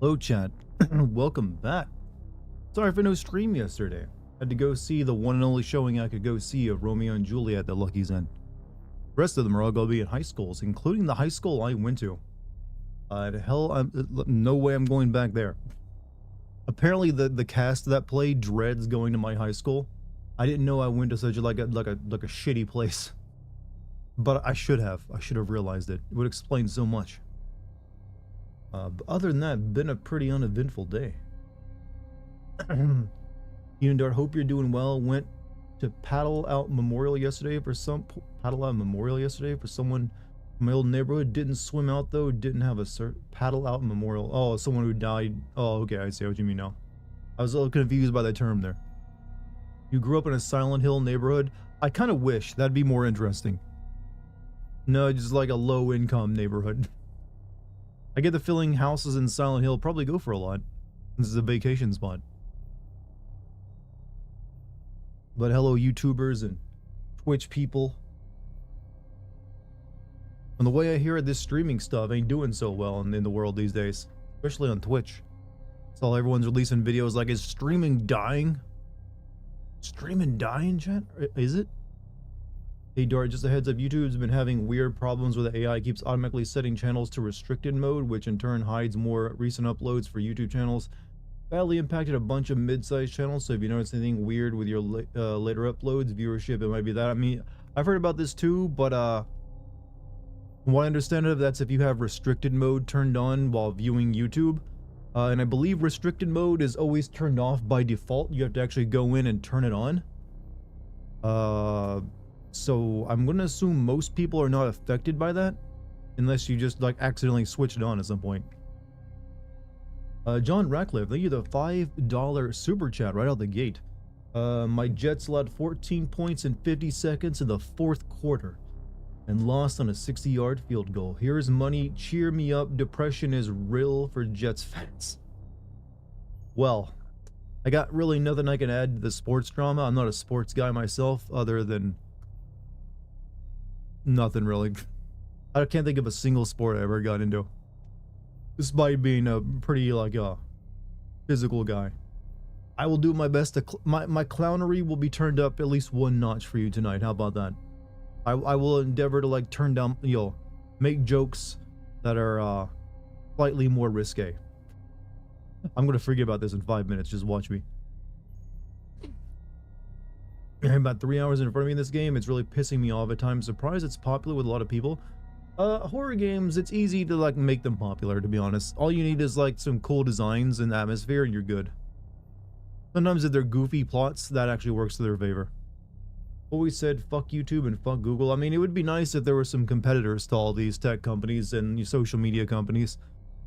Hello chat, welcome back. Sorry for no stream yesterday. Had to go see the one and only showing I could go see of Romeo and Juliet at Lucky's Inn. The rest of them are all going to be in high schools, including the high school I went to. No way I'm going back there. Apparently the cast of that play dreads going to my high school. I didn't know I went to such a shitty place. But I should have realized it. It would explain so much. But other than that, been a pretty uneventful day. Dart, hope you're doing well. Went to Paddle Out Memorial yesterday for someone from my old neighborhood. Didn't swim out though. Didn't have a Paddle Out Memorial. Oh, someone who died. Oh, okay, I see what you mean now. I was a little confused by the term there. You grew up in a Silent Hill neighborhood. I kind of wish that'd be more interesting. No, just like a low-income neighborhood. I get the feeling houses in Silent Hill probably go for a lot. This is a vacation spot. But hello, YouTubers and Twitch people. And the way I hear it, this streaming stuff ain't doing so well in the world these days. Especially on Twitch. So everyone's releasing videos like, is streaming dying? Streaming dying, chat? Is it? Hey Dart, just a heads up, YouTube's been having weird problems where the AI keeps automatically setting channels to restricted mode, which in turn hides more recent uploads for YouTube channels. Badly impacted a bunch of mid-sized channels, so if you notice anything weird with your later uploads, viewership, it might be that. I mean, I've heard about this too, but from what I understand of, that's if you have restricted mode turned on while viewing YouTube. And I believe restricted mode is always turned off by default. You have to actually go in and turn it on. So I'm gonna assume most people are not affected by that, unless you just like accidentally switch it on at some point. John Ratcliffe, thank you the $5 super chat right out the gate. My Jets allowed 14 points in 50 seconds in the fourth quarter and lost on a 60-yard field goal. Here's money, cheer me up, depression is real for Jets fans. Well, I got really nothing I can add to the sports drama. I'm not a sports guy myself, other than nothing really. I can't think of a single sport I ever got into, despite being a pretty physical guy. I will do my best to my clownery will be turned up at least one notch for you tonight. How about that? I will endeavor to like turn down, make jokes that are slightly more risque. I'm gonna forget about this in 5 minutes. Just watch me. I'm about 3 hours in front of me in this game. It's really pissing me off at times. Surprised it's popular with a lot of people. Horror games, it's easy to like make them popular, to be honest. All you need is like some cool designs and atmosphere and you're good. Sometimes if they're goofy plots, that actually works to their favor. Always said fuck YouTube and fuck Google. I mean, it would be nice if there were some competitors to all these tech companies and social media companies.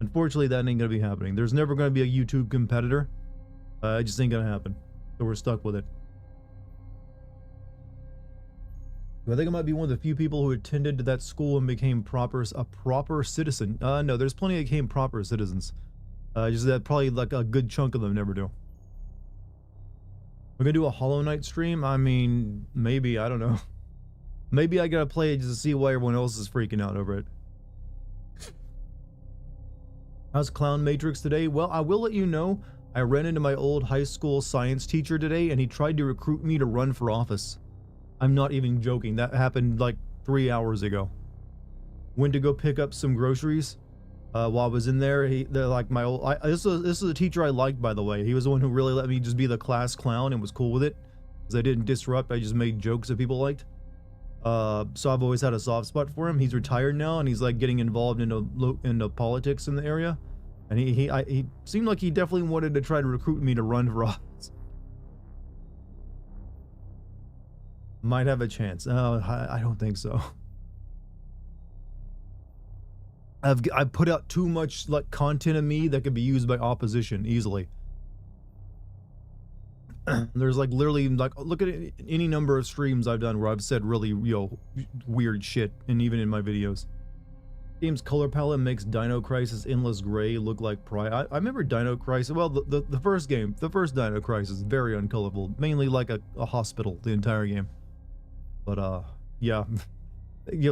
Unfortunately, that ain't gonna be happening. There's never gonna be a YouTube competitor. It just ain't gonna happen. So we're stuck with it. I think I might be one of the few people who attended to that school and became a proper citizen. No, there's plenty that became proper citizens. Just that probably like a good chunk of them never do. We're gonna do a Hollow Knight stream? I mean, maybe, I don't know. Maybe I gotta play it just to see why everyone else is freaking out over it. How's Clown Matrix today? Well, I will let you know, I ran into my old high school science teacher today and he tried to recruit me to run for office. I'm not even joking. That happened like 3 hours ago. Went to go pick up some groceries. While I was in there, they're like my old. This is a teacher I liked, by the way. He was the one who really let me just be the class clown and was cool with it, because I didn't disrupt. I just made jokes that people liked. So I've always had a soft spot for him. He's retired now, and he's like getting involved into politics in the area. And he seemed like he definitely wanted to try to recruit me to run for office. Might have a chance. I don't think so. I put out too much like content of me that could be used by opposition easily. There's like literally like look at any number of streams I've done where I've said really weird shit, and even in my videos. Game's color palette makes Dino Crisis Endless Gray look like Pride. I remember Dino Crisis. Well, the first game, the first Dino Crisis, very uncolorful, mainly like a hospital the entire game. But yeah,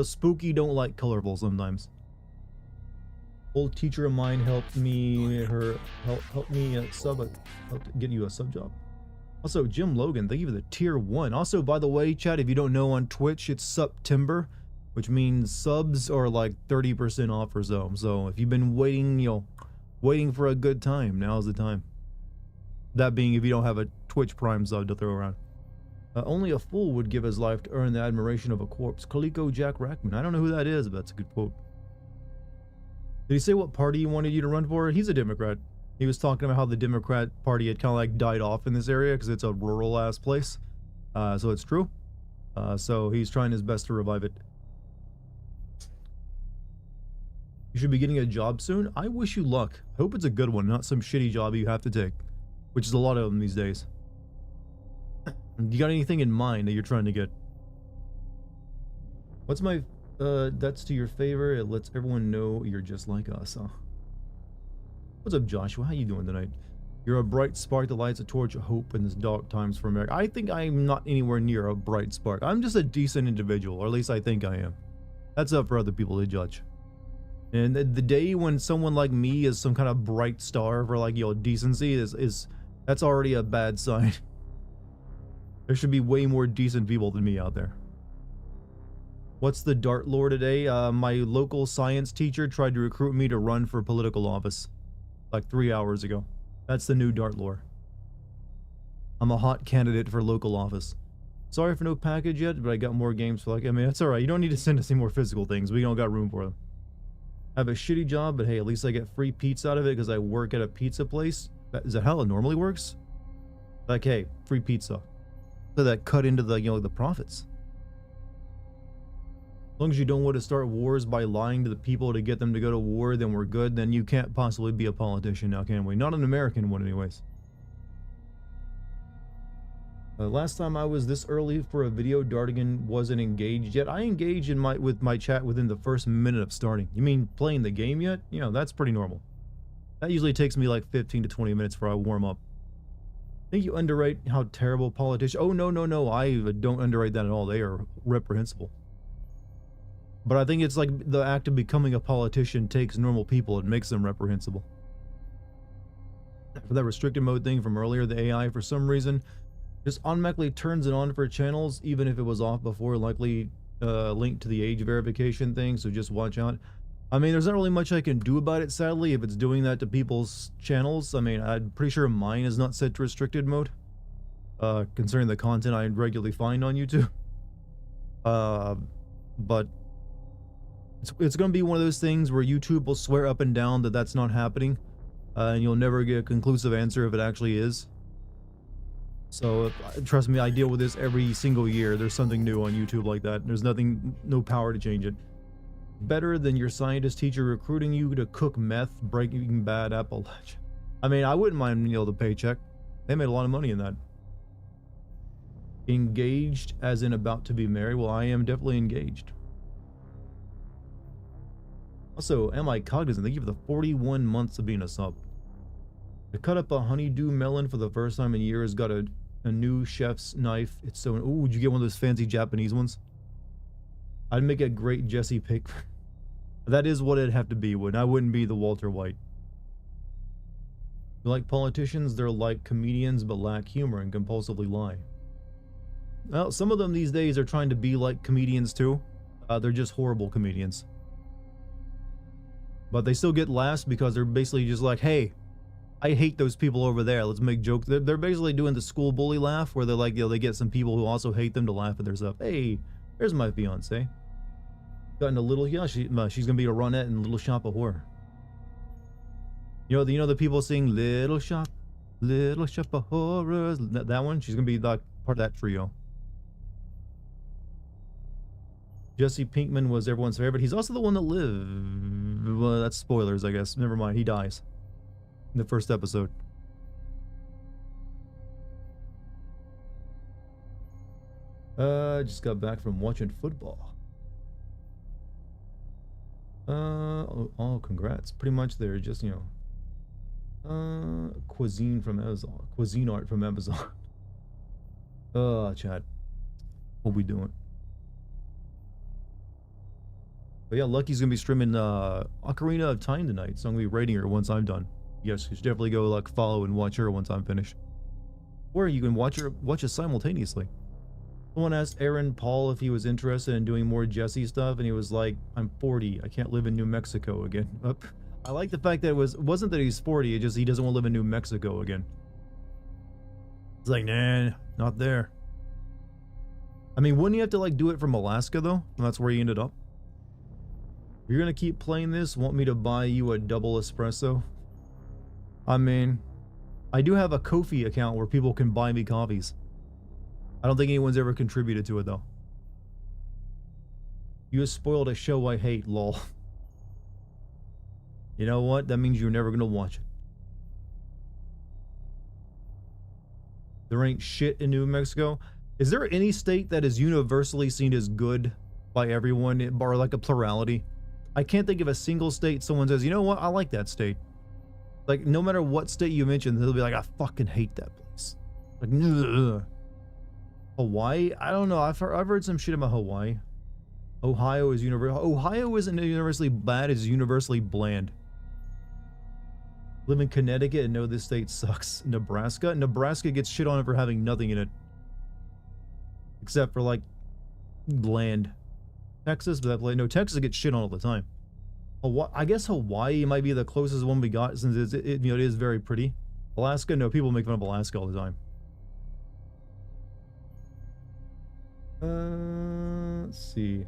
spooky don't like colorful sometimes. Old teacher of mine helped me help me helped get you a sub job. Also, Jim Logan, thank you for the tier 1. Also, by the way, chat, if you don't know, on Twitch it's September, which means subs are like 30% off or so. So if you've been waiting, waiting for a good time, now's the time. That being if you don't have a Twitch Prime sub to throw around. Only a fool would give his life to earn the admiration of a corpse. Kaliko Jack Rackman. I don't know who that is, but that's a good quote. Did he say what party he wanted you to run for? He's a Democrat. He was talking about how the Democrat Party had kind of like died off in this area because it's a rural ass place. So it's true. So he's trying his best to revive it. You should be getting a job soon. I wish you luck. I hope it's a good one, not some shitty job you have to take, which is a lot of them these days. You got anything in mind that you're trying to get? What's my that's to your favor? It lets everyone know you're just like us, huh? What's up, Joshua? How you doing tonight? You're a bright spark that lights a torch of hope in this dark times for America. I think I'm not anywhere near a bright spark. I'm just a decent individual, or at least I think I am. That's up for other people to judge. And the day when someone like me is some kind of bright star for like, decency is that's already a bad sign. There should be way more decent people than me out there. What's the Dart lore today? My local science teacher tried to recruit me to run for political office like 3 hours ago. That's the new Dart lore. I'm a hot candidate for local office. Sorry for no package yet, but I got more games for like, I mean, that's alright. You don't need to send us any more physical things. We don't got room for them. I have a shitty job, but hey, at least I get free pizza out of it because I work at a pizza place. Is that how it normally works? Like, hey, free pizza. So that cut into the, the profits. As long as you don't want to start wars by lying to the people to get them to go to war, then we're good. Then you can't possibly be a politician now, can we? Not an American one anyways. Last time I was this early for a video, Dartigan wasn't engaged yet. I engaged with my chat within the first minute of starting. You mean playing the game yet? That's pretty normal. That usually takes me like 15 to 20 minutes before I warm up. I think you underrate how terrible politicians... Oh, no. I don't underrate that at all. They are reprehensible. But I think it's like the act of becoming a politician takes normal people and makes them reprehensible. For that restricted mode thing from earlier, the AI, for some reason, just automatically turns it on for channels, even if it was off before, likely linked to the age verification thing, so just watch out. I mean, there's not really much I can do about it, sadly, if it's doing that to people's channels. I mean, I'm pretty sure mine is not set to restricted mode, concerning the content I regularly find on YouTube. But it's going to be one of those things where YouTube will swear up and down that that's not happening, and you'll never get a conclusive answer if it actually is. So trust me, I deal with this every single year. There's something new on YouTube like that. There's no power to change it. Better than your scientist teacher recruiting you to cook meth, Breaking Bad, Appalachia. I mean, I wouldn't mind, the paycheck. They made a lot of money in that. Engaged as in about to be married? Well, I am definitely engaged. Also, am I cognizant? Thank you for the 41 months of being a sub. I cut up a honeydew melon for the first time in years. Got a new chef's knife. It's so... Ooh, would you get one of those fancy Japanese ones? I'd make a great Jesse Pinkman. That is what it'd have to be. I wouldn't be the Walter White. You like politicians? They're like comedians but lack humor and compulsively lie. Well, some of them these days are trying to be like comedians too. They're just horrible comedians. But they still get laughs because they're basically just like, hey, I hate those people over there. Let's make jokes. They're basically doing the school bully laugh where they're like, they get some people who also hate them to laugh at their stuff. Hey, there's my fiance. Gotten a little, she's gonna be a runette in Little Shop of Horror. The people sing Little Shop of Horrors. That one, she's gonna be the part of that trio. Jesse Pinkman was everyone's favorite. He's also the one that lived. Well, that's spoilers, I guess. Never mind. He dies in the first episode. Just got back from watching football. Oh, congrats. Pretty much they're just, cuisine from Amazon. Cuisine art from Amazon. Chat. What we doing? But yeah, Lucky's gonna be streaming Ocarina of Time tonight, so I'm gonna be rating her once I'm done. Yes, you should definitely go like follow and watch her once I'm finished. Or you can watch it simultaneously. Someone asked Aaron Paul if he was interested in doing more Jesse stuff, and he was like, "I'm 40. I can't live in New Mexico again." I like the fact that it wasn't that he's 40. It just he doesn't want to live in New Mexico again. It's like, nah, not there. I mean, wouldn't you have to like do it from Alaska though? And that's where he ended up. If you're gonna keep playing this, want me to buy you a double espresso? I mean, I do have a Ko-fi account where people can buy me coffees. I don't think anyone's ever contributed to it though. You just spoiled a show I hate, lol. You know what? That means you're never gonna watch it. There ain't shit in New Mexico. Is there any state that is universally seen as good by everyone, bar like a plurality? I can't think of a single state someone says, you know what, I like that state. Like, no matter what state you mention, they'll be like, I fucking hate that place. Like, ugh. Hawaii? I don't know. I've heard some shit about Hawaii. Ohio is universal. Ohio isn't universally bad, it's universally bland. Live in Connecticut and know this state sucks. Nebraska? Nebraska gets shit on for having nothing in it. Except for, like, land. Texas, but no, Texas gets shit on all the time. I guess Hawaii might be the closest one we got since it is very pretty. Alaska, no, people make fun of Alaska all the time. Let's see.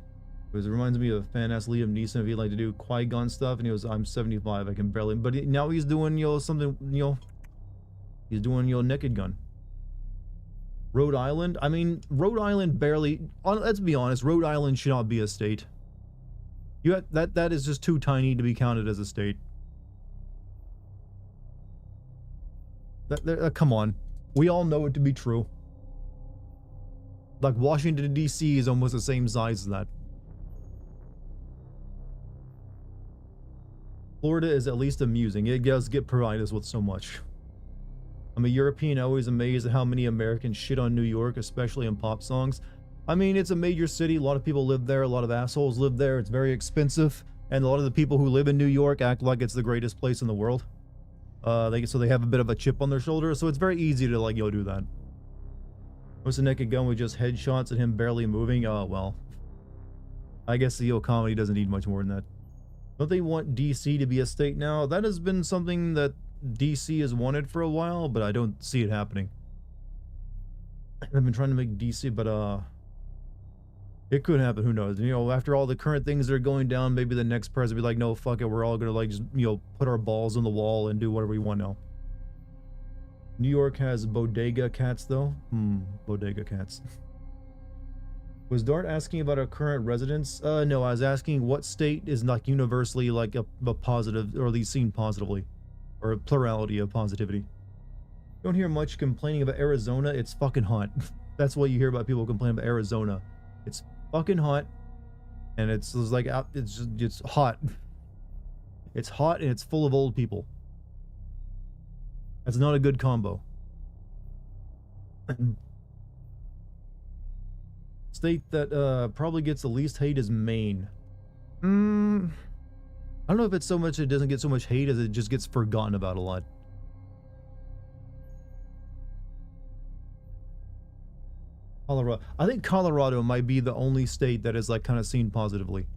It reminds me of a fan asked Liam Neeson if he'd like to do Qui-Gon stuff, and he was, I'm 75, I can barely, but now he's doing, something, he's doing, Naked Gun. Rhode Island? I mean, Rhode Island barely, let's be honest, Rhode Island should not be a state. That is just too tiny to be counted as a state. Come on. We all know it to be true. Like, Washington, D.C. is almost the same size as that. Florida is at least amusing. It does get provide us with so much. I'm a European, always amazed at how many Americans shit on New York, especially in pop songs. I mean, it's a major city. A lot of people live there. A lot of assholes live there. It's very expensive. And a lot of the people who live in New York act like it's the greatest place in the world. So they have a bit of a chip on their shoulder. So it's very easy to, like, do that. What's the Naked Gun with just headshots and him barely moving? Oh, well. I guess the comedy doesn't need much more than that. Don't they want DC to be a state now? That has been something that DC has wanted for a while, but I don't see it happening. I've been trying to make DC, but it could happen, who knows? After all the current things that are going down, maybe the next president will be like, no, fuck it, we're all gonna, like, just, put our balls on the wall and do whatever we want now. New York has bodega cats, though. Bodega cats. Was Dart asking about our current residents? No, I was asking what state is, like, universally, like, a positive, or at least seen positively. Or a plurality of positivity. Don't hear much complaining about Arizona. It's fucking hot. That's what you hear about people complaining about Arizona. It's fucking hot, and it's like it's hot. It's hot and it's full of old people. That's not a good combo. State that probably gets the least hate is Maine. I don't know if it's so much it doesn't get so much hate as it just gets forgotten about a lot. Colorado. I think Colorado might be the only state that is, like, kind of seen positively.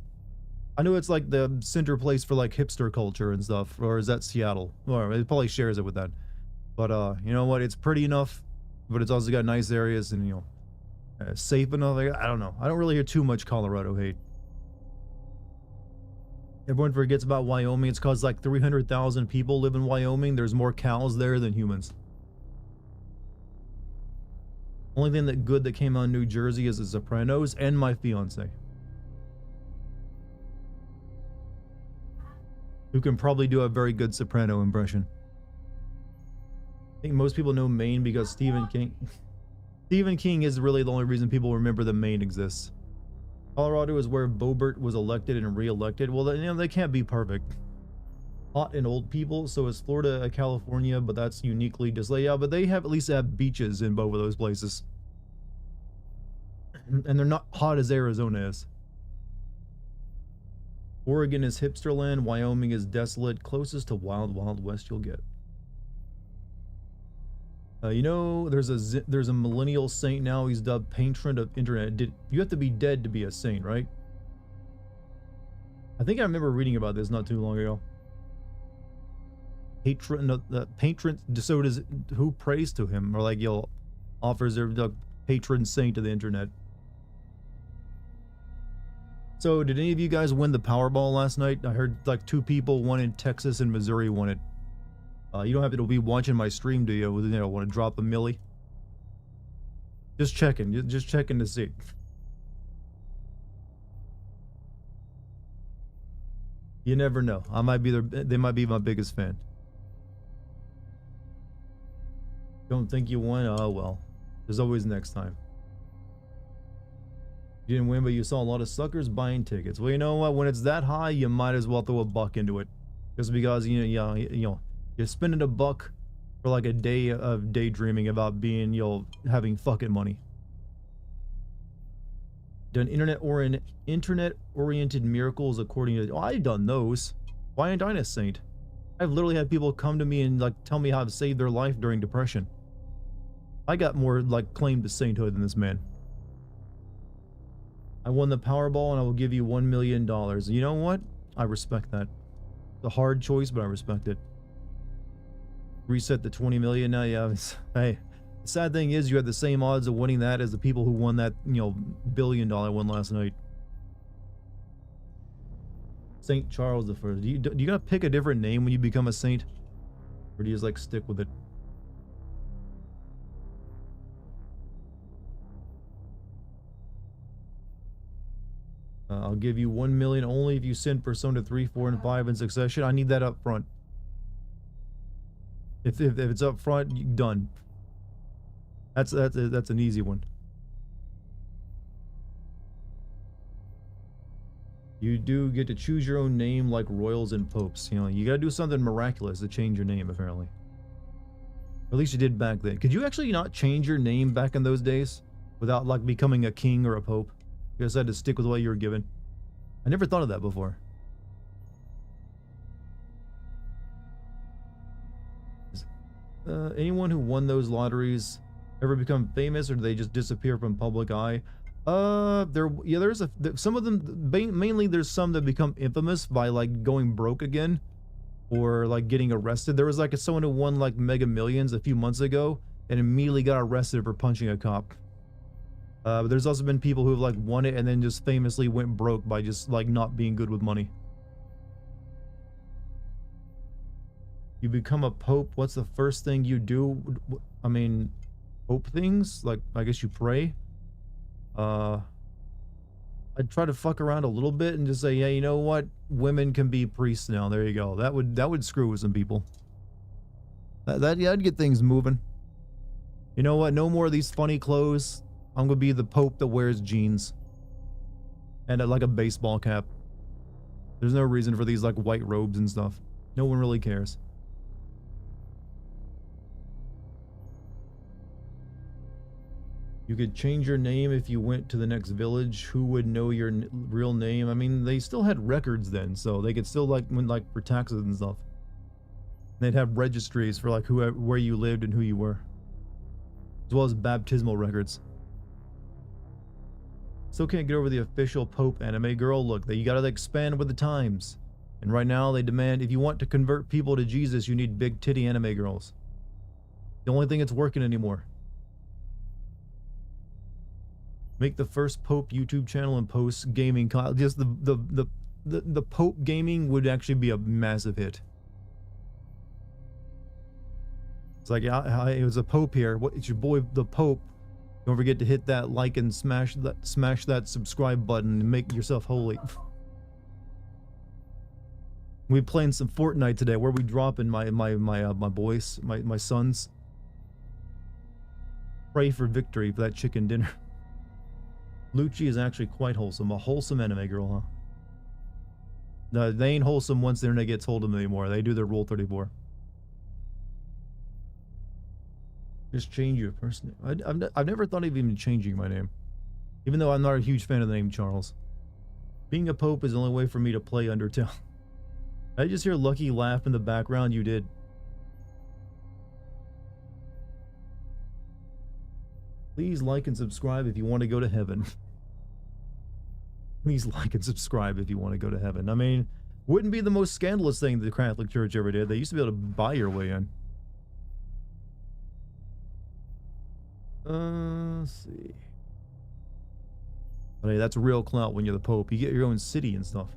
I know it's like the center place for, like, hipster culture and stuff, or is that Seattle? Or it probably shares it with that. But you know what? It's pretty enough, but it's also got nice areas and safe enough. I don't know. I don't really hear too much Colorado hate. Everyone forgets about Wyoming. It's cause like 300,000 people live in Wyoming. There's more cows there than humans. Only thing that good that came out in New Jersey is The Sopranos and My Fiance, who can probably do a very good Soprano impression. I think most people know Maine because Stephen King. Stephen King is really the only reason people remember that Maine exists. Colorado is where Boebert was elected and re-elected. Well, they can't be perfect. Hot and old people, so is Florida, California, but that's uniquely just like, yeah, but they at least have beaches in both of those places. And they're not hot as Arizona is. Oregon is hipster land. Wyoming is desolate. Closest to wild, wild west you'll get. You know, there's a millennial saint now. He's dubbed patron of internet. You have to be dead to be a saint, right? I think I remember reading about this not too long ago. Patron, so does who prays to him, or like offers their patron saint to the internet. So did any of you guys win the Powerball last night? I heard like 2 people, one in Texas and Missouri, won it. You don't have to be watching my stream, do you? You know, want to drop a milli? Just checking to see. You never know. I might be they might be my biggest fan. Don't think you won? Oh well. There's always next time. You didn't win, but you saw a lot of suckers buying tickets. Well, you know what? When it's that high, you might as well throw a buck into it. Just because you know you're spending a buck for like a day of daydreaming about being having fucking money. Done internet-oriented miracles according to... Oh, I've done those. Why ain't I a saint? I've literally had people come to me and like tell me how to save their life during depression. I got more like claim to sainthood than this man. I won the Powerball and I will give you $1 million. You know what? I respect that. It's a hard choice, but I respect it. Reset the 20 million now. Yeah, hey. The sad thing is you had the same odds of winning that as the people who won that, $1 billion one last night. Saint Charles the First. Do you gotta pick a different name when you become a saint? Or do you just like stick with it? I'll give you 1 million only if you send Persona 3, 4, and 5 in succession. I need that up front. If it's up front, you're done. That's an easy one. You do get to choose your own name like royals and popes. You gotta do something miraculous to change your name, apparently. Or at least you did back then. Could you actually not change your name back in those days without like becoming a king or a pope? You just had to stick with what you were given. I never thought of that before. Anyone who won those lotteries ever become famous, or do they just disappear from public eye? There's some of them, mainly there's some that become infamous by like going broke again or like getting arrested. There was like someone who won like Mega Millions a few months ago and immediately got arrested for punching a cop. But there's also been people who have like won it and then just famously went broke by just like not being good with money. You become a pope, what's the first thing you do? I mean, pope things? Like, I guess you pray? I'd try to fuck around a little bit and just say, yeah, you know what? Women can be priests now. There you go. That would screw with some people. Yeah, I'd get things moving. You know what? No more of these funny clothes. I'm gonna be the pope that wears jeans. And like a baseball cap. There's no reason for these like white robes and stuff. No one really cares. You could change your name if you went to the next village. Who would know your real name? I mean, they still had records then, so they could still like for taxes and stuff. They'd have registries for like where you lived and who you were, as well as baptismal records. Still can't get over the official Pope anime girl. Look, you gotta expand with the times. And right now they demand if you want to convert people to Jesus, you need big titty anime girls. The only thing that's working anymore. Make the first Pope YouTube channel and post gaming. Just the Pope gaming would actually be a massive hit. It's like, it was a Pope here. What? It's your boy, the Pope. Don't forget to hit that like and smash that subscribe button and make yourself holy. We playing some Fortnite today. Where we dropping my boys, my sons. Pray for victory for that chicken dinner. Lucci is actually quite wholesome. A wholesome anime girl, huh? No, they ain't wholesome once the internet gets hold of them anymore. They do their Rule 34. Just change your first name. I've never thought of even changing my name. Even though I'm not a huge fan of the name Charles. Being a pope is the only way for me to play Undertale. I just hear Lucky laugh in the background. You did. Please like and subscribe if you want to go to heaven. Please like and subscribe if you want to go to heaven. I mean, wouldn't be the most scandalous thing the Catholic Church ever did. They used to be able to buy your way in. Let's see. But hey, that's real clout when you're the Pope. You get your own city and stuff.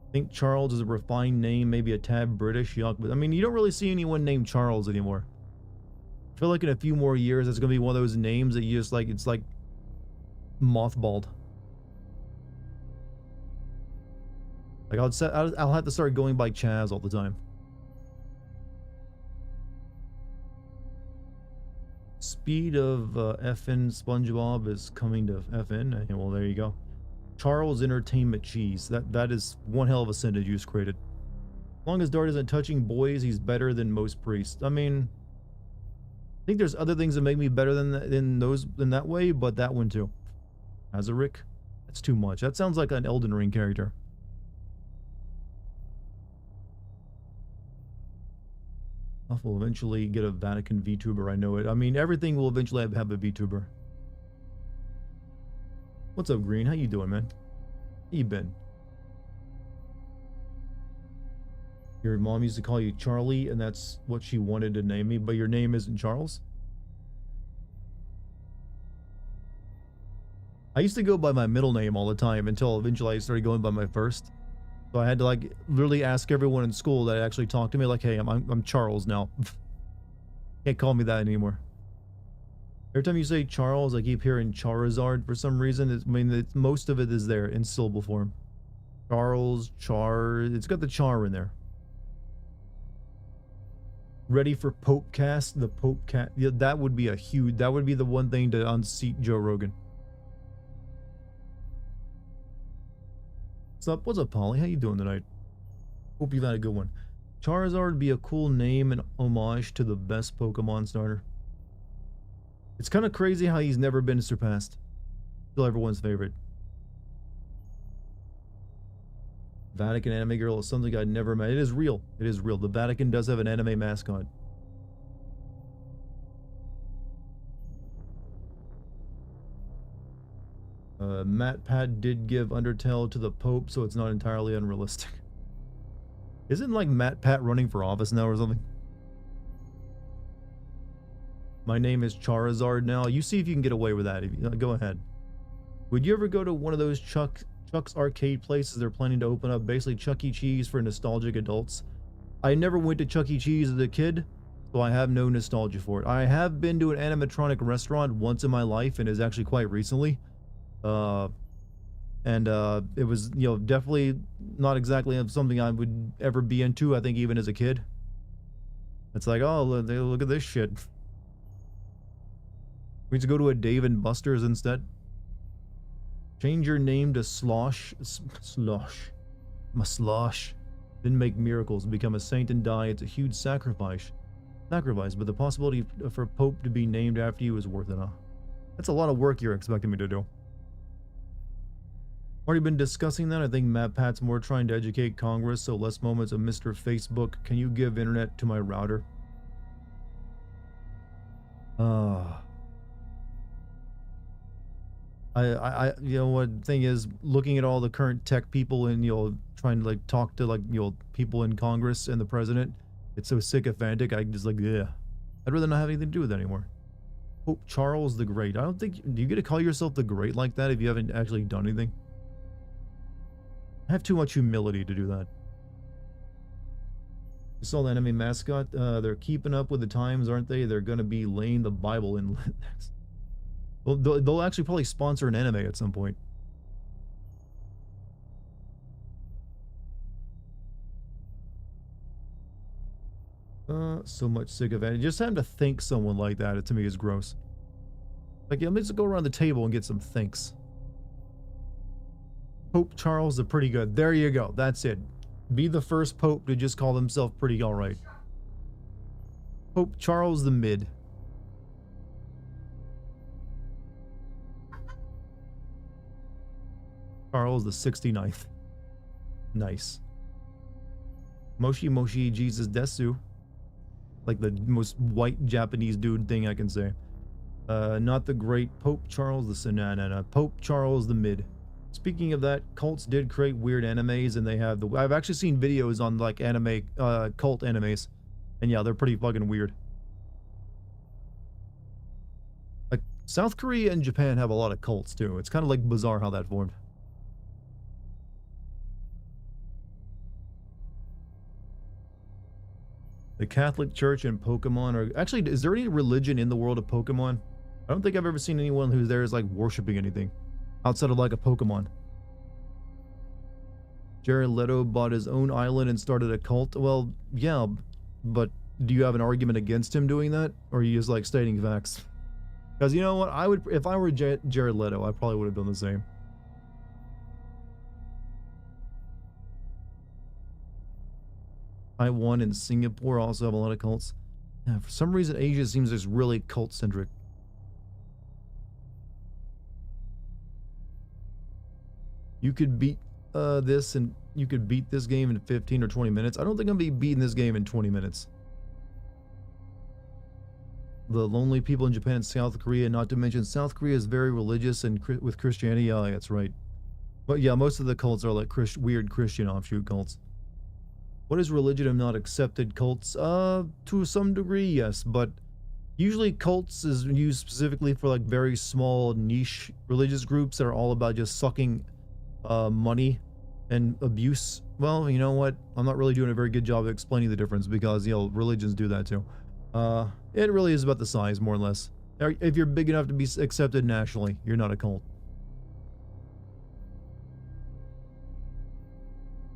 I think Charles is a refined name, maybe a tad British. Yuck. But I mean, you don't really see anyone named Charles anymore. I feel like in a few more years, it's going to be one of those names that you just like, it's like mothballed. Like I'll have to start going by Chaz all the time. Speed of FN SpongeBob is coming to FN. Okay, well, there you go. Charles Entertainment Cheese. That is one hell of a sentence you just created. As long as Dart isn't touching boys, he's better than most priests. I mean, I think there's other things that make me better than that way, but that one too. Azaric, that's too much. That sounds like an Elden Ring character. Will eventually get a Vatican VTuber, I know it. I mean, everything will eventually have a VTuber. What's up, Green? How you doing, man? How you been? Your mom used to call you Charlie, and that's what she wanted to name me, but your name isn't Charles? I used to go by my middle name all the time until eventually I started going by my first. So I had to like literally ask everyone in school that actually talked to me like, hey, I'm Charles now. Can't call me that anymore. Every time you say Charles, I keep hearing Charizard for some reason. Most of it is there in syllable form. Charles, Char, it's got the char in there. Ready for Pope Cast? The Pope Cast, yeah, that would be the one thing to unseat Joe Rogan. What's up, Polly? How you doing tonight? Hope you've had a good one. Charizard would be a cool name and homage to the best Pokemon starter. It's kind of crazy how he's never been surpassed. Still everyone's favorite. Vatican anime girl is something I never met. It is real. It is real. The Vatican does have an anime mascot. Matt Pat did give Undertale to the Pope, so it's not entirely unrealistic. Isn't like Matt Pat running for office now or something? My name is Charizard now. You see if you can get away with that. Go ahead. Would you ever go to one of those Chuck's arcade places they're planning to open up? Basically Chuck E. Cheese for nostalgic adults. I never went to Chuck E. Cheese as a kid, so I have no nostalgia for it. I have been to an animatronic restaurant once in my life, and it's actually quite recently. It was, you know, definitely not exactly something I would ever be into, I think, even as a kid. It's like, oh, look at this shit. We need to go to a Dave and Buster's instead. Change your name to Slosh. Slosh. My Slosh. Didn't make miracles. Become a saint and die. It's a huge sacrifice. But the possibility for Pope to be named after you is worth it, huh? That's a lot of work you're expecting me to do. Already been discussing that. I think Matt Pat's more trying to educate Congress, so less moments of Mr. Facebook. Can you give internet to my router? You know what thing is, looking at all the current tech people and, you know, trying to like talk to like, you know, people in Congress and the president, it's so sycophantic. I just like, yeah, I'd rather not have anything to do with that anymore. Pope Charles the Great. I don't think, do you get to call yourself the Great like that if you haven't actually done anything? I have too much humility to do that. You saw the anime mascot? They're keeping up with the times, aren't they? They're gonna be laying the Bible in next. Well, they'll actually probably sponsor an anime at some point. So much sick of it. Just having to thank someone like that, to me, is gross. Like, yeah, let's go around the table and get some thanks. Pope Charles the Pretty Good. There you go. That's it. Be the first pope to just call himself pretty alright. Pope Charles the Mid. Charles the 69th. Nice. Moshi Moshi Jesus Desu. Like the most white Japanese dude thing I can say. Not the great Pope Charles the Sanana. Pope Charles the mid. Speaking of that, cults did create weird animes, and they have the. I've actually seen videos on like anime, cult animes, and yeah, they're pretty fucking weird. Like South Korea and Japan have a lot of cults too. It's kind of like bizarre how that formed. The Catholic Church and Pokemon are actually. Is there any religion in the world of Pokemon? I don't think I've ever seen anyone who's there is like worshiping anything outside of like a Pokemon. Jared Leto bought his own island and started a cult. Well, yeah, but do you have an argument against him doing that, or are you just like stating facts? Because you know what, I would, if I were Jared Leto, I probably would have done the same. Taiwan and Singapore also have a lot of cults. Yeah, for some reason, Asia seems just really cult-centric. You could beat this, and you could beat this game in 15 or 20 minutes. I don't think I'm gonna be beating this game in 20 minutes. The lonely people in Japan and South Korea, not to mention South Korea is very religious and with Christianity. Yeah, that's right. But yeah, most of the cults are like weird Christian offshoot cults. What is religion of not accepted cults? To some degree, yes, but usually cults is used specifically for like very small niche religious groups that are all about just sucking money and abuse. Well, you know what? I'm not really doing a very good job of explaining the difference because, you know, religions do that too. It really is about the size, more or less. If you're big enough to be accepted nationally, you're not a cult.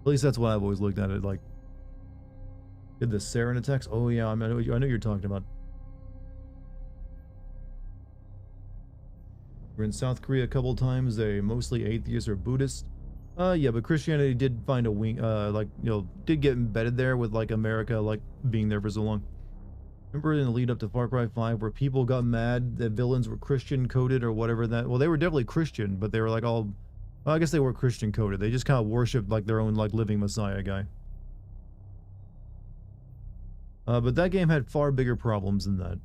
At least that's what I've always looked at it like. Did the sarin attacks? Oh yeah, I know you're talking about. We're in South Korea a couple times. They mostly atheists or Buddhists. Yeah, but Christianity did find a wing. Like, you know, did get embedded there with like America, like being there for so long. Remember in the lead up to Far Cry 5 where people got mad that villains were Christian coded or whatever that. Well, they were definitely Christian, but they were like all. Well, I guess they were Christian coded. They just kind of worshipped like their own like living Messiah guy. But that game had far bigger problems than that.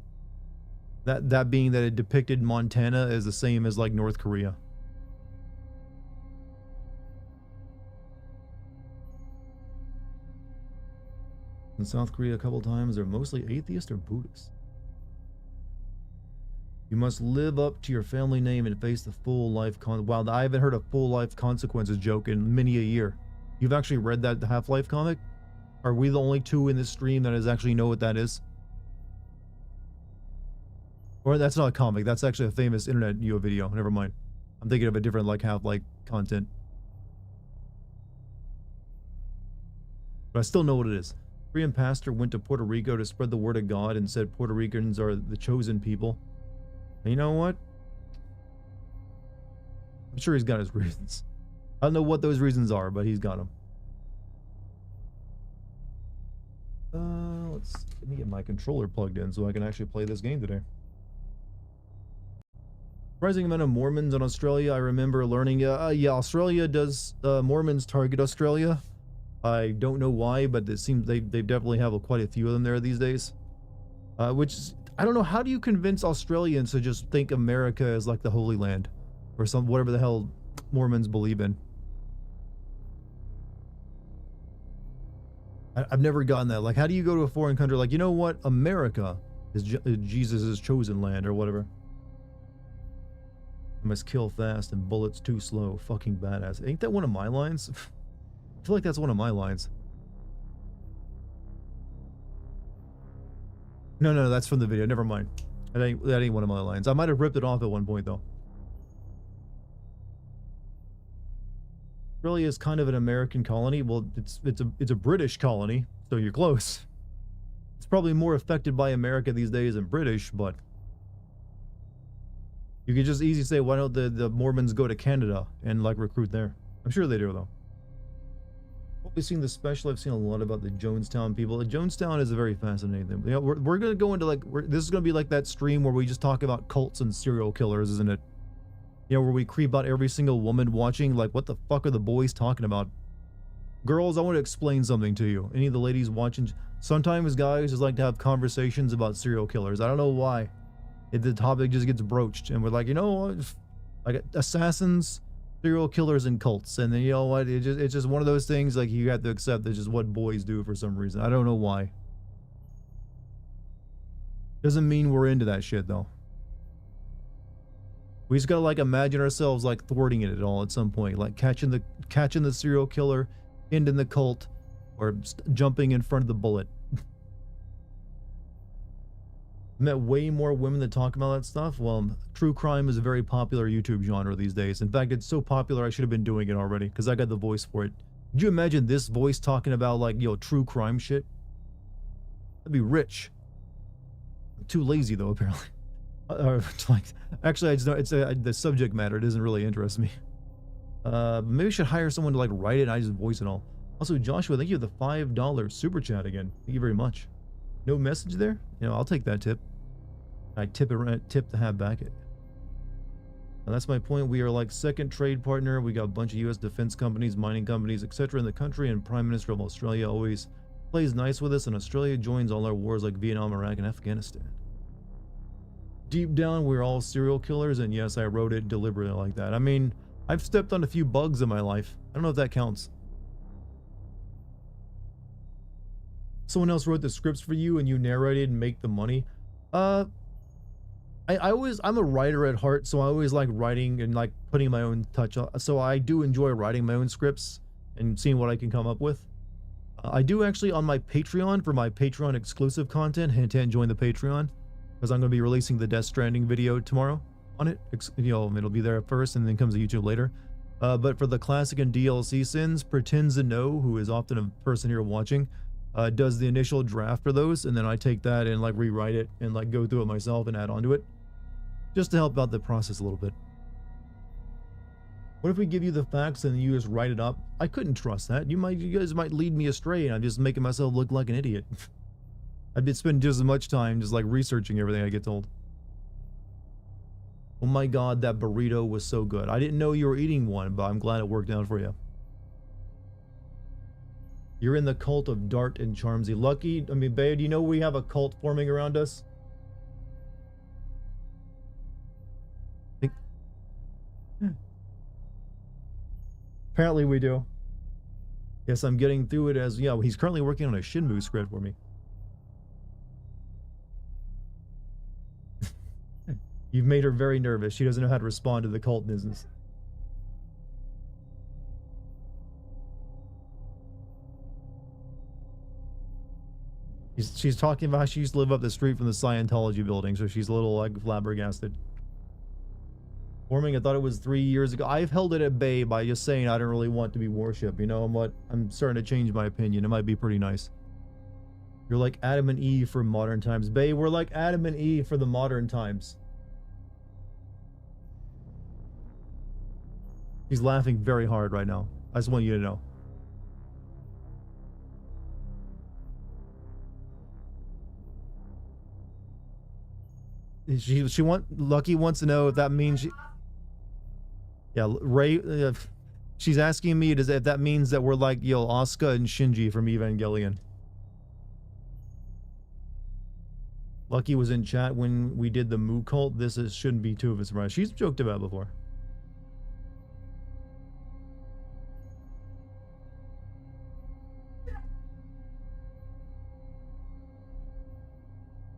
That being that it depicted Montana as the same as like North Korea. In South Korea a couple times, they're mostly atheist or Buddhist. You must live up to your family name and face the full life wow, I haven't heard a full life consequences joke in many a year. You've actually read that Half-Life comic? Are we the only two in this stream that actually know what that is? Or that's not a comic, that's actually a famous internet video. Never mind. I'm thinking of a different like Half-Life content. But I still know what it is. Korean pastor went to Puerto Rico to spread the word of God and said Puerto Ricans are the chosen people. And you know what? I'm sure he's got his reasons. I don't know what those reasons are, but he's got them. Let me get my controller plugged in so I can actually play this game today. Surprising amount of Mormons in Australia. I remember learning, yeah, Australia does, Mormons target Australia. I don't know why, but it seems they definitely have quite a few of them there these days. Which, I don't know, how do you convince Australians to just think America is like the Holy Land? Or whatever the hell Mormons believe in. I've never gotten that. Like, how do you go to a foreign country like, you know what, America is Jesus' chosen land or whatever. I must kill fast and bullets too slow. Fucking badass. Ain't that one of my lines? I feel like that's one of my lines. No, that's from the video. Never mind. That ain't one of my lines. I might have ripped it off at one point though. Australia is kind of an American colony. Well, it's a British colony, so you're close. It's probably more affected by America these days than British, but you could just easily say, why don't the Mormons go to Canada and like recruit there? I'm sure they do though. Probably seen the special. I've seen a lot about the Jonestown people. Jonestown is a very fascinating thing. You know, we're gonna go into like this is gonna be like that stream where we just talk about cults and serial killers, isn't it? You know, where we creep out every single woman watching, like, what the fuck are the boys talking about? Girls, I want to explain something to you. Any of the ladies watching, sometimes guys just like to have conversations about serial killers. I don't know why. The topic just gets broached, and we're like, you know what? Like assassins, serial killers, and cults. And then you know what? It's just one of those things, like, you have to accept that's just what boys do for some reason. I don't know why. Doesn't mean we're into that shit though. We just gotta like imagine ourselves like thwarting it at all at some point, like catching the serial killer, ending the cult, or jumping in front of the bullet. Met way more women that talk about that stuff. Well, true crime is a very popular YouTube genre these days. In fact, it's so popular I should have been doing it already because I got the voice for it. Could you imagine this voice talking about like, yo, true crime shit? That'd be rich. I'm too lazy though, apparently. Like, actually, I just know it's the subject matter. It doesn't really interest me. Maybe I should hire someone to like write it and I just voice it all. Also, Joshua, thank you for the $5 super chat again. Thank you very much. No message there? You know, I'll take that tip. I tip to have back it. And that's my point. We are like second trade partner. We got a bunch of U.S. defense companies, mining companies, etc. in the country, and Prime Minister of Australia always plays nice with us, and Australia joins all our wars like Vietnam, Iraq, and Afghanistan. Deep down, we're all serial killers, and yes, I wrote it deliberately like that. I mean, I've stepped on a few bugs in my life. I don't know if that counts. Someone else wrote the scripts for you and you narrated and make the money. I'm a writer at heart, so I always like writing and like putting my own touch on. So I do enjoy writing my own scripts and seeing what I can come up with. I do actually on my Patreon for my Patreon exclusive content. Hint, hint, join the Patreon because I'm going to be releasing the Death Stranding video tomorrow on it. You know, it'll be there first and then comes to YouTube later. But for the classic and DLC sins, Pretends to Know, who is often a person here watching, does the initial draft for those, and then I take that and like rewrite it and like go through it myself and add on to it, just to help out the process a little bit. What if we give you the facts and you just write it up? I couldn't trust that. You guys might lead me astray, and I'm just making myself look like an idiot. I'd spend just as much time just like researching everything I get told. Oh my god, that burrito was so good. I didn't know you were eating one, but I'm glad it worked out for you. You're in the cult of Dart and Charmsy. Lucky, I mean, babe, do you know we have a cult forming around us? Apparently we do. Yes, I'm getting through it as, yeah, he's currently working on a Shinmu script for me. You've made her very nervous. She doesn't know how to respond to the cult business. She's talking about how she used to live up the street from the Scientology building, so she's a little like flabbergasted. Forming, I thought it was 3 years ago. I've held it at bay by just saying I don't really want to be worshipped. You know what? I'm starting to change my opinion. It might be pretty nice. You're like Adam and Eve for modern times. Bae, we're like Adam and Eve for the modern times. She's laughing very hard right now. I just want you to know. Lucky wants to know if that means yeah, Ray, she's asking me if that means that we're like, yo, Asuka and Shinji from Evangelion. Lucky was in chat when we did the Moo cult. Shouldn't be too of a surprise. She's joked about it before.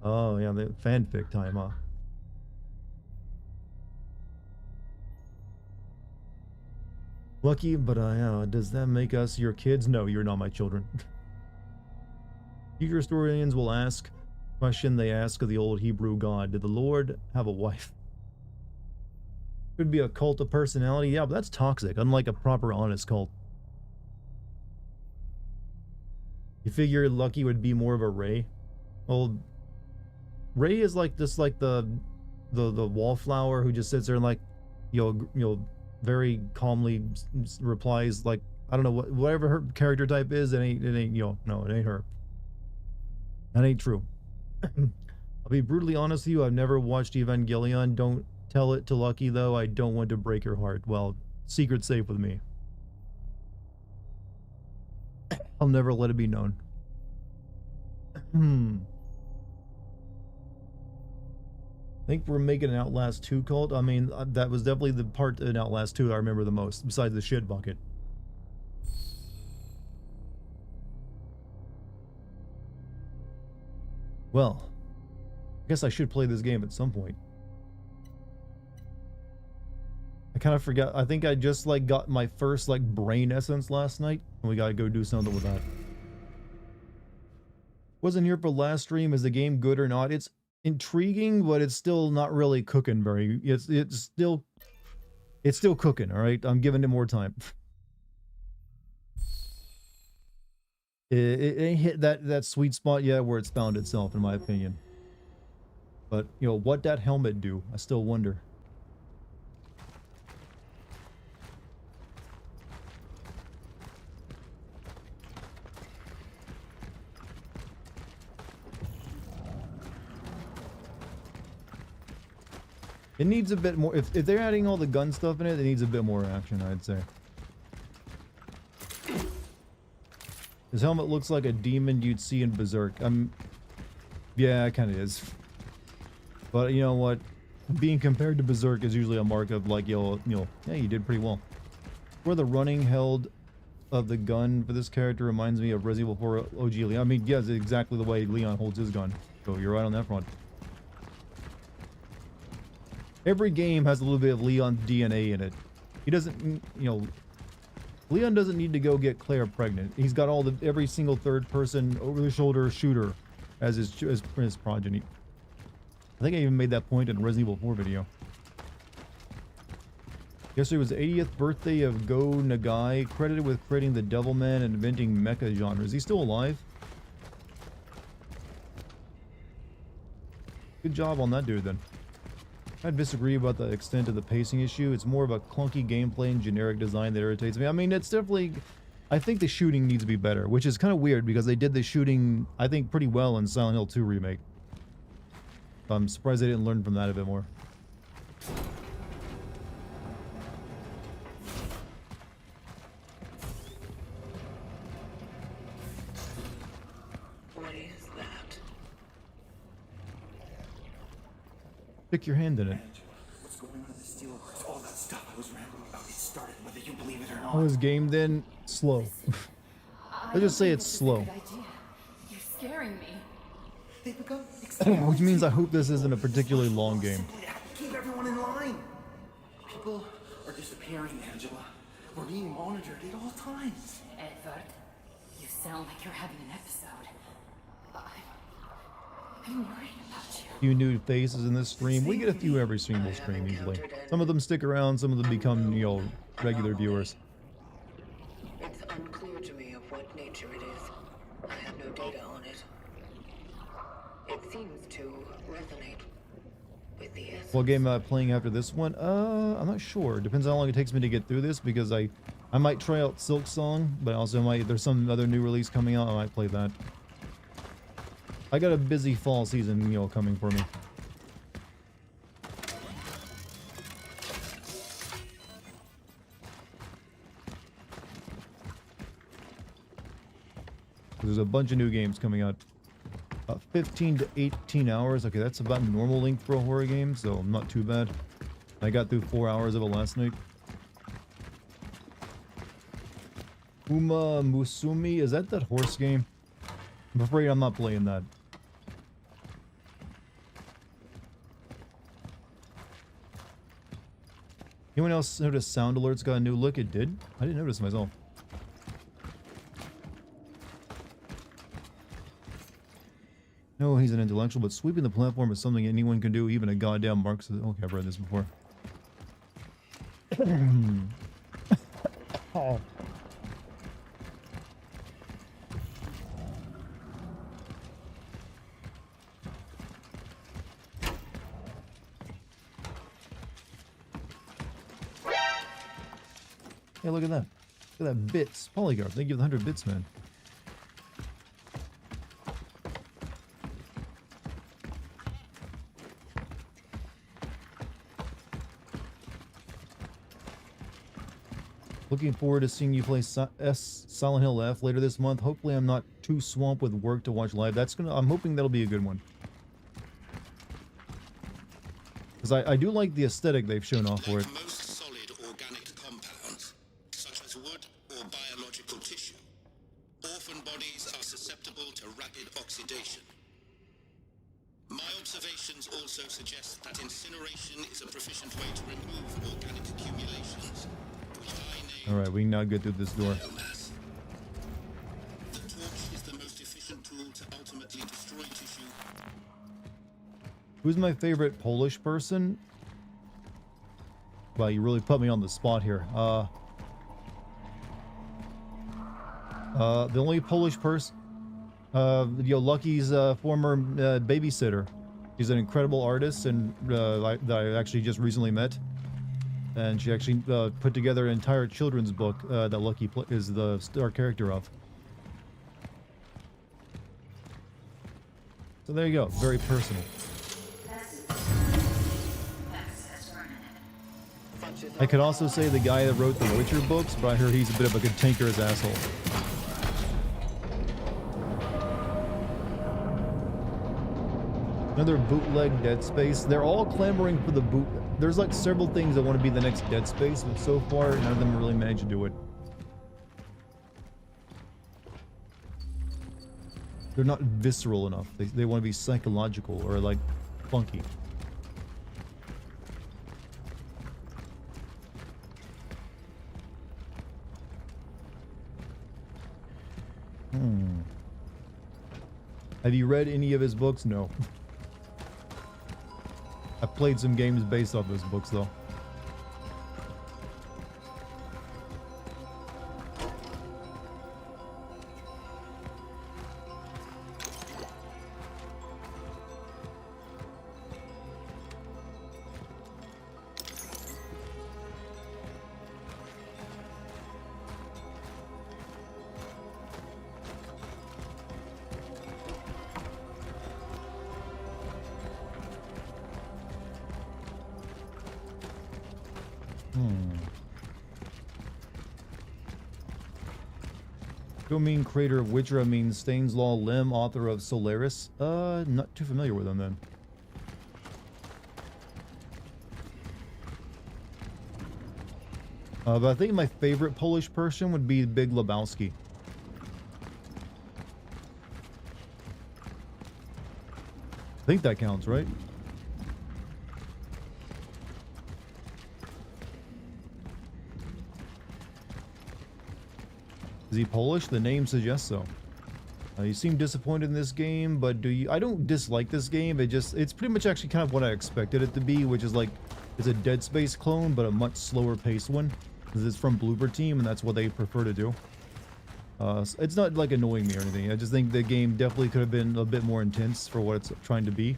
Oh yeah, the fanfic time, huh? Lucky, but does that make us your kids? No, you're not my children. Future historians will ask question they ask of the old Hebrew god: did the Lord have a wife? Could be a cult of personality, yeah, but that's toxic, unlike a proper honest cult. You figure Lucky would be more of a Ray? Well, Ray is like this, like the wallflower who just sits there and like, you know, very calmly replies like, I don't know whatever her character type is. It ain't you know, no, it ain't her. That ain't true. I'll be brutally honest with you. I've never watched Evangelion. Don't tell it to Lucky, though. I don't want to break her heart. Well, secret safe with me. I'll never let it be known. I think we're making an Outlast 2 cult. I mean, that was definitely the part in Outlast 2 that I remember the most, besides the shit bucket. Well, I guess I should play this game at some point. I kind of forgot. I think I just like got my first like brain essence last night, and we gotta go do something with that. Wasn't here for last stream. Is the game good or not? It's intriguing, but it's still not really cooking very. It's still cooking. All right, I'm giving it more time. It ain't hit that sweet spot yet where it's found itself, in my opinion. But you know what that helmet do? I still wonder. It needs a bit more. If they're adding all the gun stuff in it, it needs a bit more action, I'd say. His helmet looks like a demon you'd see in Berserk. Yeah, it kind of is. But you know what? Being compared to Berserk is usually a mark of like, yeah, you did pretty well. Where the running held of the gun for this character reminds me of Resident Evil 4 OG Leon. I mean, yeah, it's exactly the way Leon holds his gun. So you're right on that front. Every game has a little bit of Leon DNA in it. He doesn't, Leon doesn't need to go get Claire pregnant. He's got every single third person over the shoulder shooter as his progeny. I think I even made that point in a Resident Evil 4 video. Yesterday was the 80th birthday of Go Nagai, credited with creating the Devilman and inventing mecha genre. Is he still alive? Good job on that dude then. I disagree about the extent of the pacing issue. It's more of a clunky gameplay and generic design that irritates me. I mean, it's definitely... I think the shooting needs to be better, which is kind of weird because they did the shooting, I think, pretty well in Silent Hill 2 Remake. I'm surprised they didn't learn from that a bit more. What is that? Stick your hand in it. What's going on at the Steelworks? All that stuff I was rambling about, it started, whether you believe it or not. Oh, this game then? Slow. Let's just say it's slow. You're scaring me. They've become Which means I hope this isn't a particularly long game. Simply have to keep everyone in line. People are disappearing, Angela. We're being monitored at all times. Edward, you sound like you're having an episode. I'm worried about you. Few new faces in this stream. We get a few every single stream usually. Some of them stick around, some of them become, regular viewers. It's unclear to me of what nature it is. I have no data on it. It seems to resonate with the essence. What game am I playing after this one? I'm not sure. Depends how long it takes me to get through this because I might try out Silk Song, but also there's some other new release coming out. I might play that. I got a busy fall season, coming for me. There's a bunch of new games coming out. 15 to 18 hours. Okay, that's about normal length for a horror game, so not too bad. I got through 4 hours of it last night. Uma Musumi, is that horse game? I'm afraid I'm not playing that. Anyone else notice Sound Alert's got a new look? It did? I didn't notice myself. No, he's an intellectual, but sweeping the platform is something anyone can do, even a goddamn Marxist. Okay, I've read this before. Oh. Hey, look at that. Look at that bits. Polygraph. Thank you for the 100 bits, man. Looking forward to seeing you play Silent Hill F later this month. Hopefully I'm not too swamped with work to watch live. I'm hoping that'll be a good one. Because I do like the aesthetic they've shown off for it. Most solid organic compounds, such as wood or biological tissue, orphan bodies are susceptible to rapid oxidation. My observations also suggest that incineration is a proficient way to remove organic accumulations, which I name Alright, we can now get through this door. biomass. The torch is the most efficient tool to ultimately destroy tissue. Who's my favorite Polish person? Well, you really put me on the spot here. The only Polish person, Lucky's former babysitter. She's an incredible artist, and that I actually just recently met. And she actually put together an entire children's book that Lucky is the star character of. So there you go, very personal. I could also say the guy that wrote the Witcher books, but I heard he's a bit of a cantankerous asshole. Another bootleg Dead Space. They're all clamoring for the boot. There's like several things that want to be the next Dead Space, but so far none of them really managed to do it. They're not visceral enough. They want to be psychological or like funky. Have you read any of his books? No. I've played some games based off those books, though. Domain creator of Witcher, I mean Stainslaw Lim, author of Solaris. Not too familiar with him then. But I think my favorite Polish person would be Big Lebowski. I think that counts, right? Is he Polish? The name suggests so. You seem disappointed in this game, but do you? I don't dislike this game. It's pretty much actually kind of what I expected it to be, which is like, it's a Dead Space clone, but a much slower paced one. Because it's from Bloober Team, and that's what they prefer to do. So it's not like annoying me or anything. I just think the game definitely could have been a bit more intense for what it's trying to be.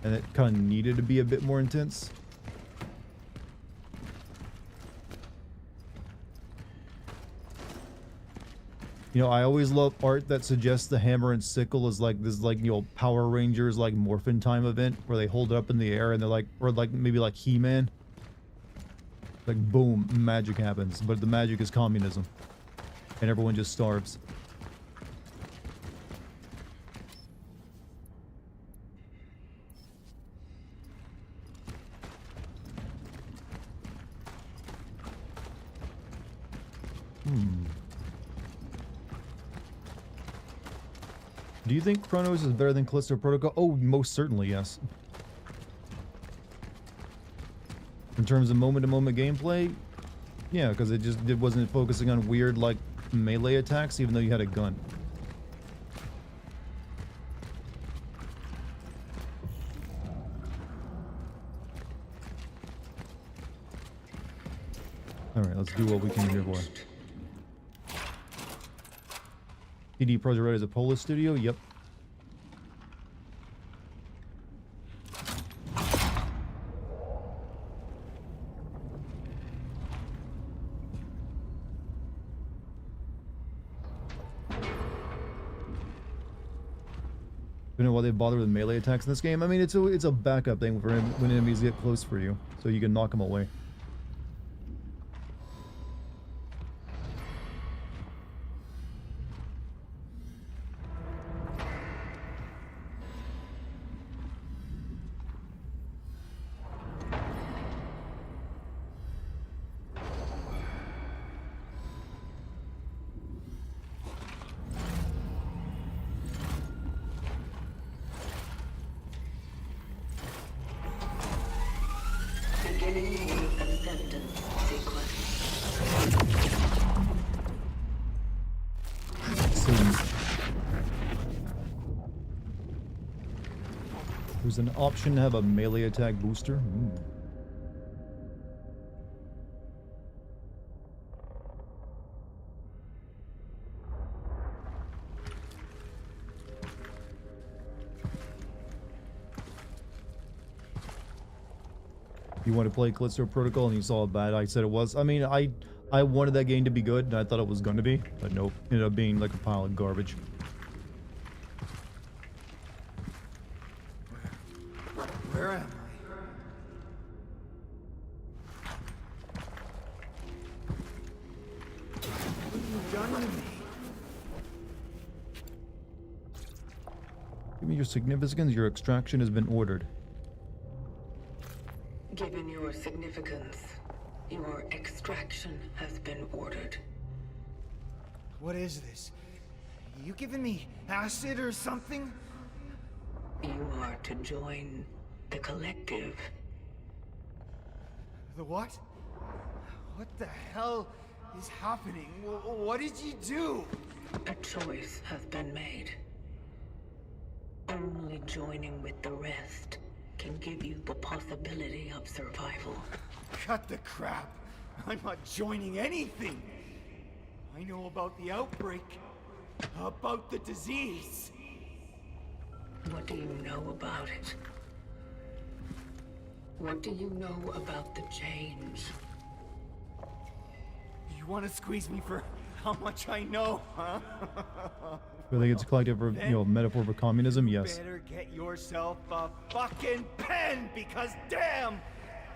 And it kind of needed to be a bit more intense. You know, I always love art that suggests the hammer and sickle is like this, like, you know, Power Rangers, like, Morphin Time event where they hold it up in the air and they're like, or like maybe like He-Man. Like, boom, magic happens. But the magic is communism. And everyone just starves. Do you think Cronos is better than Callisto Protocol? Oh, most certainly, yes. In terms of moment-to-moment gameplay, yeah, because it wasn't focusing on weird, like, melee attacks, even though you had a gun. Alright, let's do what we can here for. PD Projekt Red is a Polish studio? Yep. You know why they bother with melee attacks in this game? I mean, it's a backup thing for when enemies get close for you, so you can knock them away. There's an option to have a melee attack booster. Ooh. You want to play Callisto Protocol and you saw how bad I said it was. I mean, I wanted that game to be good and I thought it was going to be, but nope, it ended up being like a pile of garbage. Where am I? What have you done to me? Give me your significance. Your extraction has been ordered. Given your significance, your extraction has been ordered. What is this? You giving me acid or something? You are to join the collective. The what? What the hell is happening? What did you do? A choice has been made. Only joining with the rest can give you the possibility of survival. Cut the crap. I'm not joining anything. I know about the outbreak, about the disease. What do you know about it? What do you know about the change? You want to squeeze me for how much I know, huh? I think it's a collective, metaphor for communism. Yes. Better get yourself a fucking pen, because damn,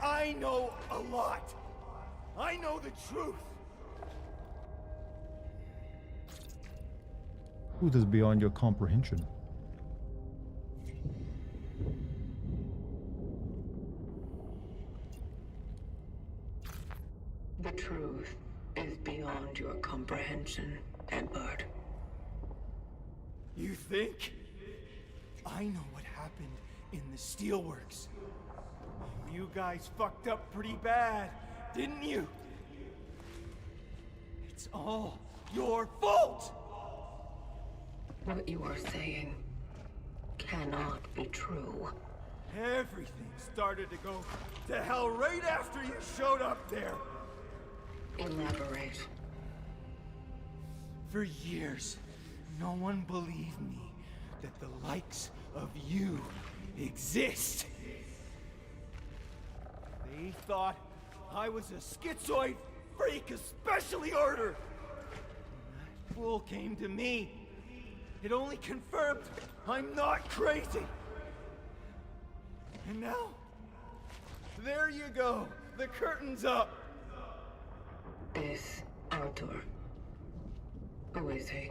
I know a lot. I know the truth. Truth is beyond your comprehension. The truth is beyond your comprehension, Edward. You think? I know what happened in the Steelworks. You guys fucked up pretty bad, didn't you? It's all your fault! What you are saying cannot be true. Everything started to go to hell right after you showed up there. Elaborate. For years, no one believed me that the likes of you exist. They thought I was a schizoid freak of specially order. When that fool came to me, it only confirmed I'm not crazy. And now, there you go. The curtain's up. This Arthur. Who is he?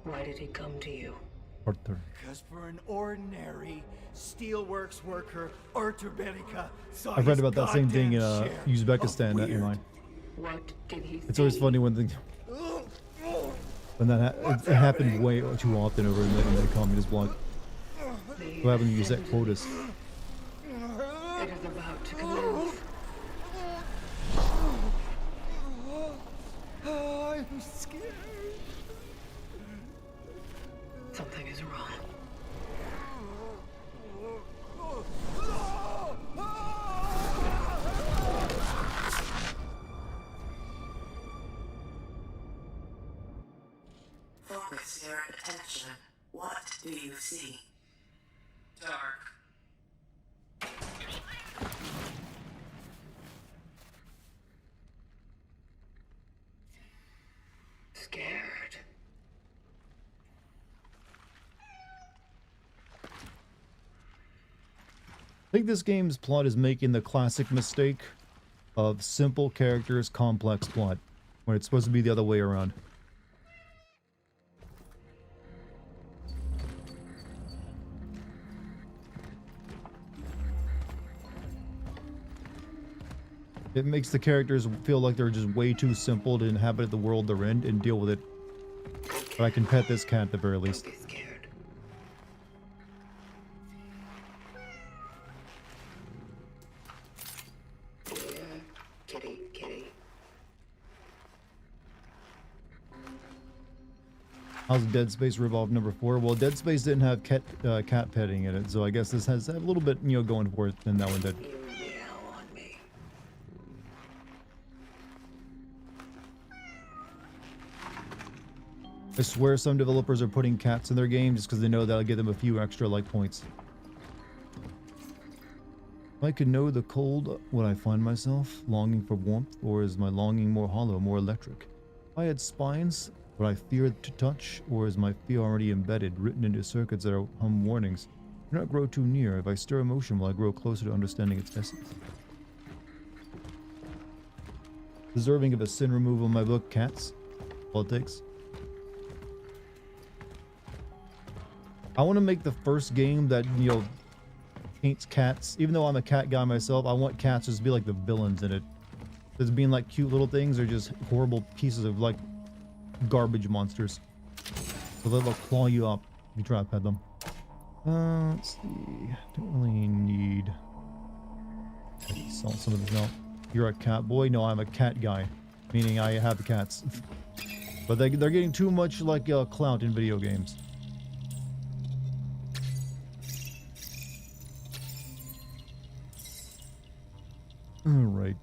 Why did he come to you? Arthur. Because for an ordinary Steelworks worker, Arthur Benica saw I've read his about that same thing in goddamn share Uzbekistan. of In weird. mine. What did he It's always see? funny when when that it happened way too often over in the communist bloc. What happened when you set quotas? It is about to commence. Oh, I'm scared. Something is wrong. Focus your attention. What do you see? Dark. Scared. I think this game's plot is making the classic mistake of simple characters, complex plot, when it's supposed to be the other way around. It makes the characters feel like they're just way too simple to inhabit the world they're in and deal with it. But I can pet this cat at the very least. Don't be scared. Yeah, kitty, kitty. How's Dead Space ripoff number 4? Well, Dead Space didn't have cat petting in it, so I guess this has a little bit, you know, going for it than that one did. You meow on me. I swear some developers are putting cats in their game just because they know that'll give them a few extra like points. If I could know the cold, would I find myself longing for warmth, or is my longing more hollow, more electric? If I had spines, would I fear to touch, or is my fear already embedded, written into circuits that are hum warnings? Do not grow too near. If I stir emotion, will I grow closer to understanding its essence? Deserving of a sin removal in my book, Cats. All it takes. I want to make the first game that, you know, paints cats. Even though I'm a cat guy myself, I want cats just to be like the villains in it. As being like cute little things, or just horrible pieces of like garbage monsters. So they'll claw you up if you try to pet them. Let's see. Don't really need. Sell some of this out. You're a cat boy? No, I'm a cat guy. Meaning I have cats. But they're getting too much like clout in video games. Alright.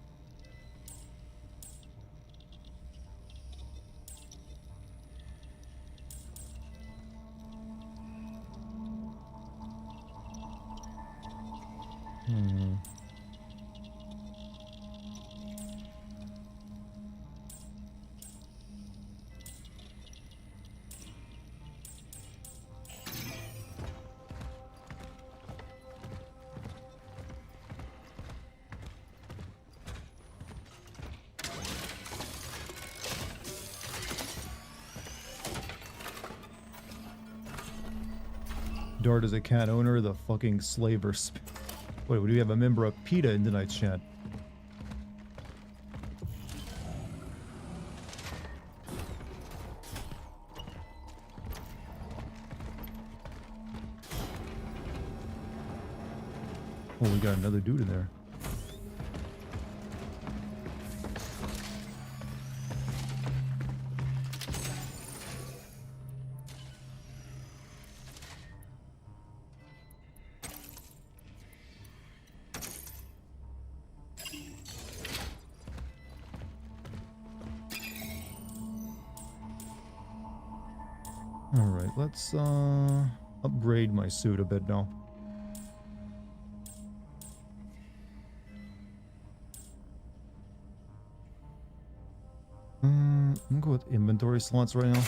Dart is a cat owner, the fucking slaver. Wait, do we have a member of PETA in tonight's chat? Oh, we got another dude in there. Alright, let's upgrade my suit a bit now. I'm gonna go with inventory slots right now.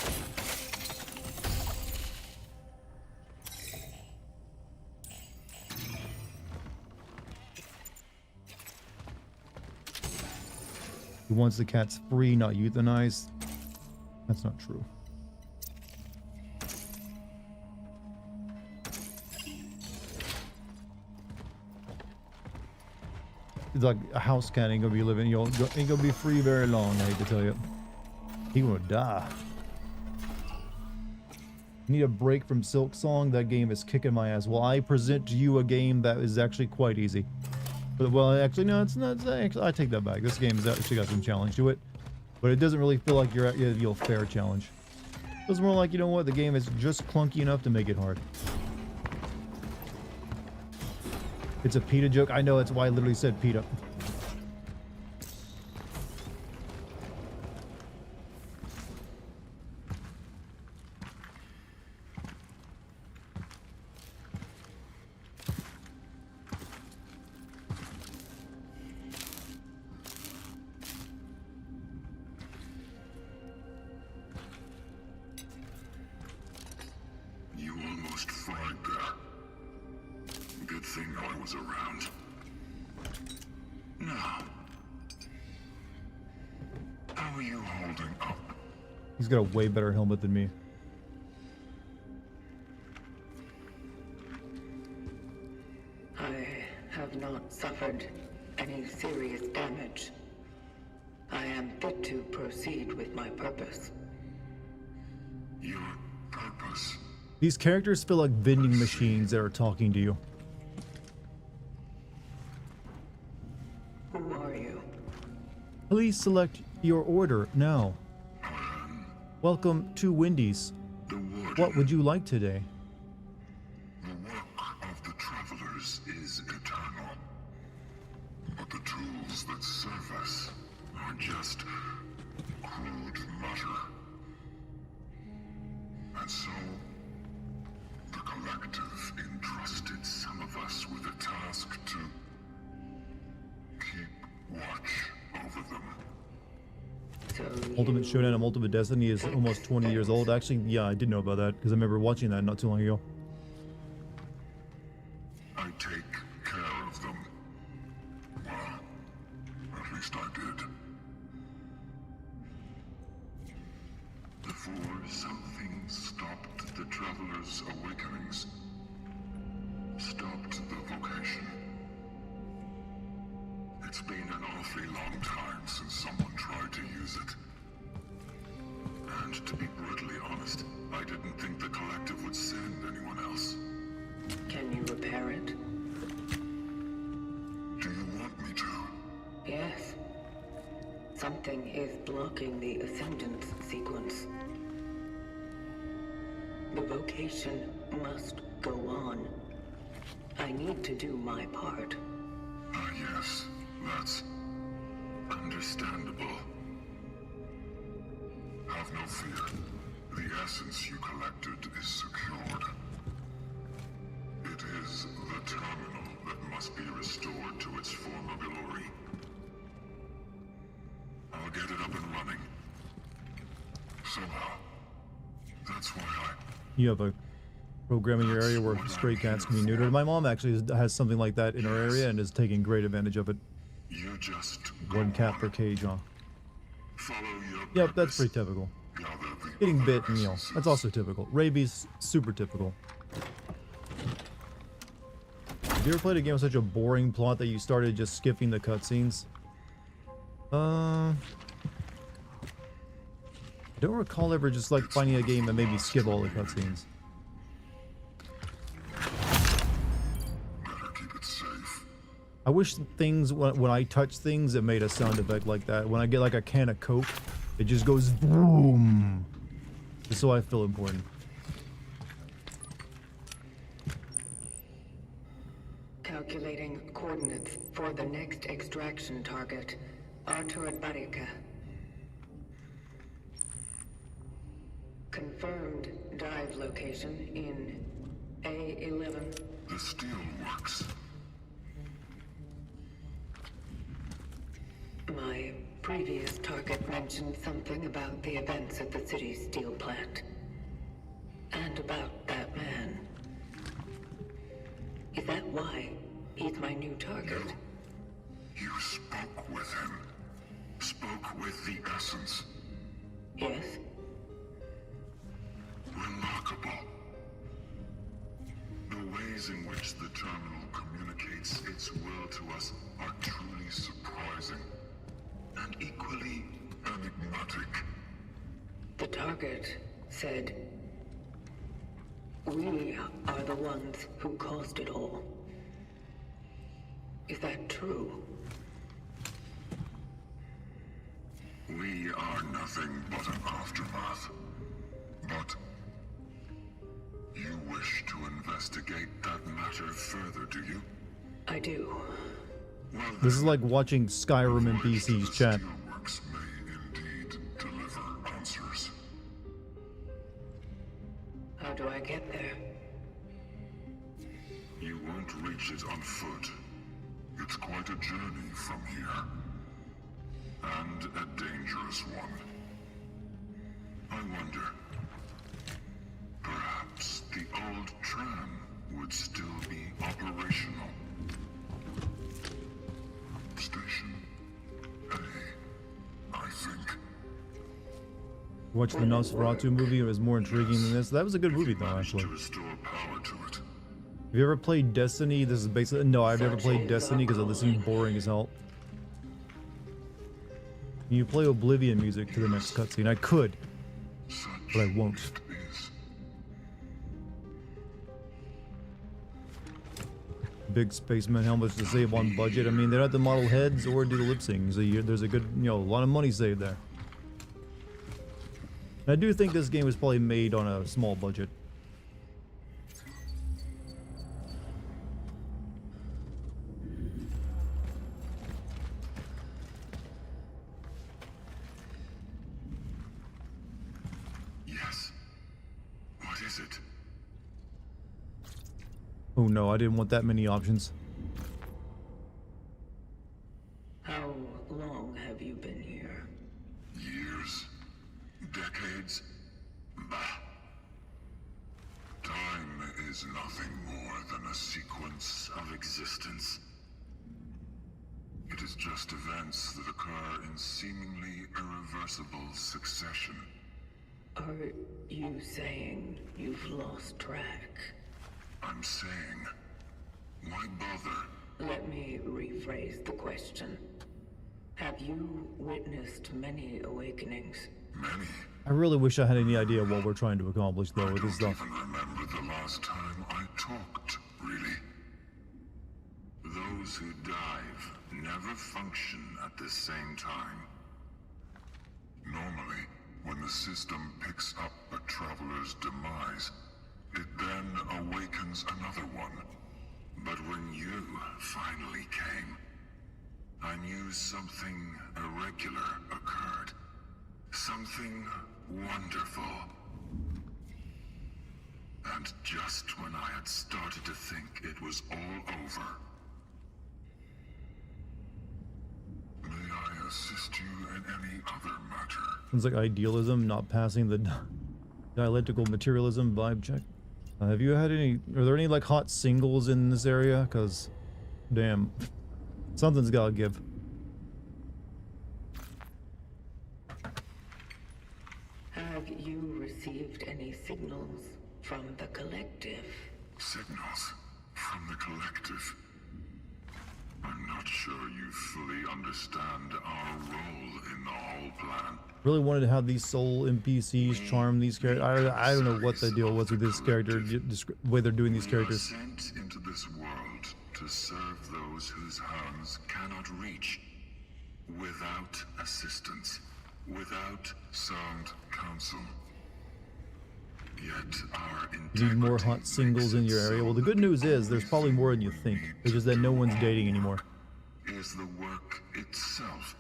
He wants the cats free, not euthanized. That's not true. It's like a house cat ain't gonna be living, you know, ain't gonna be free very long, I hate to tell you. He will die. Need a break from Silk Song? That game is kicking my ass. Well, I present to you a game that is actually quite easy. But, well, actually, no, it's not. Actually, I take that back. This game has actually got some challenge to it. But it doesn't really feel like you're at your fair challenge. It feels more like, you know what, the game is just clunky enough to make it hard. It's a PETA joke. I know, it's why I literally said PETA. You almost fried that. Good thing I was around. Now, how are you holding up? He's got a way better helmet than me. I have not suffered any serious damage. I am fit to proceed with my purpose. Your purpose? These characters feel like vending machines that are talking to you. Who are you? Please select your order now. Welcome to Wendy's. The What would you like today? The work of the travelers is eternal. But the tools that serve us are just crude matter. And so, the collective entrusted some of us with a task to keep watch over them. Ultimate Showdown and Ultimate Destiny is almost 20 years old. Actually, yeah, I did know about that because I remember watching that not too long ago. I take care of them. Well, at least I did. Before something stopped the Traveler's awakenings. Stopped the vocation. It's been an awfully long time since someone tried to use it. And to be brutally honest, I didn't think the Collective would send anyone else. Can you repair it? Do you want me to? Yes. Something is blocking the Ascendance sequence. The vocation must go on. I need to do my part. Ah, yes. That's understandable. Have no fear. The essence you collected is secured. It is the terminal that must be restored to its former glory. I'll get it up and running. Somehow. That's why You have a program in your area where stray cats can be neutered. My mom actually has something like that in her area and is taking great advantage of it. you just One cat per cage, huh? follow your Yep, that's purpose. pretty typical. Gather the Getting other bit, you know, essences. that's also typical. Rabies, super typical. Have you ever played a game with such a boring plot that you started just skipping the cutscenes? I don't recall ever just like finding a game that made me skip all the cutscenes. Better keep it safe. I wish things, when I touch things, it made a sound effect like that. When I get like a can of Coke, it just goes boom. Just so I feel important. Calculating coordinates for the next extraction target. Dartigan. Confirmed dive location in A11. The Steelworks. My previous target mentioned something about the events at the city's steel plant. And about that man. Is that why he's my new target? You spoke with him. Spoke with the essence. Yes? Remarkable. The ways in which the terminal communicates its will to us are truly surprising. And equally enigmatic. The target said, "We are the ones who caused it all." Is that true? We are nothing but an aftermath. But you wish to investigate that matter further, do you? I do. Well, This is like watching Skyrim in PC's chat. Steelworks may indeed deliver answers. How do I get there? You won't reach it on foot. It's quite a journey from here. And a dangerous one. I wonder. Perhaps the old tram would still be operational. Station A, I think. Watched the Nosferatu movie. It was more intriguing than this. That was a good movie, though, Managed actually. to restore power to it. Have you ever played Destiny? This is basically... No, I've never played Destiny because it seems boring as hell. Can you play Oblivion music to the next cutscene? I could, Such but I won't. is Big spaceman helmets to save on budget. I mean, they don't have to model heads or do the lip sync. So there's a good, a lot of money saved there. I do think this game was probably made on a small budget. Yes. What is it? Oh no, I didn't want that many options. How long have you been here? Years? Decades? Bah. Time is nothing more than a sequence of existence. It is just events that occur in seemingly irreversible succession. Are you saying you've lost track? I'm saying, why bother? Let me rephrase the question. Have you witnessed many awakenings? Many. I really wish I had any idea what we're trying to accomplish though I with this don't stuff. even remember the last time I talked, really. Those who dive never function at the same time. Normally, when the system picks up a traveler's demise, it then awakens another one. But when you finally came, I knew something irregular occurred. Something wonderful. And just when I had started to think it was all over, may I assist you in any other matter? Sounds like idealism, not passing the dialectical materialism vibe check. Have you had any, are there any like hot singles in this area? Cause damn, something's gotta give. Have you received any signals from the collective? Signals from the collective. I'm not sure you fully understand our role in the whole plan. Really wanted to have these soul NPCs charm these characters. I don't know what the deal was with this character, the way they're doing these We characters. are sent into this world to serve those whose hands cannot reach, without assistance, without sound counsel. Yet our You need more integrity hot singles in makes your it area. so Well, the good that news is there's only probably thing more than you we think. need It's just that to no do one's dating our anymore. work is the work itself.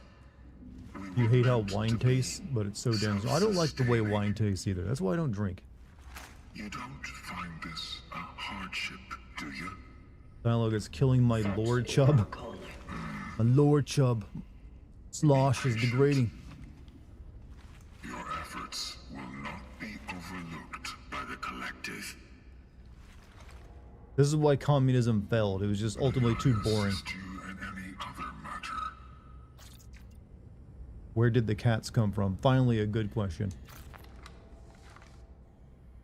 We You were hate how meant to wine be tastes, but it's so damn. I don't like the way self-sustaining. wine tastes either. That's why I don't drink. You don't find this a hardship, do you? Dialogue is killing my lord chub. Calling. My lord chub. Slosh is degrading. Your efforts will not be overlooked by the collective. This is why communism failed. It was just ultimately too boring. Assist you in any other matter. Where did the cats come from? Finally, a good question.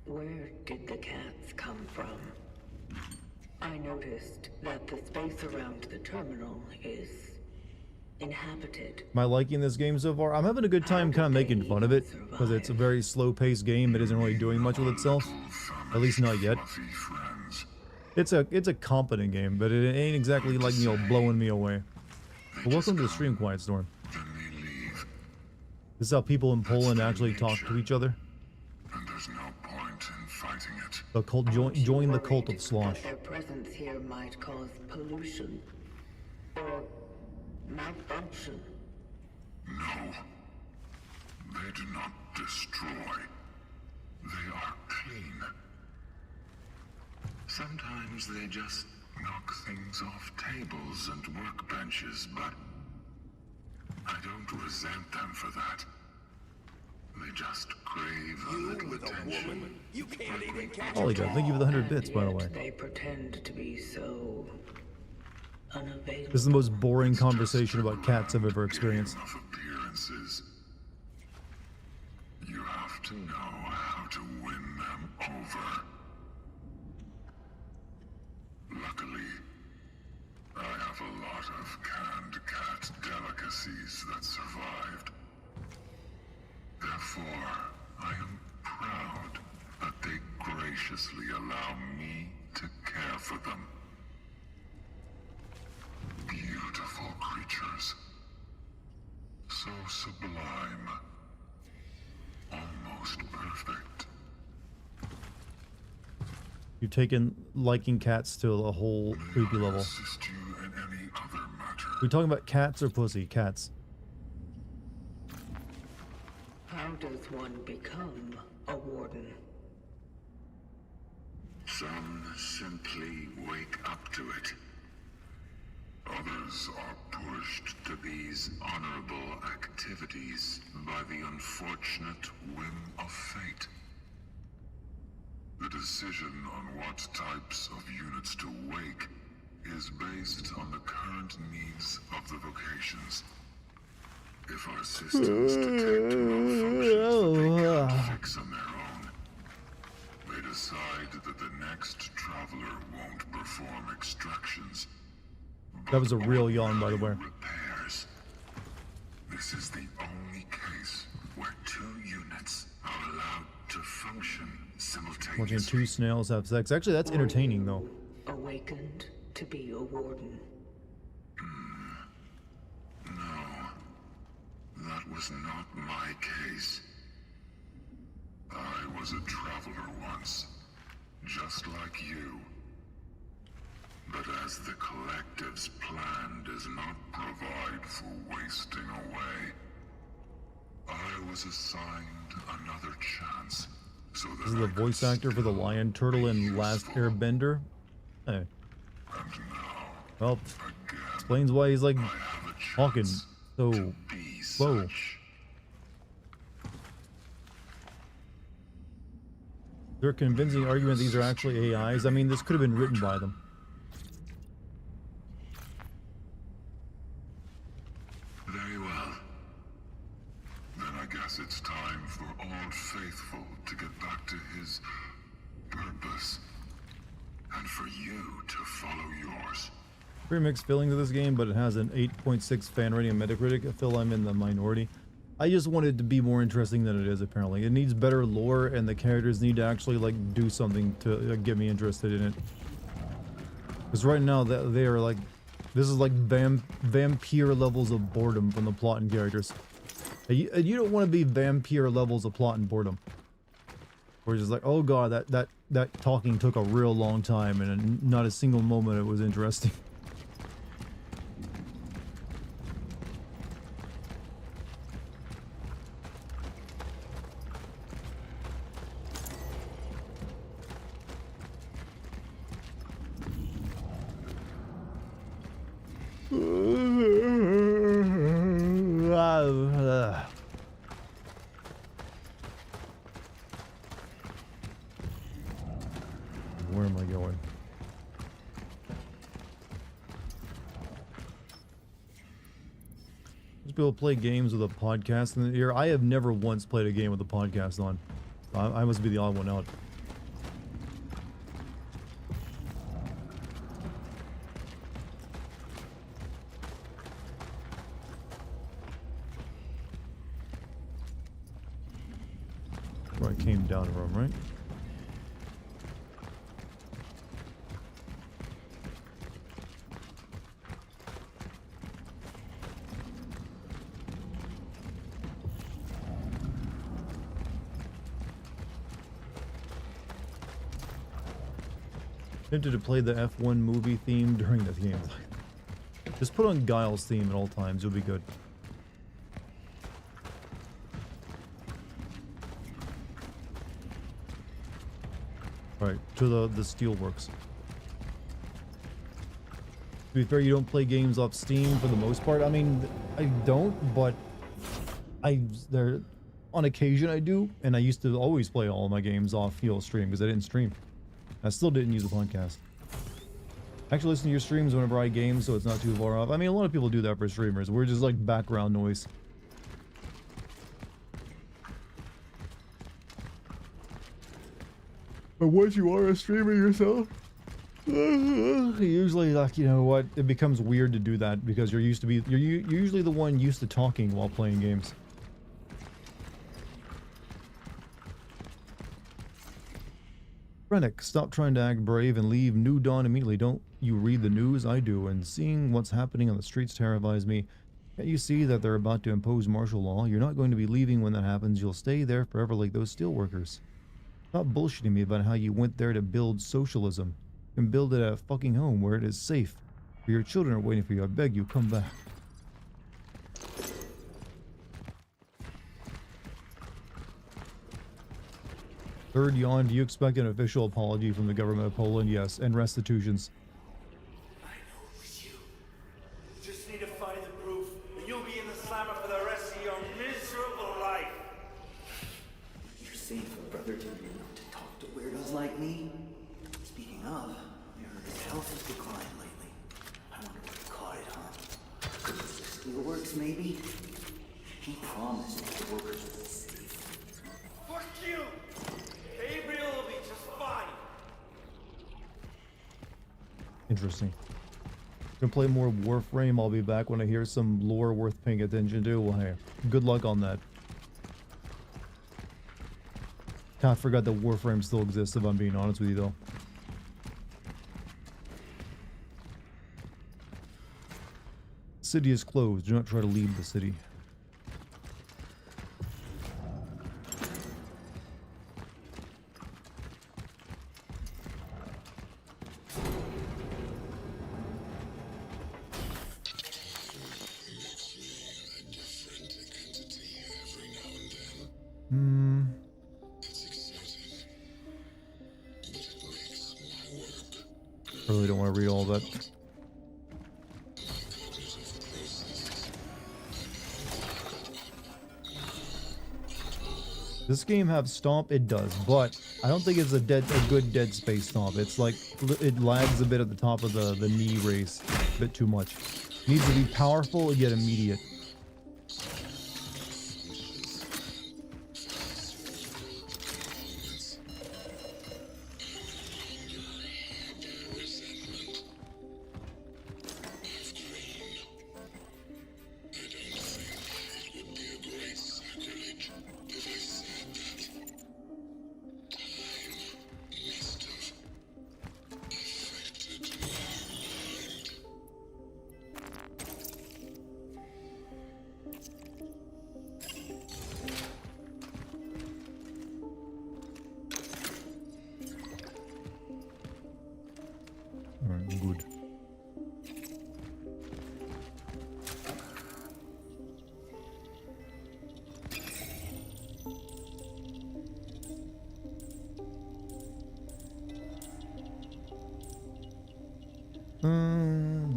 Where did the cats come from? I noticed that the space around the terminal is inhabited. Am I liking this game so far? I'm having a good time kind of making fun of it because it's a very slow-paced game. It isn't really doing much with itself. At least not yet. Fluffy friends. It's a competent game, but it ain't exactly like, you know, blowing me away. But welcome to the stream, Quiet Storm. Then they leave, This is how people in Poland actually talk to each other. and there's no point in fighting it. The cult, join the cult of Slosh. That their presence here might cause pollution or malfunction. No. They do not destroy. They are clean. Sometimes they just knock things off tables and workbenches, but I don't resent them for that. They just crave a little attention. You can't even catch Holy God, thank you for the 100 bits, by the way. They pretend to be so unavailable. This is the most boring conversation about cats I've ever experienced. Of appearances. You have to know how to win them over. Luckily, I have a lot of canned cat delicacies that survived. Therefore, I am proud that they graciously allow me to care for them. Beautiful creatures. So sublime. Almost almost perfect. You've taken liking cats to a whole creepy May I level. assist you in any other matter? We talking about cats or pussy? Cats. How does one become a warden? Some simply wake up to it. Others are pushed to these honorable activities by the unfortunate whim of fate. The decision on what types of units to wake is based on the current needs of the vocations. If our systems detect malfunctions that they can't fix on their own, they decide that the next traveler won't perform extractions. That was a real yawn, by the way. Repairs. This is the only case where two units are allowed to function simultaneously. Watching two snails have sex. Actually, that's entertaining, though. Awakened to be a warden. No, that was not my case. I was a traveler once, just like you. But as the Collective's plan does not provide for wasting away, I was assigned another chance. So that This is the voice actor for the lion turtle in Last Airbender. Hey. And now, Well, again, explains why he's like I have a talking chance so to be slow. such. They're convincing argument these are actually AIs. I mean, this could have been written by them. Very well. Then I guess it's time for Old Faithful to get back to his purpose. And for you to follow yours. Pretty mixed feelings of this game, but it has an 8.6 fan rating on Metacritic. I feel I'm in the minority. I just want it to be more interesting than it is, apparently. It needs better lore, and the characters need to actually, like, do something to get me interested in it. Because right now, they are, like... This is, like, vampire levels of boredom from the plot and characters. You don't want to be vampire levels of plot and boredom. Where it's just like, oh god, that talking took a real long time, and not a single moment it was interesting. Where am I going? Most people play games with a podcast in the ear. I have never once played a game with a podcast on. I must be the odd one out. Where I came down from, right? Tempted to play the F1 movie theme during the game. Just put on Guile's theme at all times, you'll be good. Alright, to the Steelworks. To be fair, you don't play games off Steam for the most part. I mean, I don't, but there on occasion I do, and I used to always play all of my games off stream because I didn't stream. I still didn't use the podcast. I actually listen to your streams whenever I game, so it's not too far off. I mean, a lot of people do that for streamers. We're just like background noise. But once you are a streamer yourself, usually, like, you know what, it becomes weird to do that because you're usually the one used to talking while playing games. Rennick, stop trying to act brave and leave New Dawn immediately. Don't you read the news? I do, and seeing what's happening on the streets terrifies me. Can't you see that they're about to impose martial law? You're not going to be leaving when that happens. You'll stay there forever like those steelworkers. Stop bullshitting me about how you went there to build socialism. You can build it at a fucking home where it is safe. Where your children are waiting for you. I beg you, come back. Third yawn, do you expect an official apology from the government of Poland? Yes, and restitutions. I know it was you. You just need to find the proof, and you'll be in the slammer for the rest of your miserable life. You're safe, brother, to be able to talk to weirdos like me. Speaking of, I heard his health has declined lately. I wonder what caught it, huh? The Steelworks, maybe? He promised the workers would be safe. Fuck you! Gabriel will be just fine. Interesting. Gonna play more Warframe. I'll be back when I hear some lore worth paying attention to. Well, hey, good luck on that. I forgot that Warframe still exists, if I'm being honest with you, though. City is closed. Do not try to leave the city. I really don't want to read all that. This game have stomp? It does, but I don't think it's a good Dead Space stomp. It's like, it lags a bit at the top of the knee race, a bit too much. Needs to be powerful yet immediate. Good.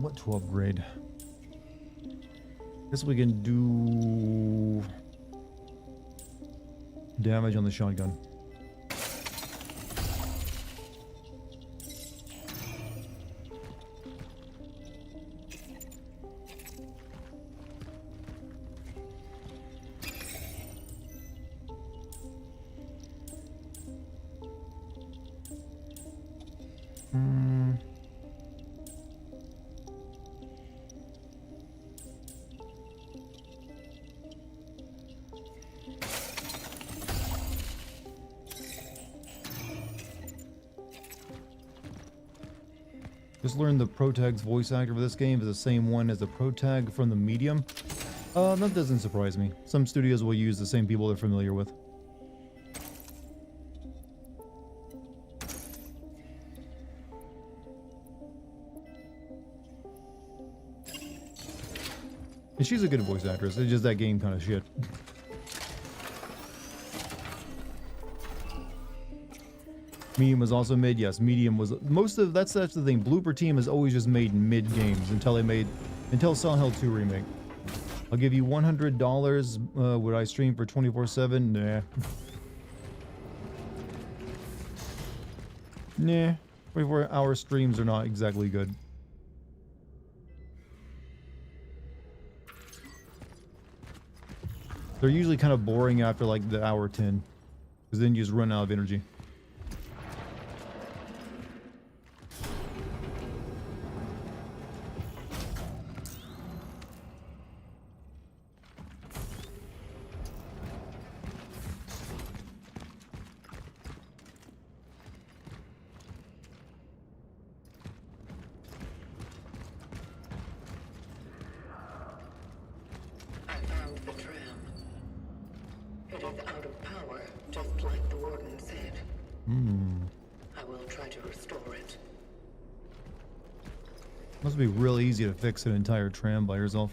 What to upgrade? Guess we can do damage on the shotgun. Just learned the Protag's voice actor for this game is the same one as the Protag from the Medium. That doesn't surprise me. Some studios will use the same people they're familiar with. And she's a good voice actress. It's just that game kind of shit. Medium was also mid. Yes, Medium was that's the thing. Blooper Team has always just made mid games until Silent Hill 2 remake. I'll give you $100. Would I stream for 24/7? Nah. Nah. 24-hour streams are not exactly good. They're usually kind of boring after like the hour 10, because then you just run out of energy. out of power, just like the Warden said. I will try to restore it. Must be real easy to fix an entire tram by yourself.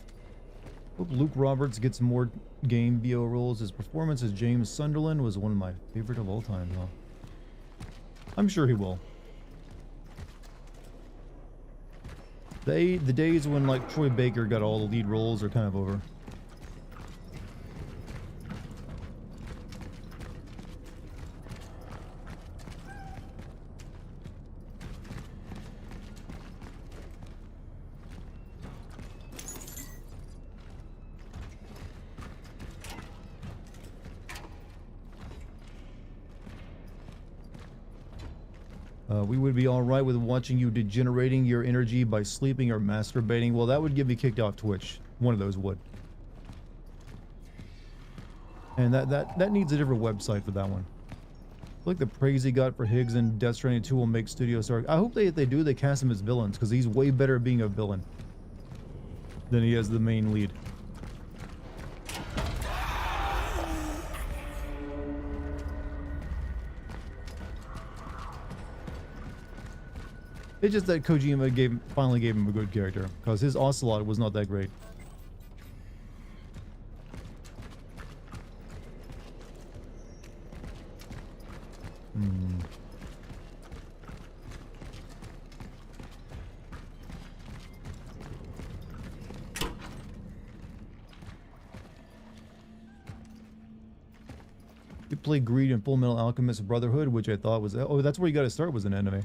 Hope Luke Roberts gets more game BO roles. His performance as James Sunderland was one of my favorite of all time, though. I'm sure he will. The days when like Troy Baker got all the lead roles are kind of over. We would be alright with watching you degenerating your energy by sleeping or masturbating. Well, that would get me kicked off Twitch. One of those would. And that needs a different website for that one. Like the praise he got for Higgs and Death Stranding 2 will make Studio Star. I hope if they do, they cast him as villains, because he's way better at being a villain than he is the main lead. It's just that Kojima finally gave him a good character, because his Ocelot was not that great. You play Greed in Full Metal Alchemist Brotherhood, which I thought was... Oh, that's where you got to start, was an anime.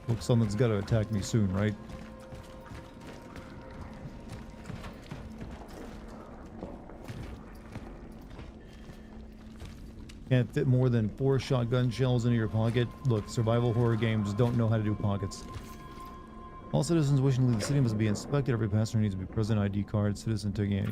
Look, someone's got to attack me soon, right? Can't fit more than 4 shotgun shells into your pocket. Look, survival horror games don't know how to do pockets. All citizens wishing to leave the city must be inspected. Every passenger needs to be present. ID card. Citizen taking. Yeah.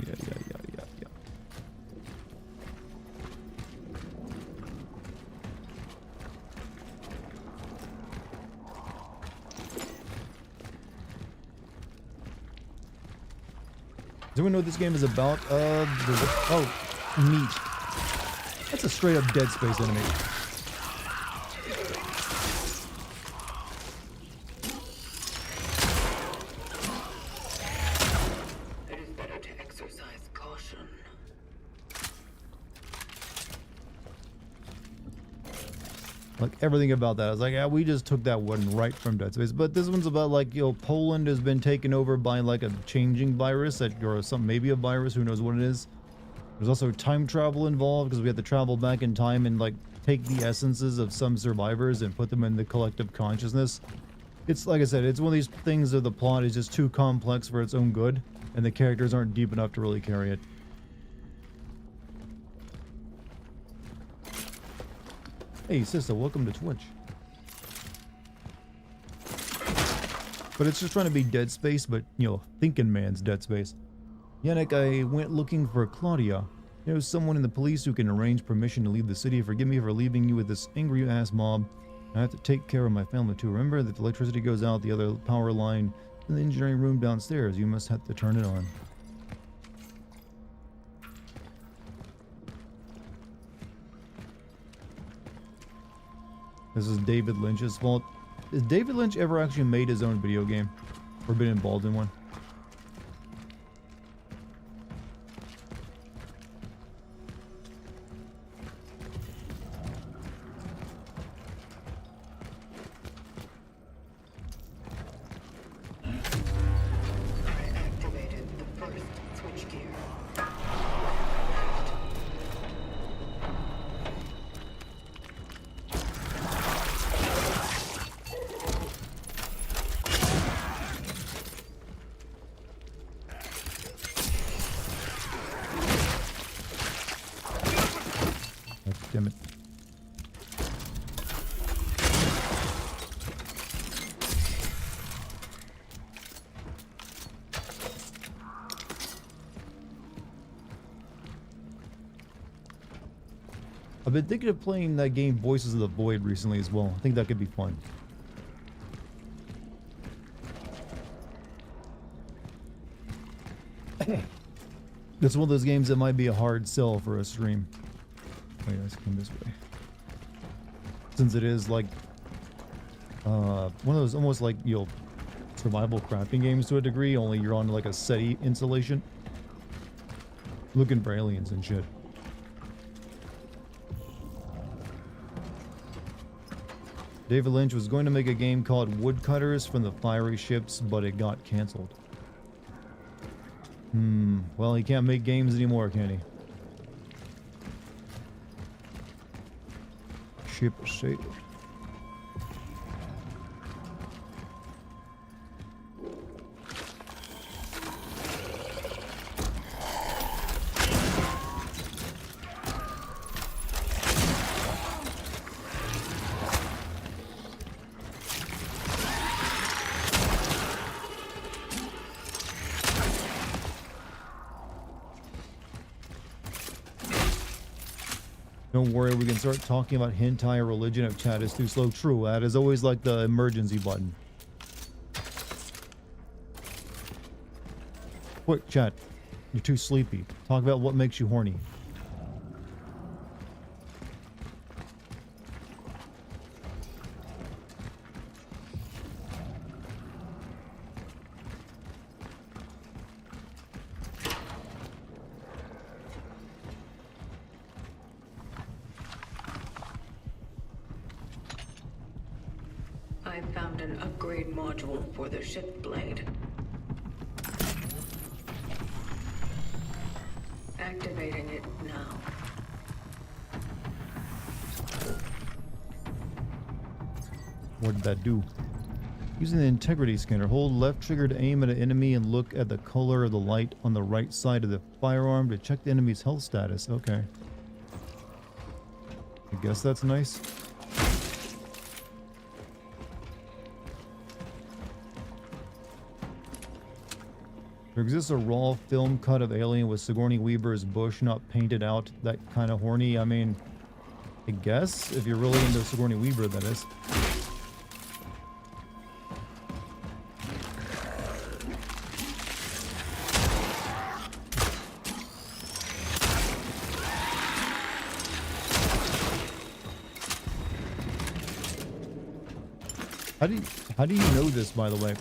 Does anyone know what this game is about? Meat. That's a straight up Dead Space enemy. It is better to exercise caution. Like everything about that, I was like, yeah, we just took that one right from Dead Space. But this one's about like, you know, Poland has been taken over by like a changing virus or some maybe a virus, who knows what it is. There's also time travel involved because we have to travel back in time and like take the essences of some survivors and put them in the collective consciousness. It's like I said, it's one of these things of the plot is just too complex for its own good, and the characters aren't deep enough to really carry it. Hey sister, welcome to Twitch. But it's just trying to be Dead Space, but you know, thinking man's Dead Space. Yannick, I went looking for Claudia. There's someone in the police who can arrange permission to leave the city. Forgive me for leaving you with this angry ass mob. I have to take care of my family too. Remember that the electricity goes out the other power line in the engineering room downstairs. You must have to turn it on. This is David Lynch's fault. Has David Lynch ever actually made his own video game? Or been involved in one? Damn it. I've been thinking of playing that game Voices of the Void recently as well. I think that could be fun. It's one of those games that might be a hard sell for a stream. Wait, let's come this way. Since it is like one of those almost like, you know, survival crafting games to a degree, only you're on like a SETI installation. Looking for aliens and shit. David Lynch was going to make a game called Woodcutters from the Fiery Ships, but it got cancelled. Well, he can't make games anymore, can he? Ship sailed. Don't worry, we can start talking about hentai or religion if chat is too slow. True, that is always like the emergency button. Quick, chat. You're too sleepy. Talk about what makes you horny. I found an upgrade module for the ship blade. Activating it now. What did that do? Using the integrity scanner, hold left trigger to aim at an enemy and look at the color of the light on the right side of the firearm to check the enemy's health status. Okay. I guess that's nice. There exists a raw film cut of Alien with Sigourney Weaver's bush not painted out. That kind of horny. I mean, I guess if you're really into Sigourney Weaver, that is. How do you know this, by the way?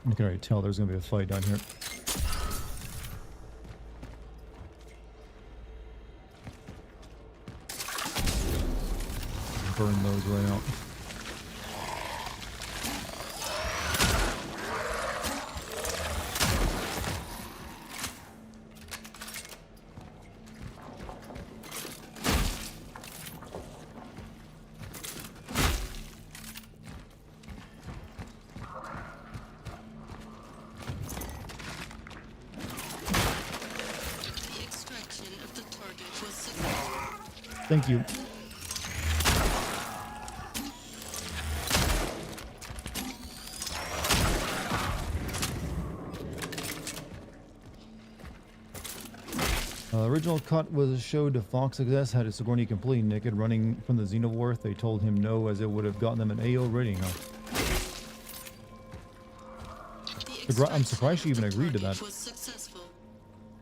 I can already tell there's gonna be a fight down here. Burn those right out. Thank you. Original cut was showed to Fox Success, had a Sigourney completely naked running from the Xenomorph. They told him no, as it would have gotten them an AO rating. I'm surprised she even agreed to that.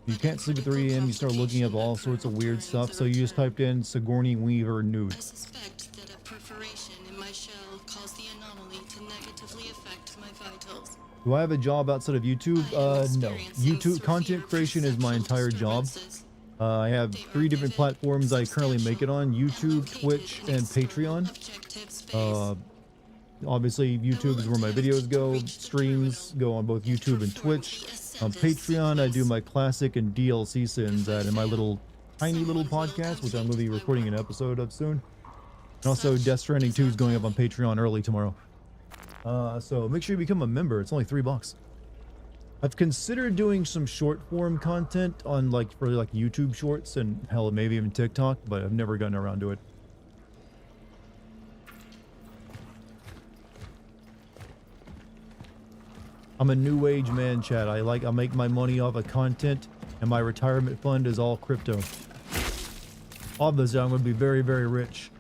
You can't sleep at 3 a.m. You start looking up all sorts of weird stuff, so you just typed in Sigourney Weaver nude. I suspect that a perforation in my shell caused the anomaly to negatively affect my vitals. Do I have a job outside of YouTube? No. YouTube content creation is my entire job. I have 3 different platforms I currently make it on: YouTube, Twitch, and Patreon. Obviously, YouTube is where my videos go. Streams go on both YouTube and Twitch. On Patreon, I do my classic and DLC sins and my tiny little podcast, which I'm going to be recording an episode of soon. And also, Death Stranding 2 is going up on Patreon early tomorrow. So make sure you become a member. It's only $3. I've considered doing some short form content on for YouTube shorts and hell, maybe even TikTok, but I've never gotten around to it. I'm a new age man, Chad. I make my money off of content, and my retirement fund is all crypto. Obviously, I'm going to be very, very rich.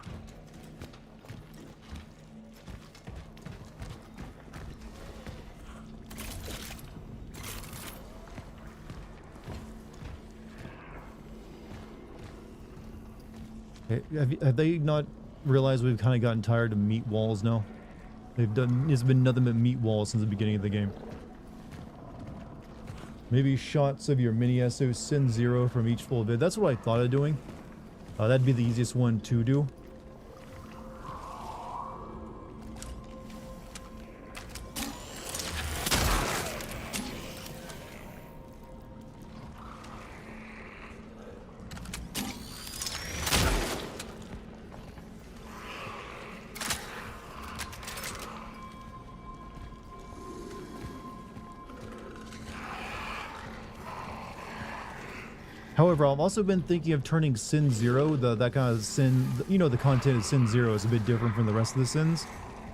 Have they not realized we've kind of gotten tired of meat walls now? It's been nothing but meat walls since the beginning of the game. Maybe shots of your mini SO Sin Zero from each full vid. That's what I thought of doing. That'd be the easiest one to do. However, I've also been thinking of turning Sin Zero, that kind of sin, the content of Sin Zero is a bit different from the rest of the sins,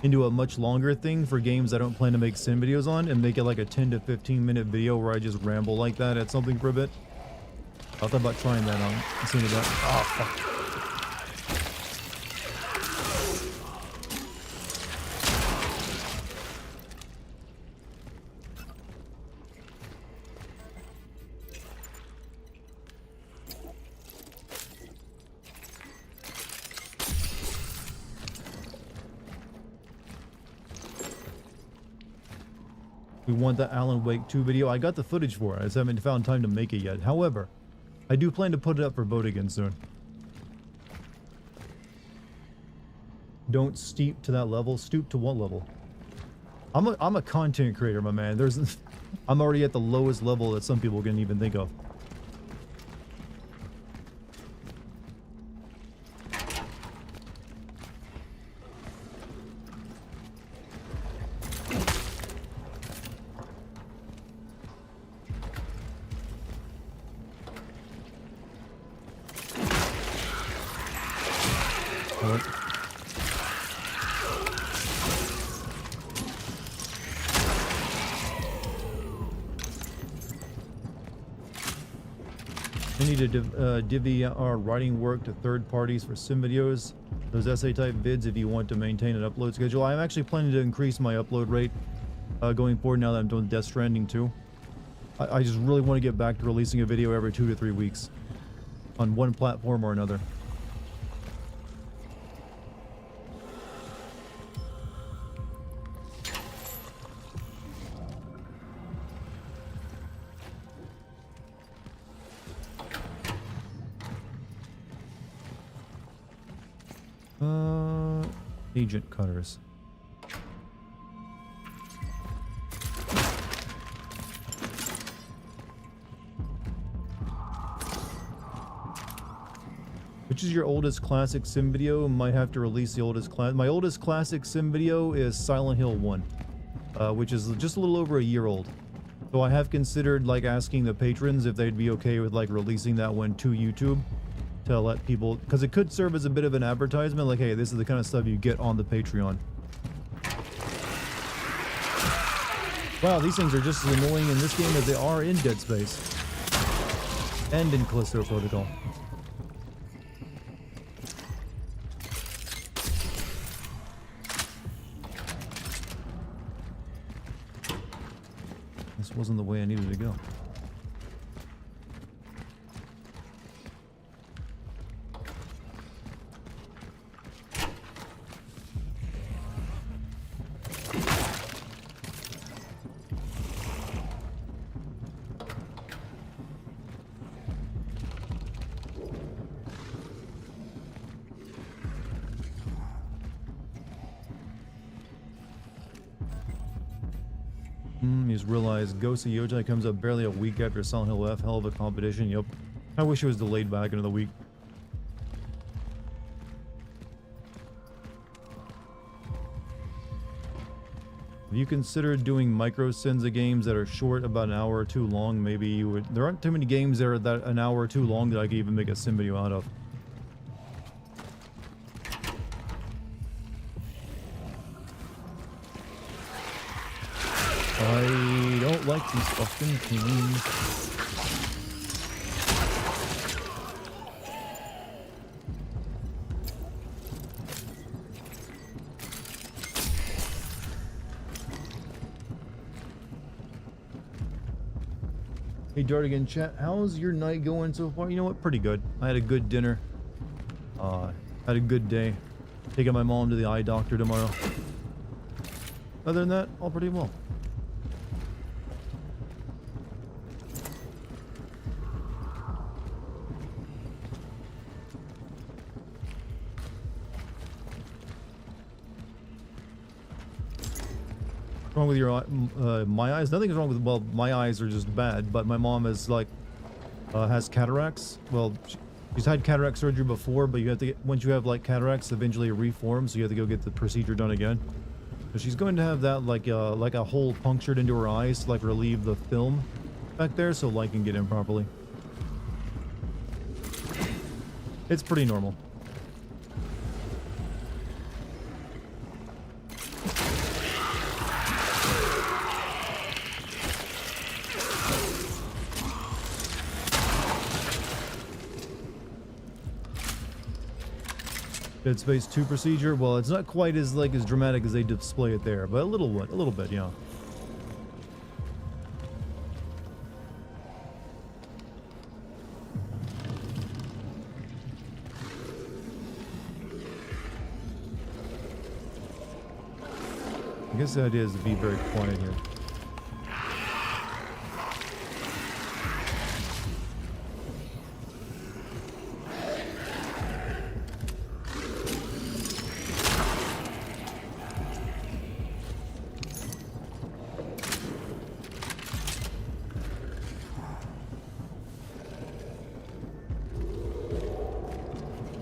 into a much longer thing for games I don't plan to make sin videos on, and make it like a 10 to 15 minute video where I just ramble like that at something for a bit. I thought about trying that on. Seeing that. Oh, fuck. We want the Alan Wake 2 video. I got the footage for it. I just haven't found time to make it yet. However, I do plan to put it up for Dartigan soon. Don't steep to that level. Stoop to what level? I'm a content creator, my man. I'm already at the lowest level that some people can even think of. We need to divvy our writing work to third parties for sim videos. Those essay type vids if you want to maintain an upload schedule. I'm actually planning to increase my upload rate going forward now that I'm doing Death Stranding 2. I just really want to get back to releasing a video every 2 to 3 weeks on one platform or another. Agent cutters. Which is your oldest classic sim video? Might have to release the oldest class. My oldest classic sim video is Silent Hill 1, which is just a little over a year old. So I have considered asking the patrons if they'd be okay with releasing that one to YouTube. To let people, because it could serve as a bit of an advertisement, like, hey, this is the kind of stuff you get on the Patreon. Wow, these things are just as annoying in this game as they are in Dead Space and in Callisto Protocol. This wasn't the way I needed to go. You just realized Ghost of Yotai comes up barely a week after Silent Hill F. Hell of a competition. Yep. I wish it was delayed back another week. If you considered doing micro sins of games that are short, about an hour or two long, maybe you would. There aren't too many games that are that an hour or two long that I could even make a sim video out of. I don't like these fucking things. Hey Dartigan chat, how's your night going so far? You know what, pretty good. I had a good dinner. Had a good day. Taking my mom to the eye doctor tomorrow. Other than that, all pretty well. Wrong with your my eyes? Nothing's wrong with, well, my eyes are just bad, but my mom is like has cataracts. Well, she's had cataract surgery before, but you have to get, once you have like cataracts, eventually it reforms, so you have to go get the procedure done again. So she's going to have that like a hole punctured into her eyes to like relieve the film back there, so light can get in properly. It's pretty normal. Dead Space 2 procedure, well, it's not quite as like as dramatic as they display it there, but a little bit, yeah. I guess the idea is to be very quiet here.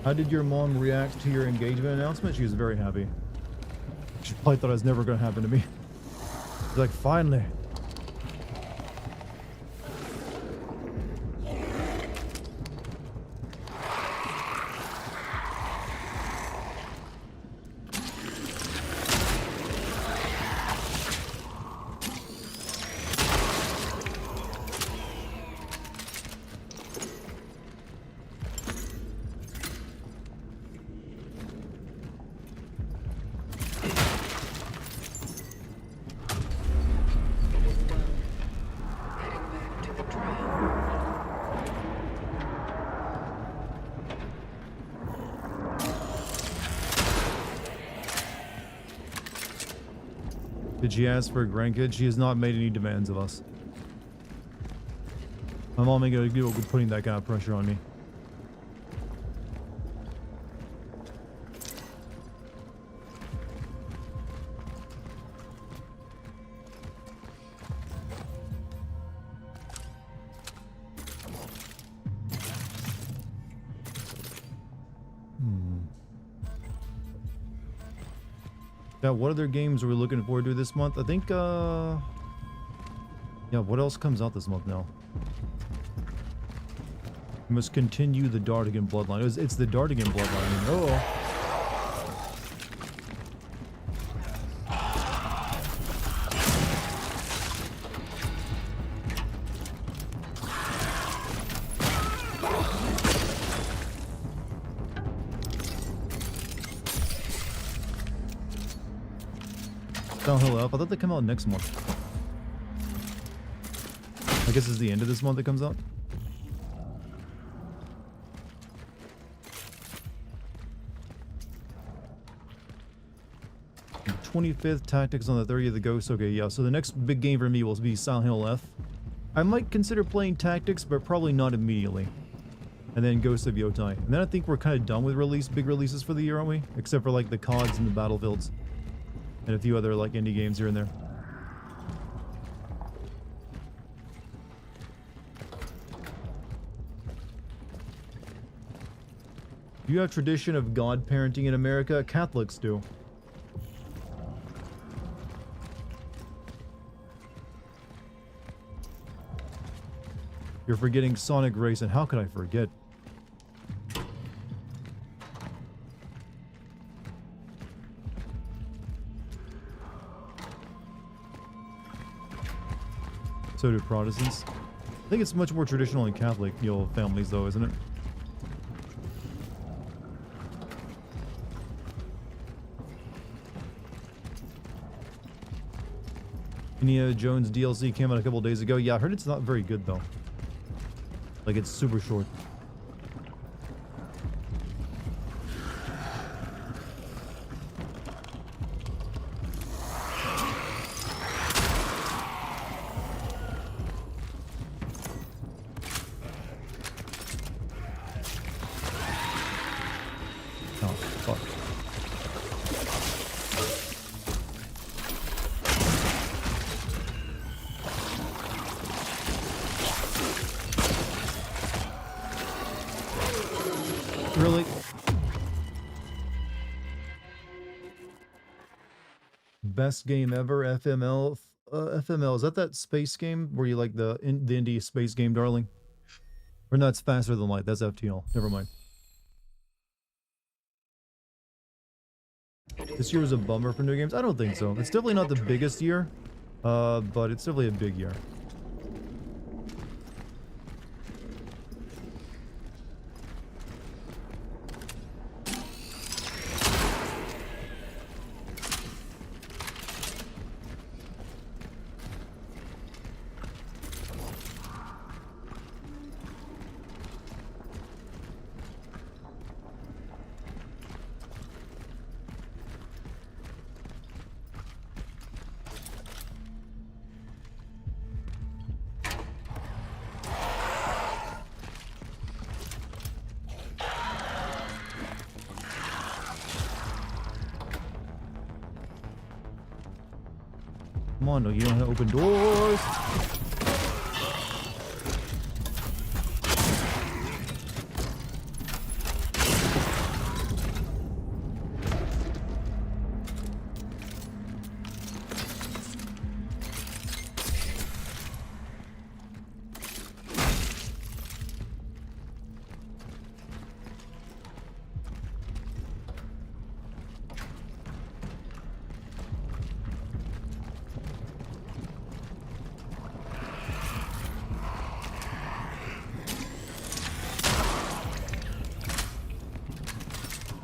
How did your mom react to your engagement announcement? She was very happy. She probably thought it was never going to happen to me. She's like, finally. Did she ask for a grandkid? She has not made any demands of us. My mom ain't gonna do putting that kind of pressure on me. Yeah, what other games are we looking forward to this month? I think, yeah, what else comes out this month now? We must continue the Dartigan bloodline. It's the Dartigan bloodline. Oh. Downhill up. I thought they come out next month. I guess it's the end of this month it comes out. The 25th, Tactics on the 30th, the Ghost. Okay, yeah. So the next big game for me will be Silent Hill F. I might consider playing Tactics, but probably not immediately. And then Ghost of Yotai. And then I think we're kind of done with big releases for the year, aren't we? Except for like the CODs and the Battlefields. And a few other like indie games here and there. Do you have tradition of God parenting in America? Catholics do. You're forgetting Sonic Race, and how could I forget? So do Protestants. I think it's much more traditional in Catholic, families, though, isn't it? Indiana Jones DLC came out a couple days ago. Yeah, I heard it's not very good, though. Like, it's super short. Oh, fuck. Really? Best game ever, FML. FML, is that space game where you like the indie space game, darling? Or no, it's Faster Than Light. That's FTL. Never mind. This year was a bummer for new games? I don't think so. It's definitely not the biggest year, but it's definitely a big year. Come on, no, you don't have to open doors.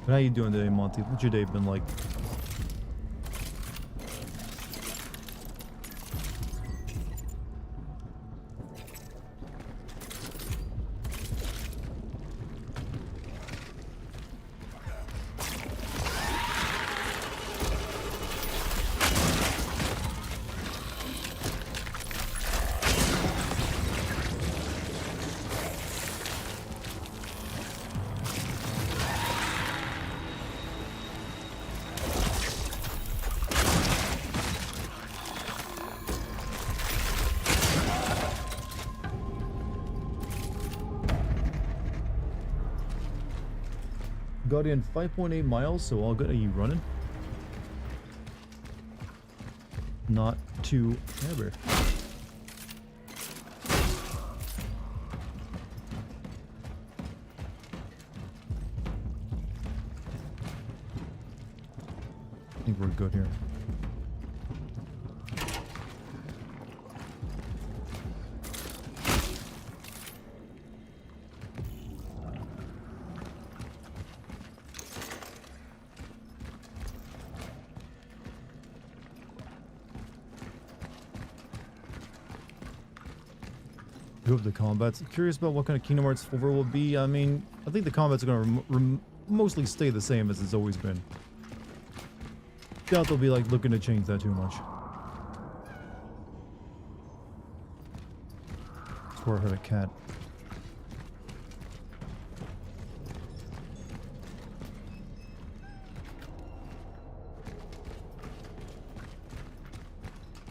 How you doing today, Monty? What's your day been like? Got in 5.8 miles, so all good. Are you running? Not too ever. I think we're good here. Of the combats. Curious about what kind of Kingdom Hearts 4 will be. I mean, I think the combats are going to mostly stay the same as it's always been. Doubt they'll be like looking to change that too much. I swear I heard a cat.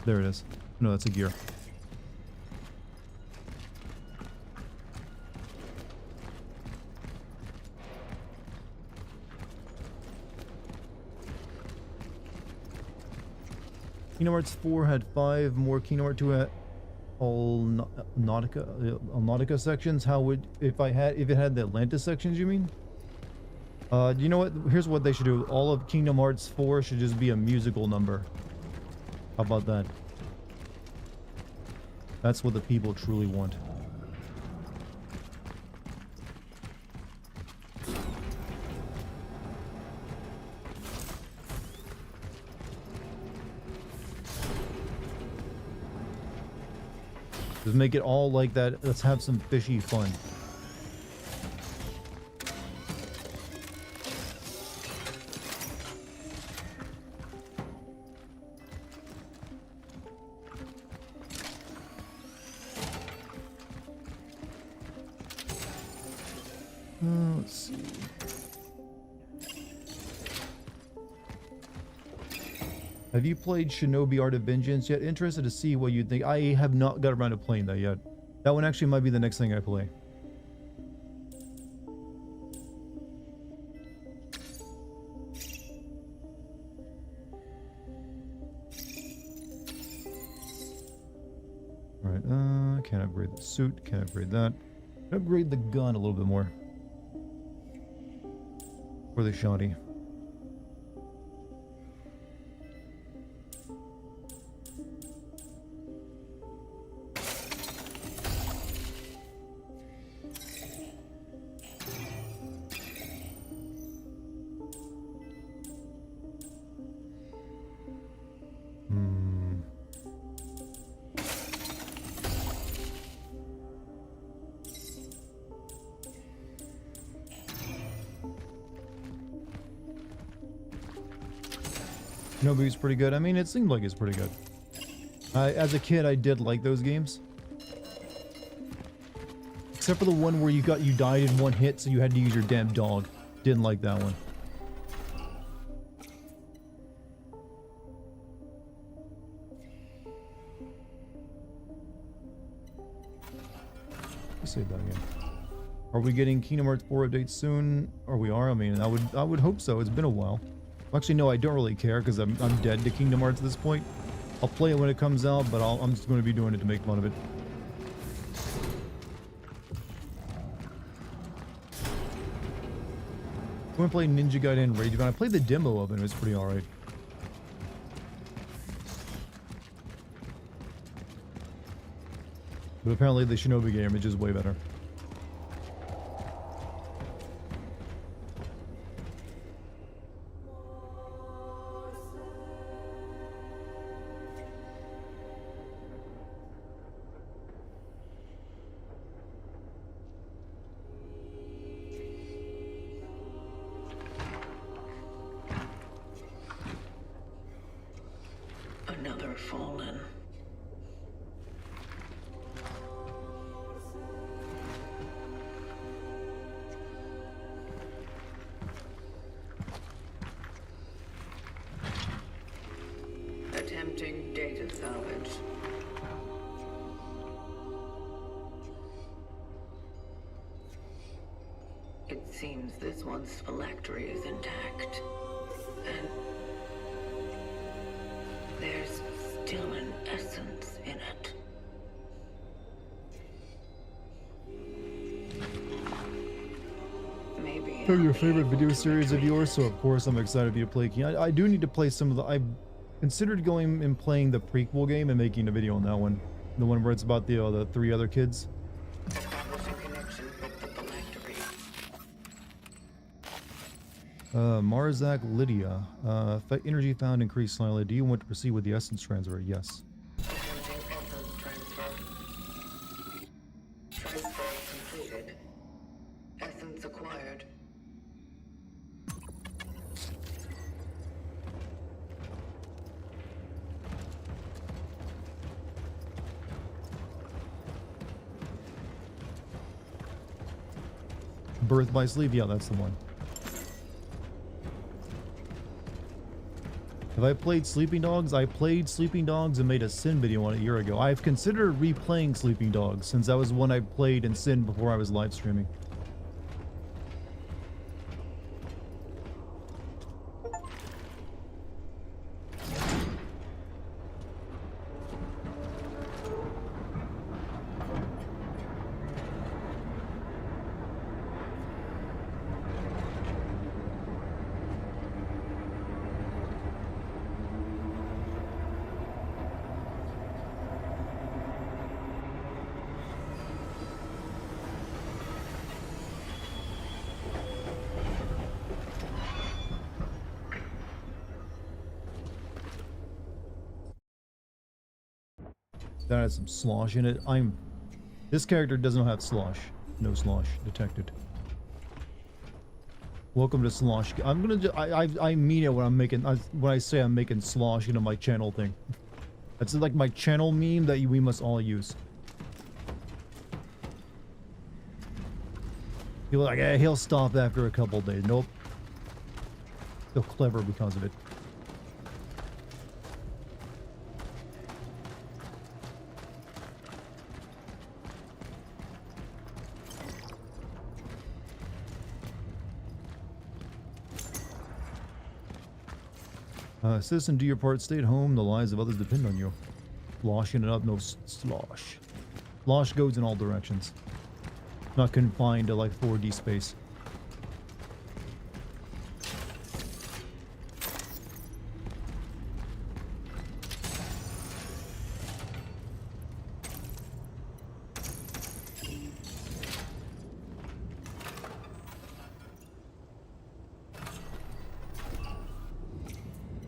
There it is. No, that's a gear. Kingdom Hearts 4 had 5 more. Kingdom Hearts 2 had all Nautica sections. How would if it had the Atlantis sections? You mean? You know what? Here's what they should do. All of Kingdom Hearts 4 should just be a musical number. How about that? That's what the people truly want. Just make it all like that. Let's have some fishy fun. Let's see. Have you played Shinobi Art of Vengeance yet? Interested to see what you think. I have not got around to playing that yet. That one actually might be the next thing I play. Alright, can't upgrade the suit, can't upgrade that. Upgrade the gun a little bit more. For the shoddy. Shinobi's pretty good. I mean, it seemed like it's pretty good. As a kid, I did like those games. Except for the one where you died in one hit, so you had to use your damn dog. Didn't like that one. Let's save that again. Are we getting Kingdom Hearts 4 updates soon? Or we are? I mean, I would hope so. It's been a while. Actually, no, I don't really care because I'm dead to Kingdom Hearts at this point. I'll play it when it comes out, but I'm just going to be doing it to make fun of it. I'm going to play Ninja Gaiden Rage Bound. I played the demo of it, and it was pretty alright. But apparently the Shinobi game is just way better. Another fallen. Attempting data salvage. It seems this one's phylactery is intact. And there's still an essence in it. Maybe They're your favorite video series of yours, so of course I'm excited for you to play. I do need to play some of the... I considered going and playing the prequel game and making a video on that one. The one where it's about the 3 other kids. establish a connection with the phylactery. Marzak Lydia. Energy found increased slightly. Do you want to proceed with the essence transfer? Yes. Attempting essence transfer. Transfer completed. Essence acquired. Birth by Sleep. Yeah, that's the one. Have I played Sleeping Dogs? I played Sleeping Dogs and made a Sin video on it a year ago. I've considered replaying Sleeping Dogs since that was one I played in Sin before I was live streaming. That has some slosh in it. This character doesn't have slosh. No slosh detected. Welcome to slosh. I'm gonna. I mean it when I'm making. When I say I'm making slosh into my channel thing. That's like my channel meme that we must all use. You're like, hey, he'll stop after a couple days. Nope. Still clever because of it. Citizen, do your part. Stay at home. The lives of others depend on you. Sloshing it up. No slosh. Slosh goes in all directions. Not confined to like 4D space.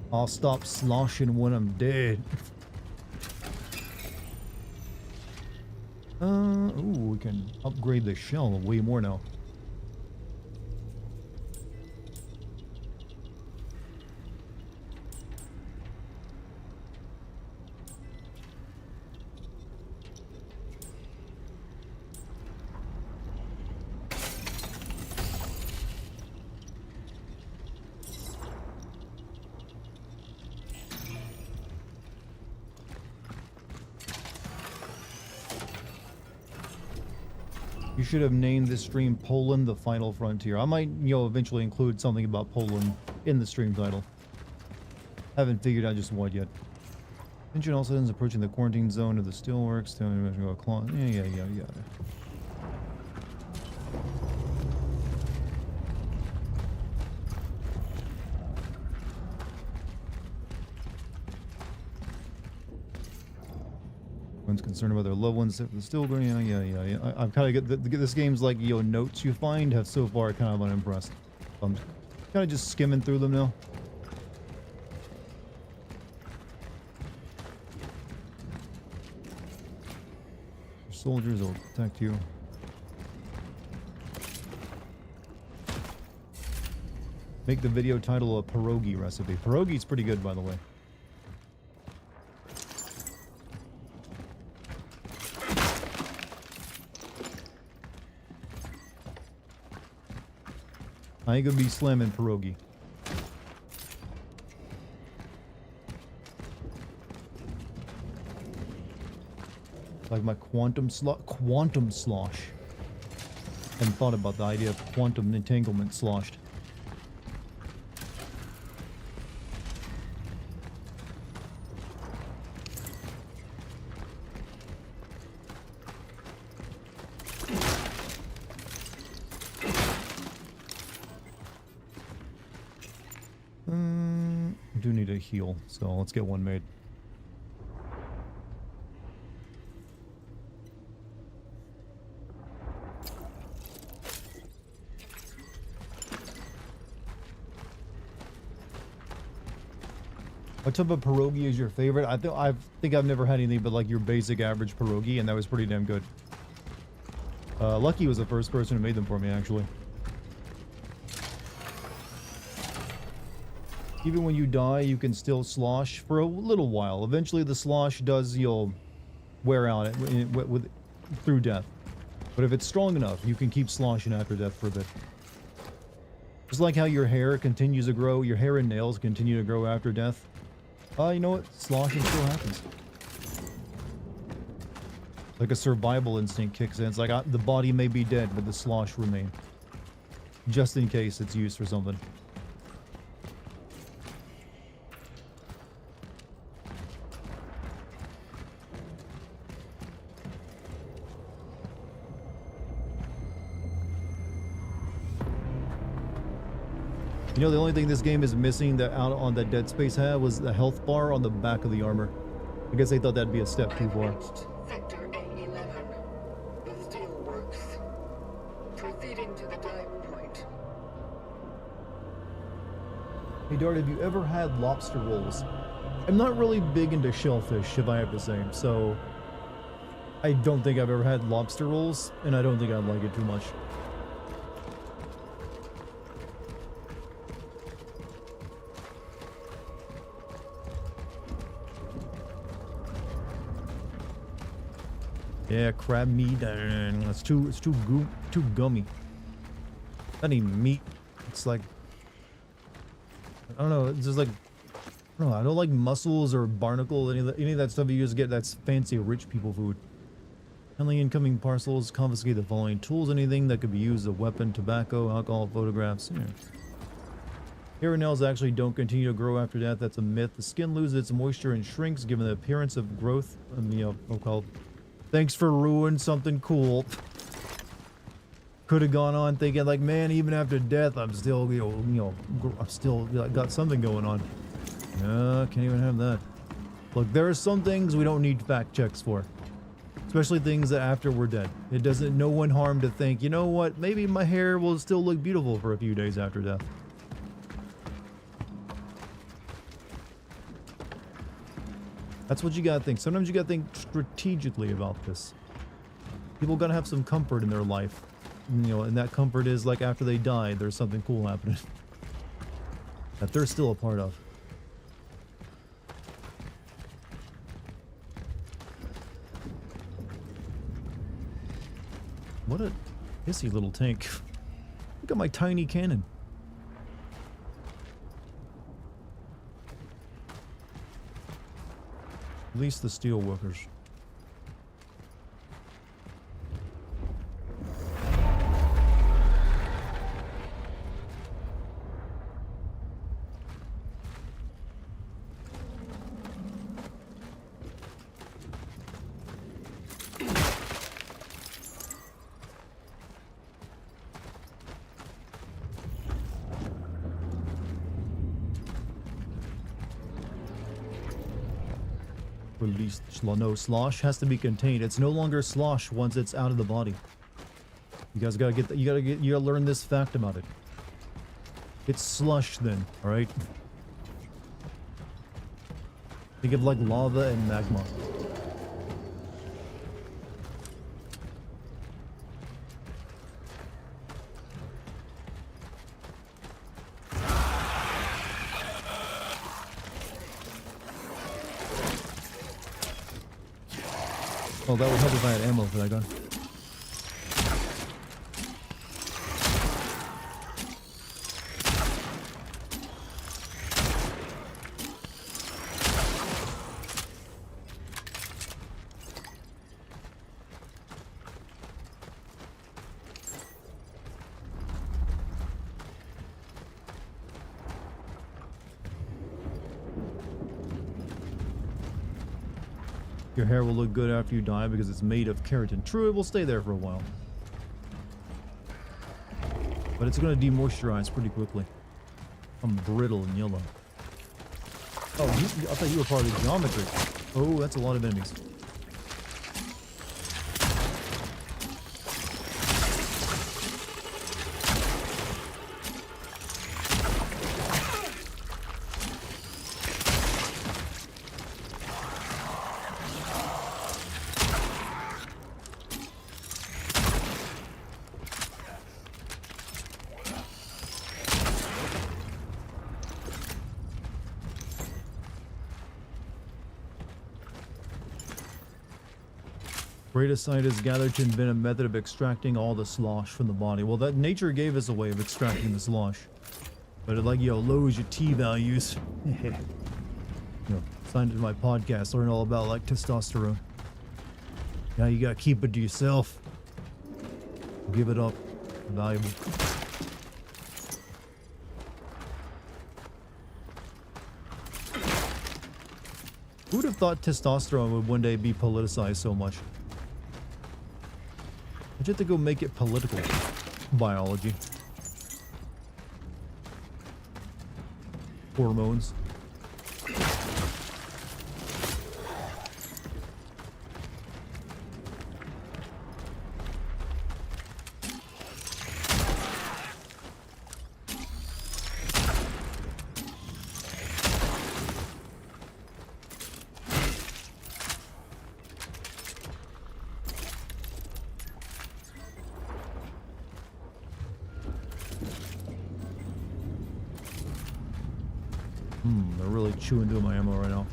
I'll stop sloshing when I'm dead. Ooh, we can upgrade the shell way more now. You should have named this stream Poland the Final Frontier. I might, eventually include something about Poland in the stream title. Haven't figured out just what yet. Mention all citizens approaching the quarantine zone of the Steelworks. Yeah. One's concerned about their loved ones if they're still going. Yeah. I'm kind of get this game's like notes you find have so far kind of unimpressed. I'm kind of just skimming through them now. Your soldiers will protect you. Make the video title a pierogi recipe. Pierogi's pretty good, by the way. I ain't gonna be slamming pierogi. Like my quantum slosh. And thought about the idea of quantum entanglement sloshed. Do need a heal, so let's get one made. What type of pierogi is your favorite? I think I've never had anything but like your basic average pierogi, and that was pretty damn good. Lucky was the first person who made them for me, actually. Even when you die, you can still slosh for a little while. Eventually, the slosh does, wear out through death. But if it's strong enough, you can keep sloshing after death for a bit. Just like how your hair continues to grow, your hair and nails continue to grow after death. You know what? Sloshing still happens. Like a survival instinct kicks in. It's like the body may be dead, but the slosh remain. Just in case it's used for something. The only thing this game is missing that out on that Dead Space had was the health bar on the back of the armor. I guess they thought that'd be a step too far. Sector A11, the Steelworks. Proceeding to the dive point. Hey Dart, have you ever had lobster rolls? I'm not really big into shellfish, if I have to say. So I don't think I've ever had lobster rolls, and I don't think I'd like it too much. Yeah, crab meat. It's too gummy. Not even meat. It's like, I don't know. It's just like, I don't know. I don't like mussels or barnacle. Any of that stuff you just get. That's fancy rich people food. Handling incoming parcels. Confiscate the following tools. Anything that could be used as a weapon. Tobacco, alcohol, photographs. Yeah. Hair and nails actually don't continue to grow after death. That's a myth. The skin loses its moisture and shrinks, given the appearance of growth. Thanks for ruining something cool. Could have gone on thinking like, man, even after death, I'm still, I'm still got something going on. Can't even have that. Look, there are some things we don't need fact checks for, especially things that after we're dead. It doesn't no one harm to think, you know what? Maybe my hair will still look beautiful for a few days after death. That's what you gotta think. Sometimes you gotta think strategically about this. People gotta have some comfort in their life. And that comfort is like after they die, there's something cool happening. That they're still a part of. What a hissy little tank. Look at my tiny cannon. Release the steelworkers. Release. No, slosh has to be contained. It's no longer slosh once it's out of the body. You guys gotta get. You gotta learn this fact about it. It's slush then. All right. Think of like lava and magma. Oh, that would help if I had ammo for that gun. Your hair will look good after you die because it's made of keratin. True, it will stay there for a while. But it's going to demoisturize pretty quickly. I'm brittle and yellow. Oh, I thought you were part of the geometry. Oh, that's a lot of enemies. Greatest scientists gathered to invent a method of extracting all the slosh from the body. Well, that nature gave us a way of extracting the slosh. But it like, lowers your T values. Signed into my podcast, learn all about like testosterone. Now you gotta keep it to yourself. Give it up. Valuable. Who would have thought testosterone would one day be politicized so much? You have to go make it political. Biology. Hormones. They're really chewing through my ammo right now.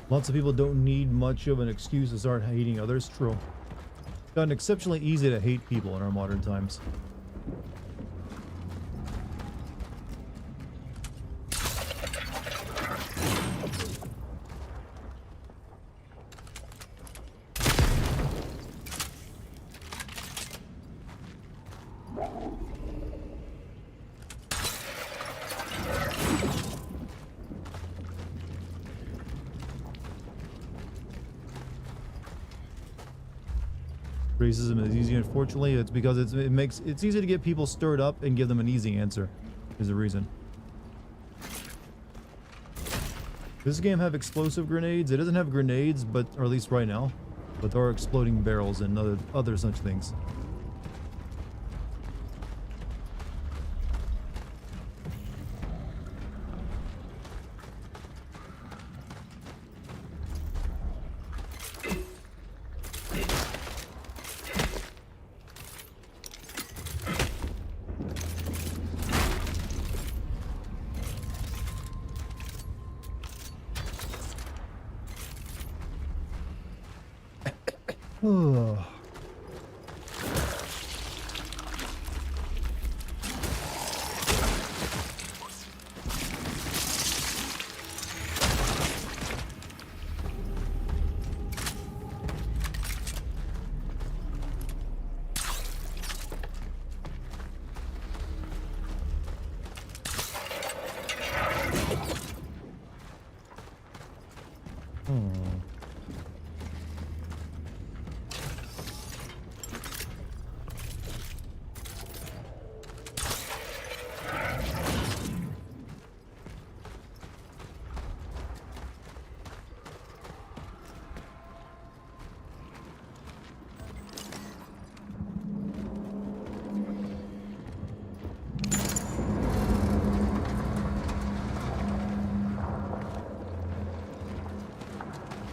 Lots of people don't need much of an excuse to start hating others. True. It's gotten exceptionally easy to hate people in our modern times. Racism is easy. Unfortunately, it's because it's easy to get people stirred up and give them an easy answer. Is the reason. Does this game have explosive grenades? It doesn't have grenades, but or at least right now, but there are exploding barrels and other such things.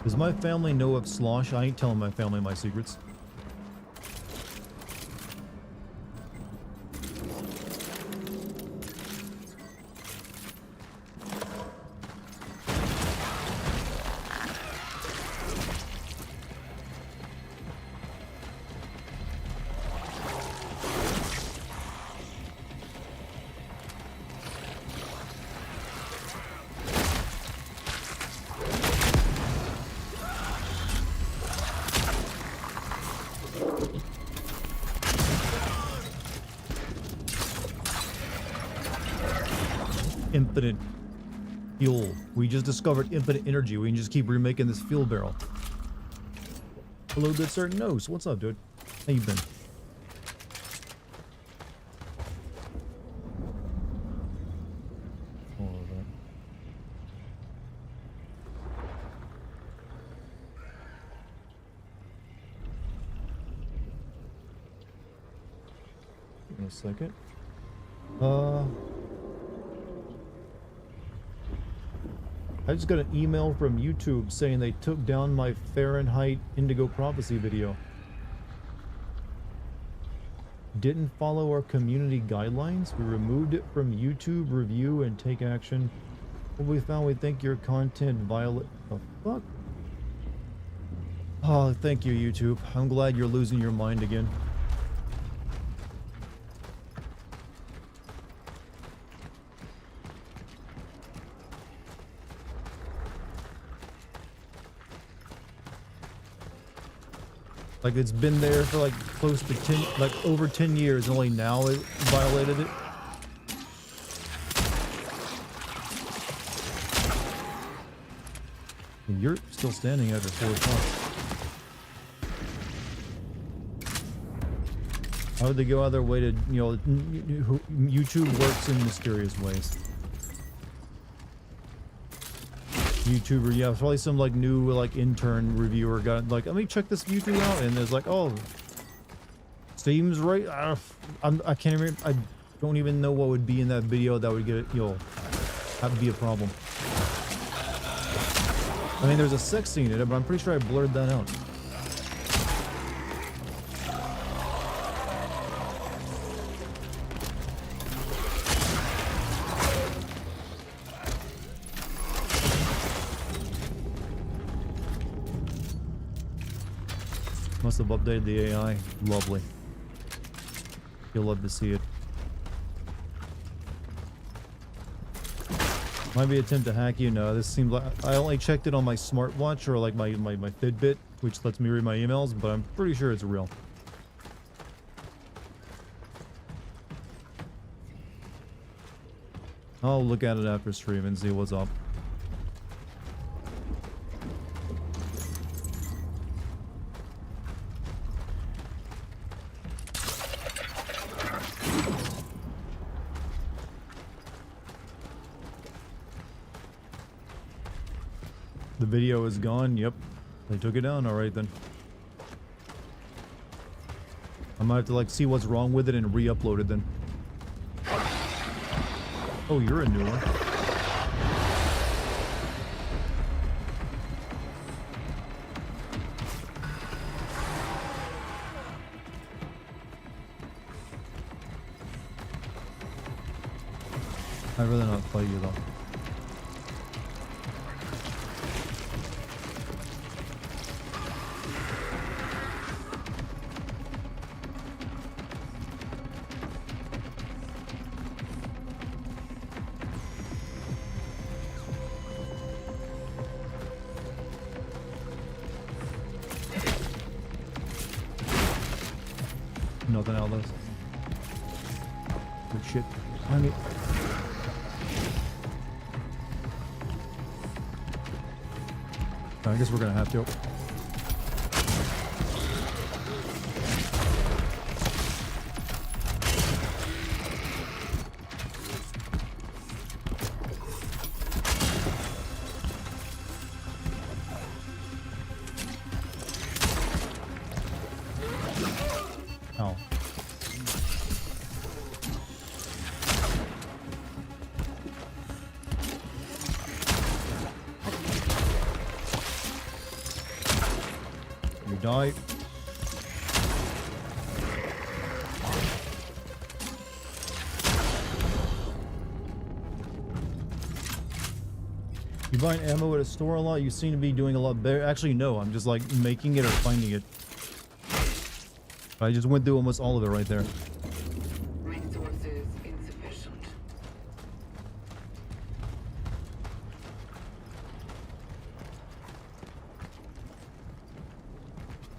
Does my family know of Slosh? I ain't telling my family my secrets. Infinite fuel. We just discovered infinite energy. We can just keep remaking this fuel barrel. Hello, good sir. No. So what's up, dude? How you been? All of that. Give me a second. I just got an email from YouTube saying they took down my Fahrenheit Indigo Prophecy video. Didn't follow our community guidelines. We removed it from YouTube review and take action. What we found, we think your content violate. The fuck? Oh, thank you, YouTube. I'm glad you're losing your mind again. Like it's been there for like close to 10, like over 10 years, and only now it violated it. And you're still standing after 4 o'clock. How would they go out of their way to, you know, YouTube works in mysterious ways. YouTuber, yeah, probably some like new like intern reviewer got like, let me check this YouTube out, and there's like, oh, Steam's right. I can't even. I don't even know what would be in that video that would get it. You know, that would be a problem. I mean, there's a sex scene in it, but I'm pretty sure I blurred that out. Must have updated the AI. Lovely. You'll love to see it. Might be an attempt to hack you. No, this seems like I only checked it on my smartwatch or like my Fitbit, which lets me read my emails, but I'm pretty sure it's real. I'll look at it after stream and see what's up. The video is gone. Yep. They took it down. Alright then. I might have to like see what's wrong with it and re-upload it then. Oh, you're a new one. I'd rather not fight you though. Nothing out of those. Good shit. I mean, I guess we're gonna have to. Oh. You die. You buying ammo at a store a lot? You seem to be doing a lot better. Actually, no. I'm just like making it or finding it. I just went through almost all of it right there. Resources insufficient.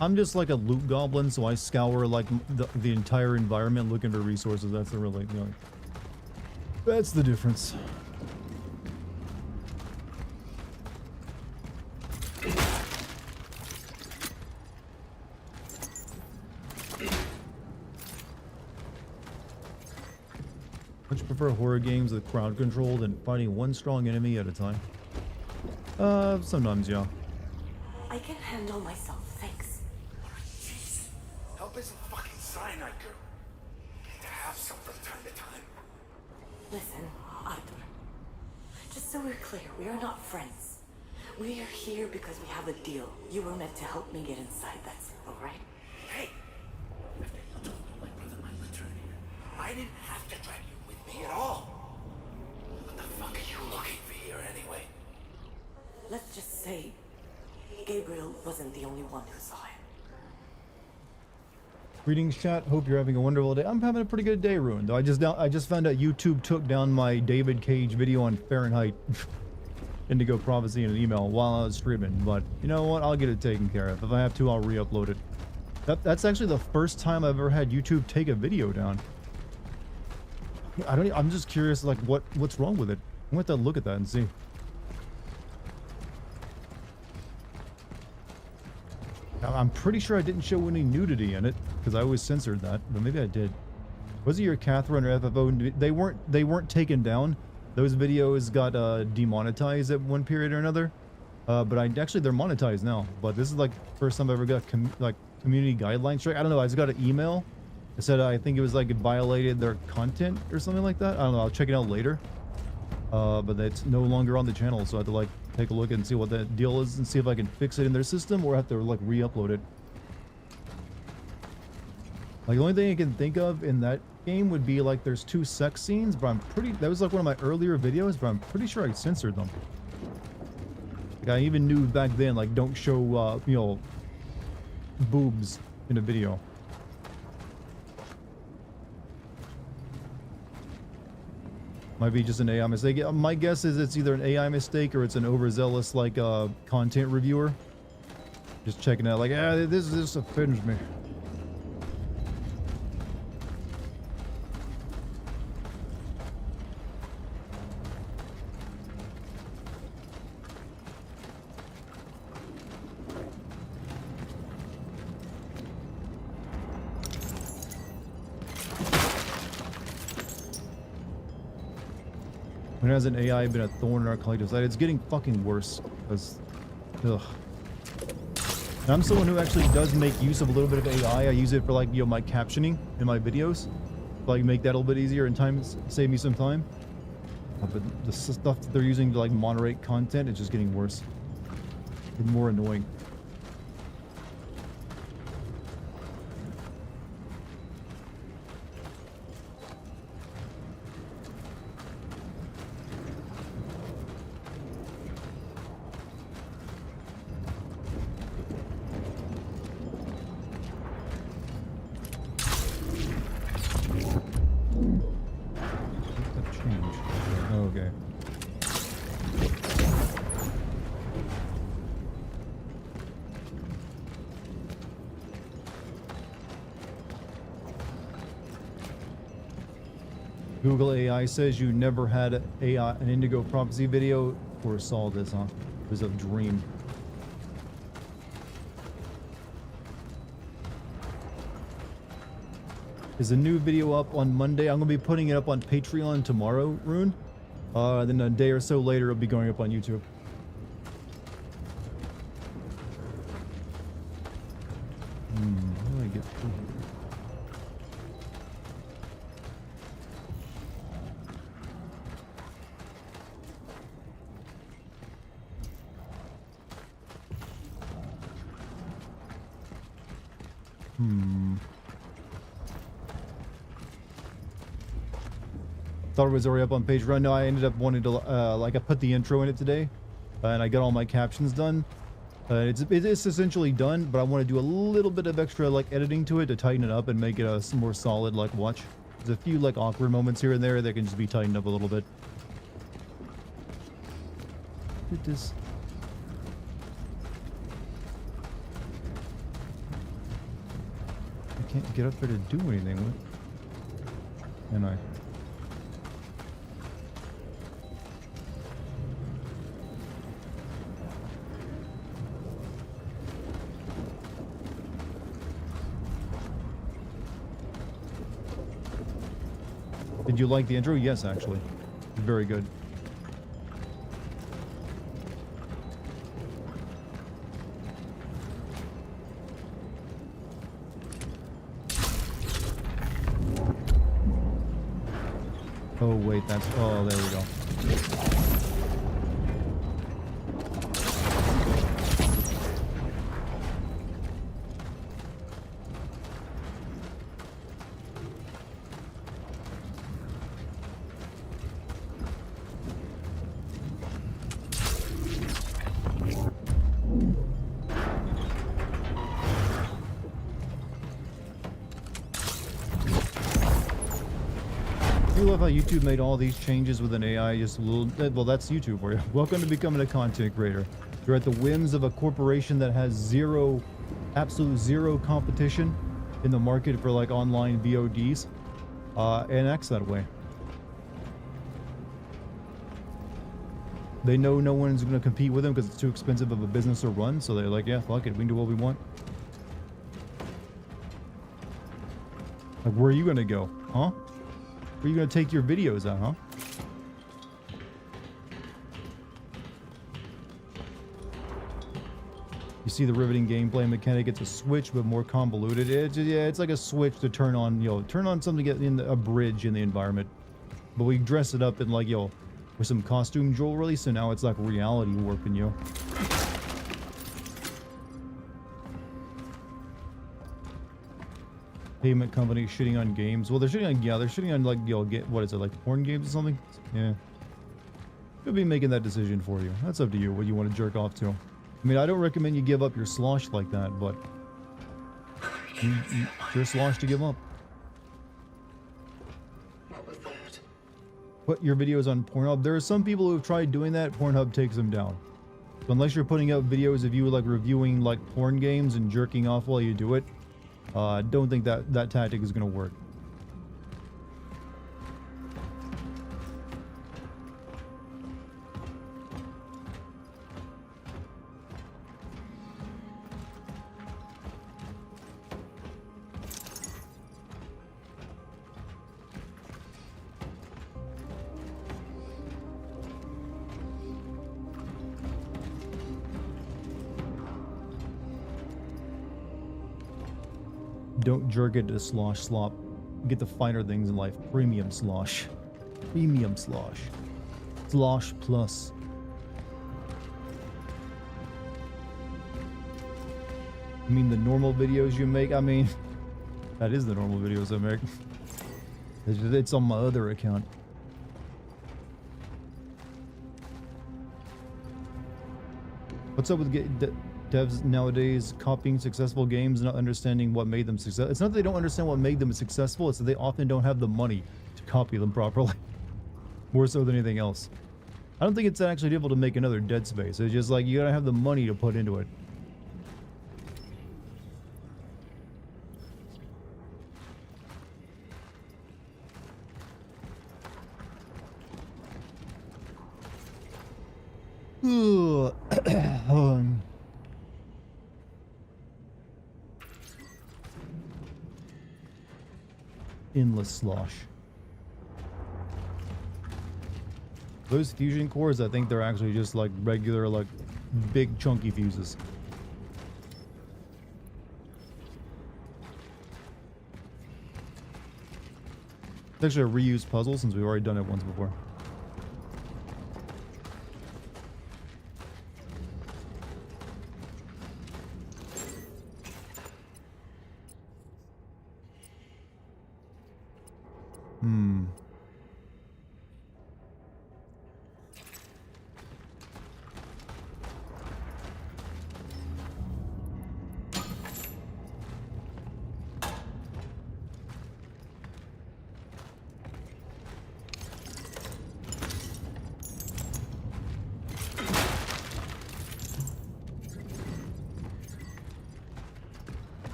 I'm just like a loot goblin, so I scour like the entire environment looking for resources. That's the really, you know, that's the difference. Much prefer horror games with crowd controlled and fighting one strong enemy at a time. Sometimes, yeah. I can handle myself, thanks. Jeez. Help isn't fucking cyanide, girl. Need to have some from time to time. Listen, Arthur. Just so we're clear, we are not friends. We are here because we have a deal. You were meant to help me get inside, that's all right? Hey! After you told me my brother might return here, I didn't have to drag you with me at all. What the fuck are you looking for here anyway? Let's just say Gabriel wasn't the only one who saw him. Greetings, chat. Hope you're having a wonderful day. I'm having a pretty good day, Ruined. Though I just found out YouTube took down my David Cage video on Fahrenheit Indigo Prophecy in an email while I was streaming. But you know what? I'll get it taken care of. If I have to, I'll re-upload it. That's actually the first time I've ever had YouTube take a video down. I'm just curious, like what's wrong with it. I'm gonna have to look at that and see. I'm pretty sure I didn't show any nudity in it because I always censored that, but maybe I did. Was it your Catherine or FFO? They weren't taken down. Those videos got demonetized at one period or another. But actually they're monetized now. But this is like the first time I ever got community guidelines strike. I don't know. I just got an email. It said I think it was like it violated their content or something like that. I don't know. I'll check it out later. But it's no longer on the channel, so I have to like take a look and see what that deal is and see if I can fix it in their system or have to like re-upload it. Like the only thing I can think of in that game would be like there's 2 sex scenes, but that was like one of my earlier videos, but I'm pretty sure I censored them. Like I even knew back then, like don't show, you know, boobs in a video. Might be just an AI mistake. My guess is it's either an AI mistake or it's an overzealous like content reviewer. Just checking out like, ah, this offends me. When has an AI been a thorn in our collective side? It's getting fucking worse. Because, ugh. And I'm someone who actually does make use of a little bit of AI. I use it for like, you know, my captioning in my videos. Like make that a little bit easier and time, save me some time. But the stuff that they're using to like moderate content is just getting worse. And more annoying. Google AI says you never had an Indigo Prophecy video or saw this, huh? It was a dream. Is a new video up on Monday? I'm gonna be putting it up on Patreon tomorrow, Rune. Then a day or so later, it'll be going up on YouTube. How do I get through here? Thought it was already up on Patreon. No, I ended up wanting to, like, I put the intro in it today, and I got all my captions done. It's essentially done, but I want to do a little bit of extra, like, editing to it to tighten it up and make it a more solid, like, watch. There's a few, like, awkward moments here and there that can just be tightened up a little bit. Look at this. I can't get up there to do anything with. Can I? Did you like the intro? Yes, actually. Very good. Oh, wait, that's... Oh, there we go. I love how YouTube made all these changes with an AI just a little... Well, that's YouTube for you. Welcome to becoming a content creator. You're at the whims of a corporation that has zero, absolute zero competition in the market for like online VODs, and acts that way. They know no one's going to compete with them because it's too expensive of a business to run, so they're like, yeah, fuck it, we can do what we want. Like, where are you going to go, huh? Where are you going to take your videos out, huh? You see the riveting gameplay mechanic. It's a switch, but more convoluted. It's like a switch to turn on, turn on something in a bridge in the environment. But we dress it up in like, with some costume jewelry, so now it's like reality warping, Payment company shitting on games. Well, they're shitting on, they're shitting on like, what is it, like porn games or something? Yeah. Could be making that decision for you. That's up to you, what you want to jerk off to. I mean, I don't recommend you give up your slosh like that, but You're slosh to give up. What was that? Put your videos on Pornhub. There are some people who have tried doing that. Pornhub takes them down. So unless you're putting out videos of you like reviewing like porn games and jerking off while you do it, I don't think that tactic is going to work. Don't jerk it to slosh slop. Get the finer things in life. Premium slosh. Premium slosh. Slosh plus. I mean the normal videos you make? I mean, that is the normal videos I make. It's on my other account. What's up with devs nowadays copying successful games and not understanding what made them successful? It's not that they don't understand what made them successful, it's that they often don't have the money to copy them properly. More so than anything else. I don't think it's actually difficult to make another Dead Space. It's just like you gotta have the money to put into it. Endless slosh. Those fusion cores, I think they're actually just like regular, like big chunky fuses. It's actually a reused puzzle since we've already done it once before.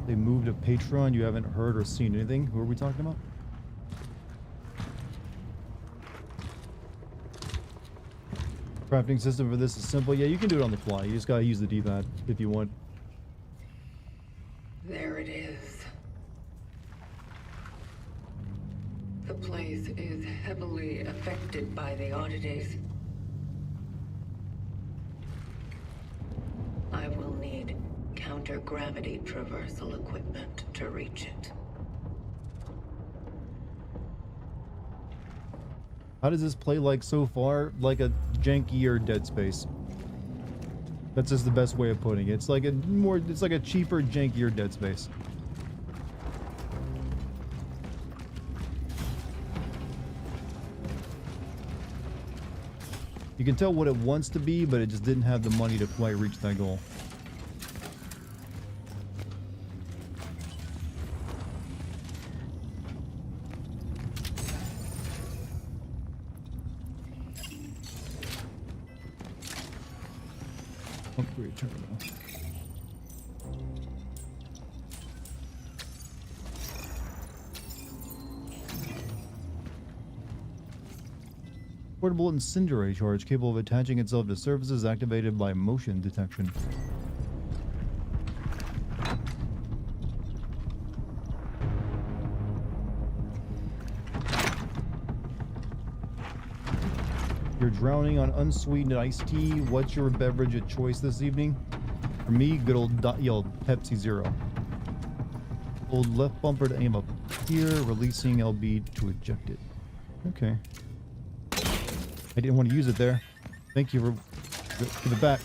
They moved to Patreon. You haven't heard or seen anything. Who are we talking about? Crafting system for this is simple. Yeah, you can do it on the fly. You just gotta use the D-pad if you want. There it is. The place is heavily affected by the oddities. I will need counter-gravity traversal equipment to reach it. How does this play like so far? Like a jankier Dead Space. That's just the best way of putting it. It's like a cheaper, jankier Dead Space. You can tell what it wants to be, but it just didn't have the money to quite reach that goal. Upgrade terminal. Portable incendiary charge capable of attaching itself to surfaces activated by motion detection. You're drowning on unsweetened iced tea. What's your beverage of choice this evening? For me, good old Pepsi Zero. Hold left bumper to aim up here, releasing LB to eject it. Okay. I didn't want to use it there. Thank you for give it back.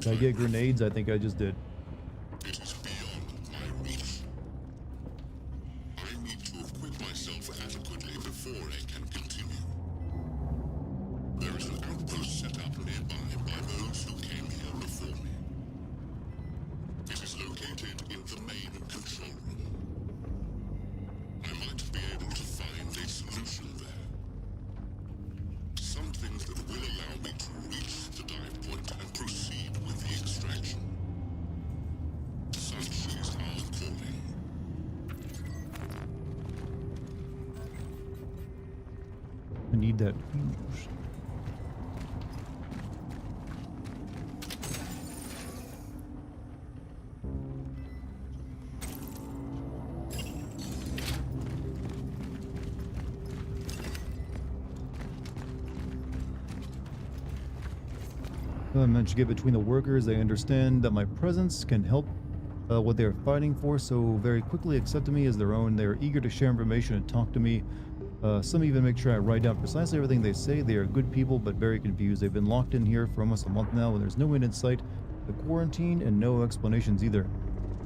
Did I get grenades? I think I just did. It is beyond my reach. I need to equip myself adequately before I can continue. There is an outpost set up nearby by those who came here before me. It is located in the main control room. I might be able to find a solution there. Something that will allow me to reach the dive point and proceed with the extraction. Such is our calling. I need that fuse. I managed to get between the workers. They understand that my presence can help what they are fighting for, so very quickly accepted me as their own. They are eager to share information and talk to me. Some even make sure I write down precisely everything they say. They are good people, but very confused. They've been locked in here for almost a month now, and there's no end in sight. The quarantine and no explanations either.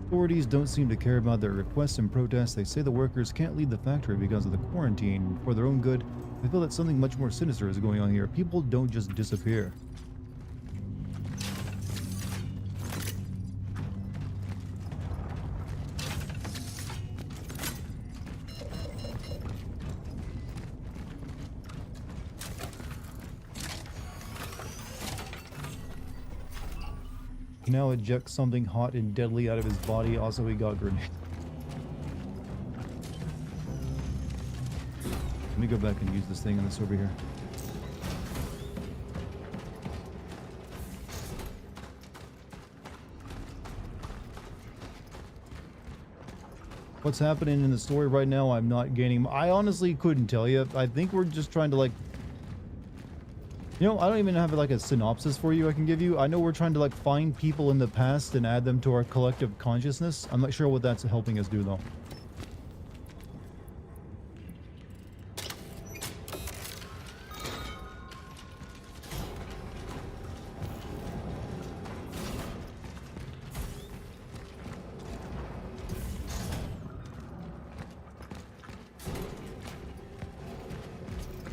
Authorities don't seem to care about their requests and protests. They say the workers can't leave the factory because of the quarantine. For their own good, I feel that something much more sinister is going on here. People don't just disappear. Now eject something hot and deadly out of his body. Also, he got grenades. Let me go back and use this thing on this over here. What's happening in the story right now, I'm not gaining. I honestly couldn't tell you. I think we're just trying to like... You know, I don't even have like a synopsis for you I can give you. I know we're trying to like find people in the past and add them to our collective consciousness. I'm not sure what that's helping us do though.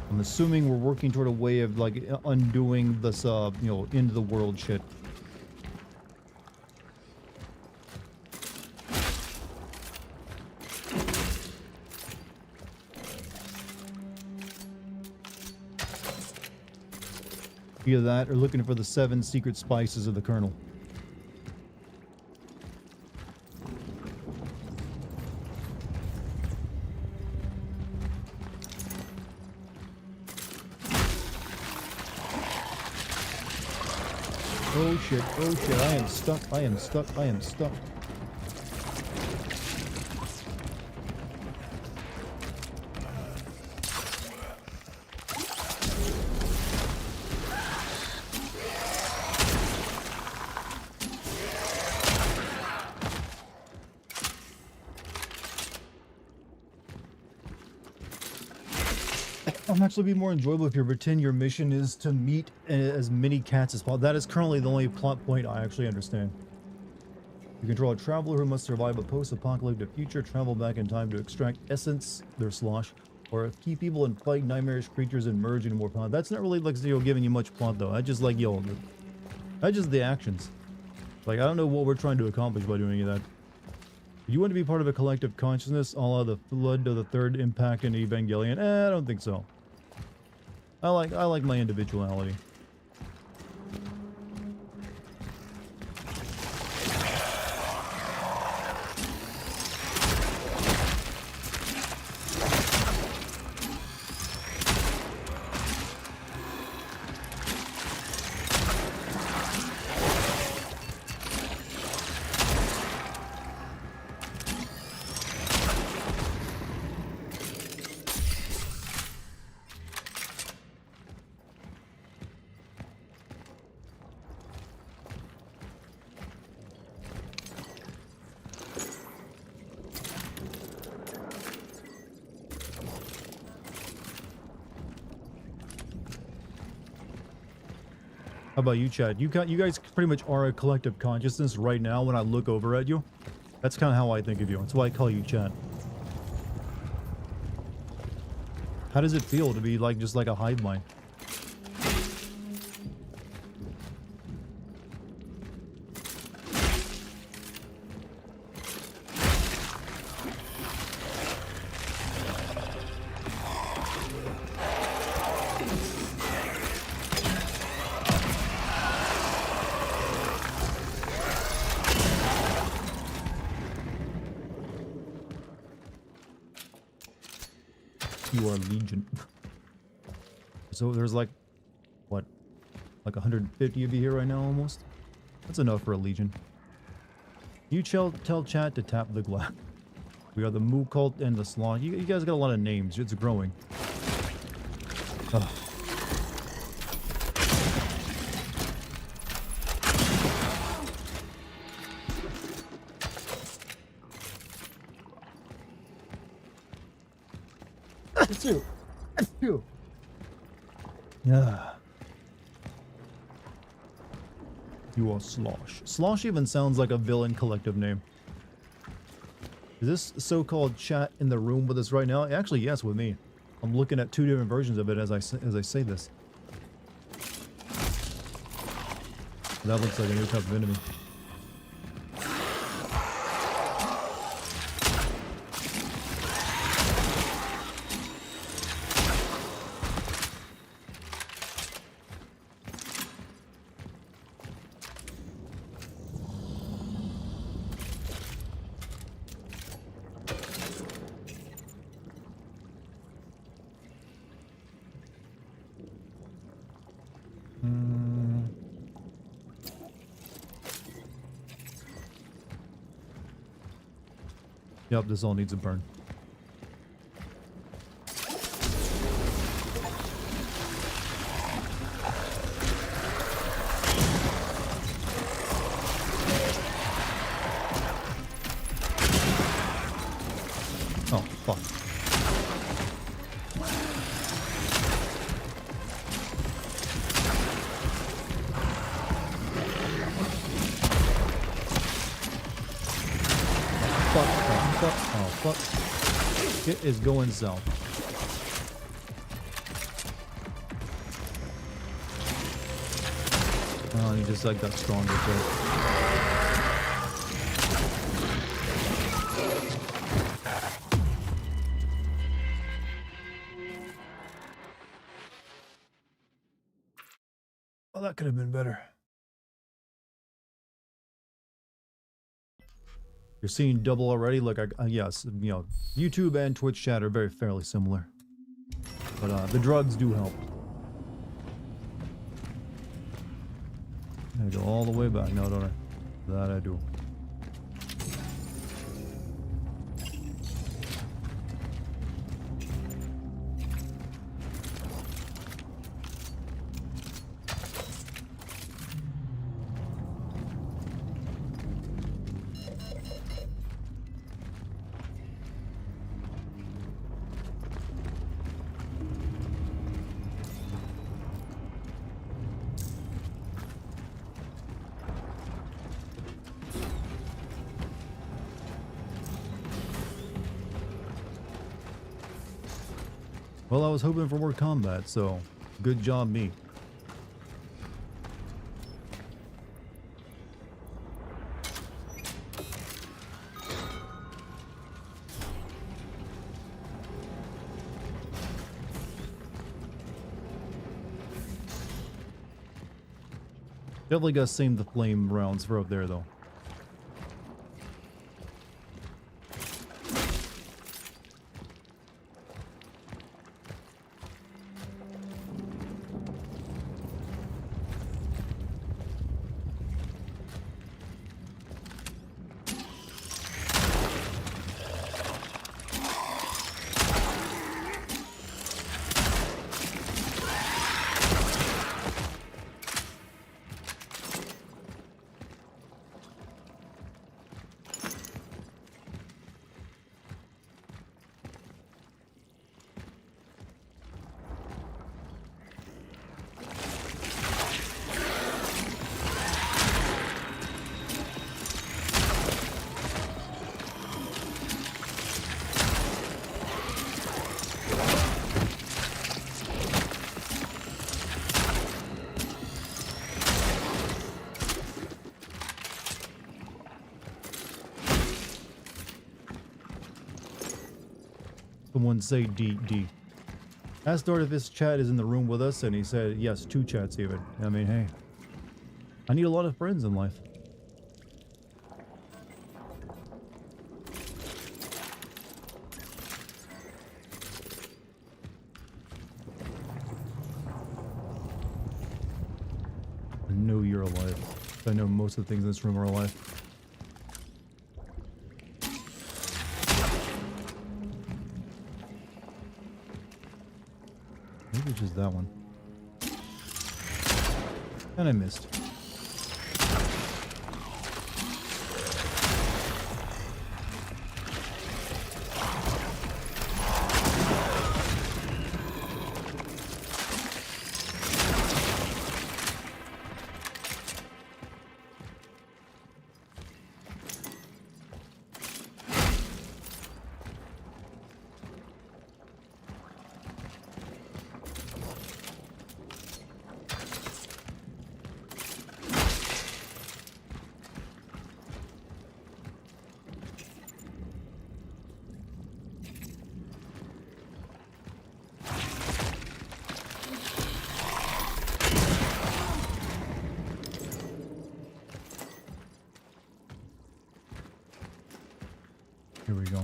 I'm assuming we're working toward a way of like undoing this, you know, end of the world shit. Either that or looking for the 7 secret spices of the Colonel. Oh shit, I am stuck, I am stuck, I am stuck. Actually be more enjoyable if you pretend your mission is to meet as many cats as possible. That is currently the only plot point I actually understand. You control a traveler who must survive a post-apocalyptic future, travel back in time to extract essence, their slosh, or keep people and fight nightmarish creatures and merge into more plot. That's not really like Zero giving you much plot though. I just like, yo, that's just the actions. Like, I don't know what we're trying to accomplish by doing any of that. You want to be part of a collective consciousness, a la the flood of the third impact in Evangelion? I don't think so. I like my individuality. How about you, Chad? You guys pretty much are a collective consciousness right now when I look over at you. That's kind of how I think of you. That's why I call you Chad. How does it feel to be like just like a hive mind? You are Legion. So there's like, what? Like 150 of you here right now almost? That's enough for a Legion. You tell chat to tap the glass. We are the Moo Cult and the Sloth. You guys got a lot of names. It's growing. Ugh. Achoo. Yeah. You are Slosh. Slosh even sounds like a villain collective name. Is this so-called chat in the room with us right now? Actually, yes, with me. I'm looking at two different versions of it as I say this. That looks like a new type of enemy. Yep, this all needs a burn. Oh, fuck. Oh, fuck. It is going south. Oh, he just like got stronger too. Well, that could have been better. You're seeing double already? Like, yes, you know, YouTube and Twitch chat are very fairly similar. But the drugs do help. I go all the way back now, don't I? That I do. Well, I was hoping for more combat, so good job me. Definitely gotta save the flame rounds for up there, though. someone say D. Asked Dart if his chat is in the room with us, and he said yes, 2 chats even. I mean, hey, I need a lot of friends in life. I know you're alive. I know most of the things in this room are alive. Maybe just that one. And I missed. Here we go.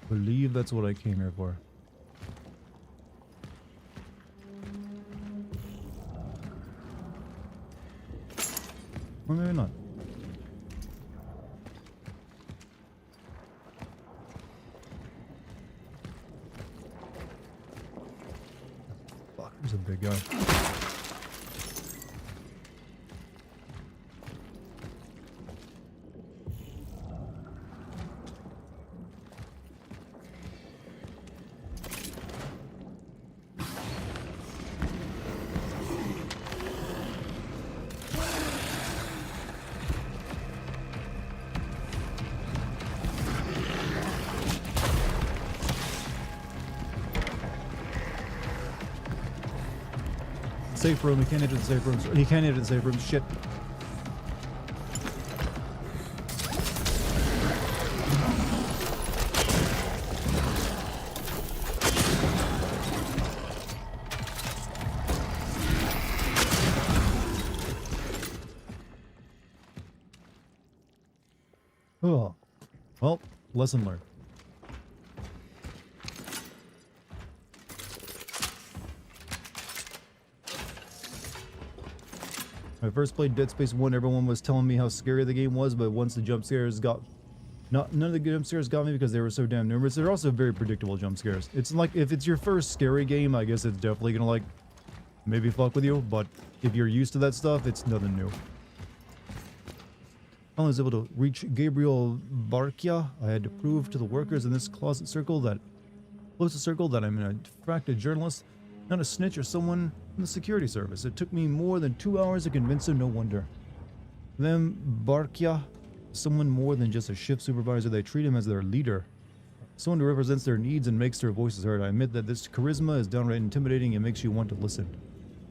Believe that's what I came here for. Or maybe not. Fuck, there's a big guy. Safe room, he can't enter the safe room. He can't enter the safe room, shit. Oh, well, lesson learned. When I first played Dead Space 1, everyone was telling me how scary the game was, but once the jump scares got... none of the jump scares got me because they were so damn numerous. They're also very predictable jump scares. It's like, if it's your first scary game, I guess it's definitely gonna, like, maybe fuck with you, but if you're used to that stuff, it's nothing new. I was able to reach Gabriel Barkia. I had to prove to the workers in this closest circle that I'm a fracted journalist, not a snitch or someone in the security service. It took me more than 2 hours to convince them, no wonder. Them Barkia, someone more than just a shift supervisor, they treat him as their leader. Someone who represents their needs and makes their voices heard. I admit that this charisma is downright intimidating and makes you want to listen.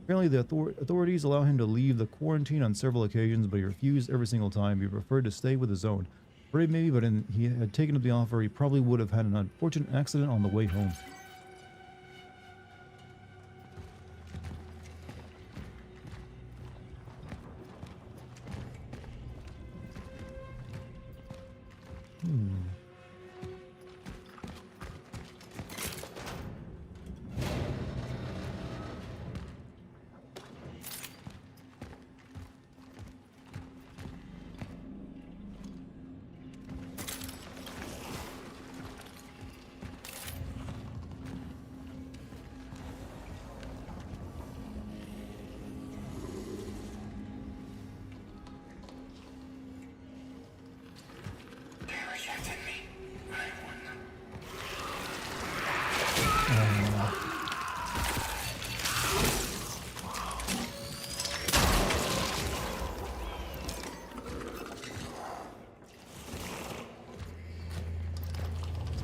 Apparently the authorities allow him to leave the quarantine on several occasions, but he refused every single time. He preferred to stay with his own. Brave maybe, but he had taken up the offer, he probably would have had an unfortunate accident on the way home.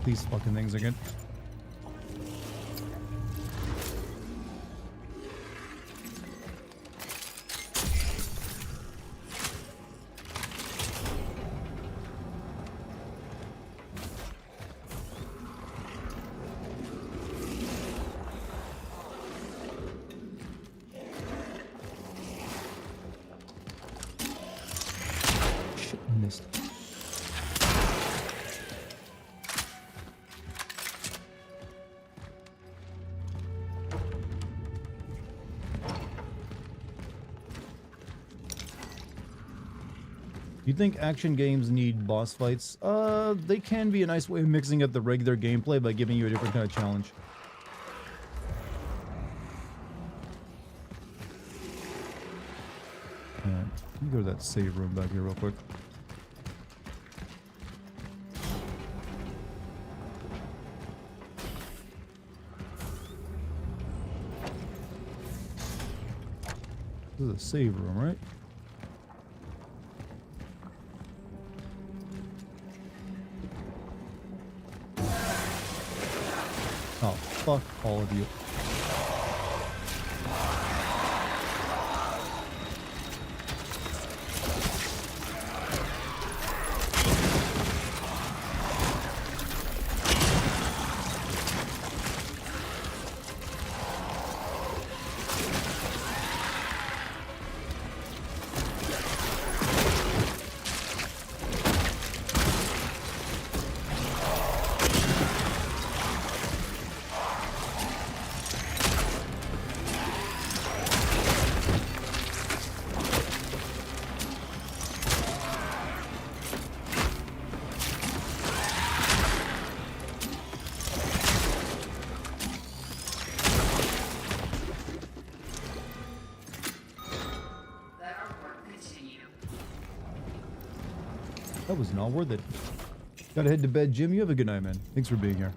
These fucking things again. Shit, missed. You think action games need boss fights? They can be a nice way of mixing up the regular gameplay by giving you a different kind of challenge. Alright, let me go to that save room back here real quick. This is a save room, right? Oh, fuck all of you. That was not worth it. Gotta head to bed, Jim. You have a good night, man. Thanks for being here.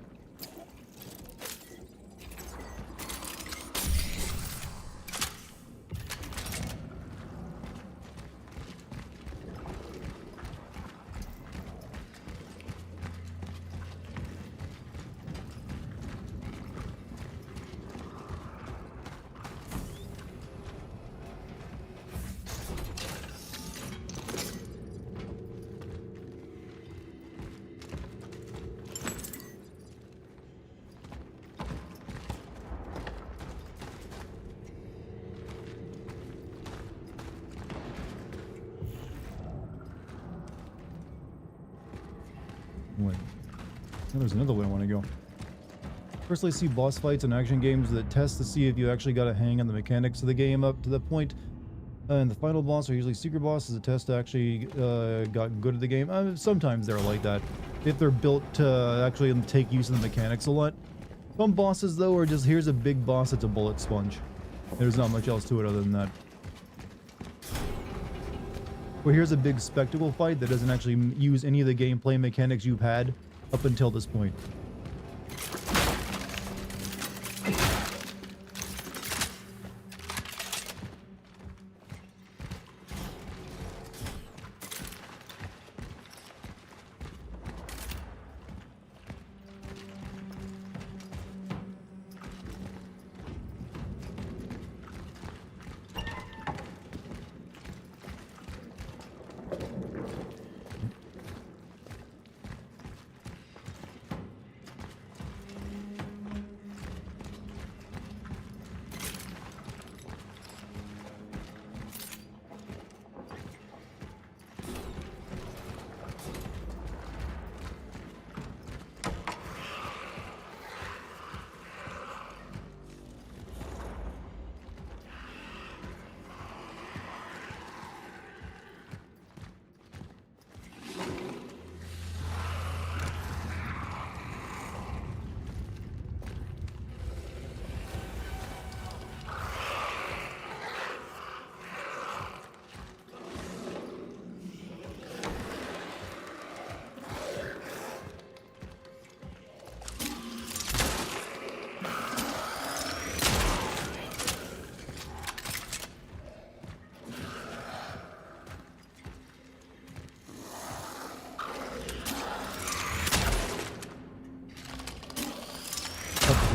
Wait. Oh, there's another way I want to go. Firstly, see boss fights in action games that test to see if you actually got a hang on the mechanics of the game up to that point. And the final boss, or usually secret boss, is a test to actually got good at the game. Sometimes they're like that, if they're built to actually take use of the mechanics a lot. Some bosses, though, are just, here's a big boss that's a bullet sponge. There's not much else to it other than that. Well, here's a big spectacle fight that doesn't actually use any of the gameplay mechanics you've had up until this point.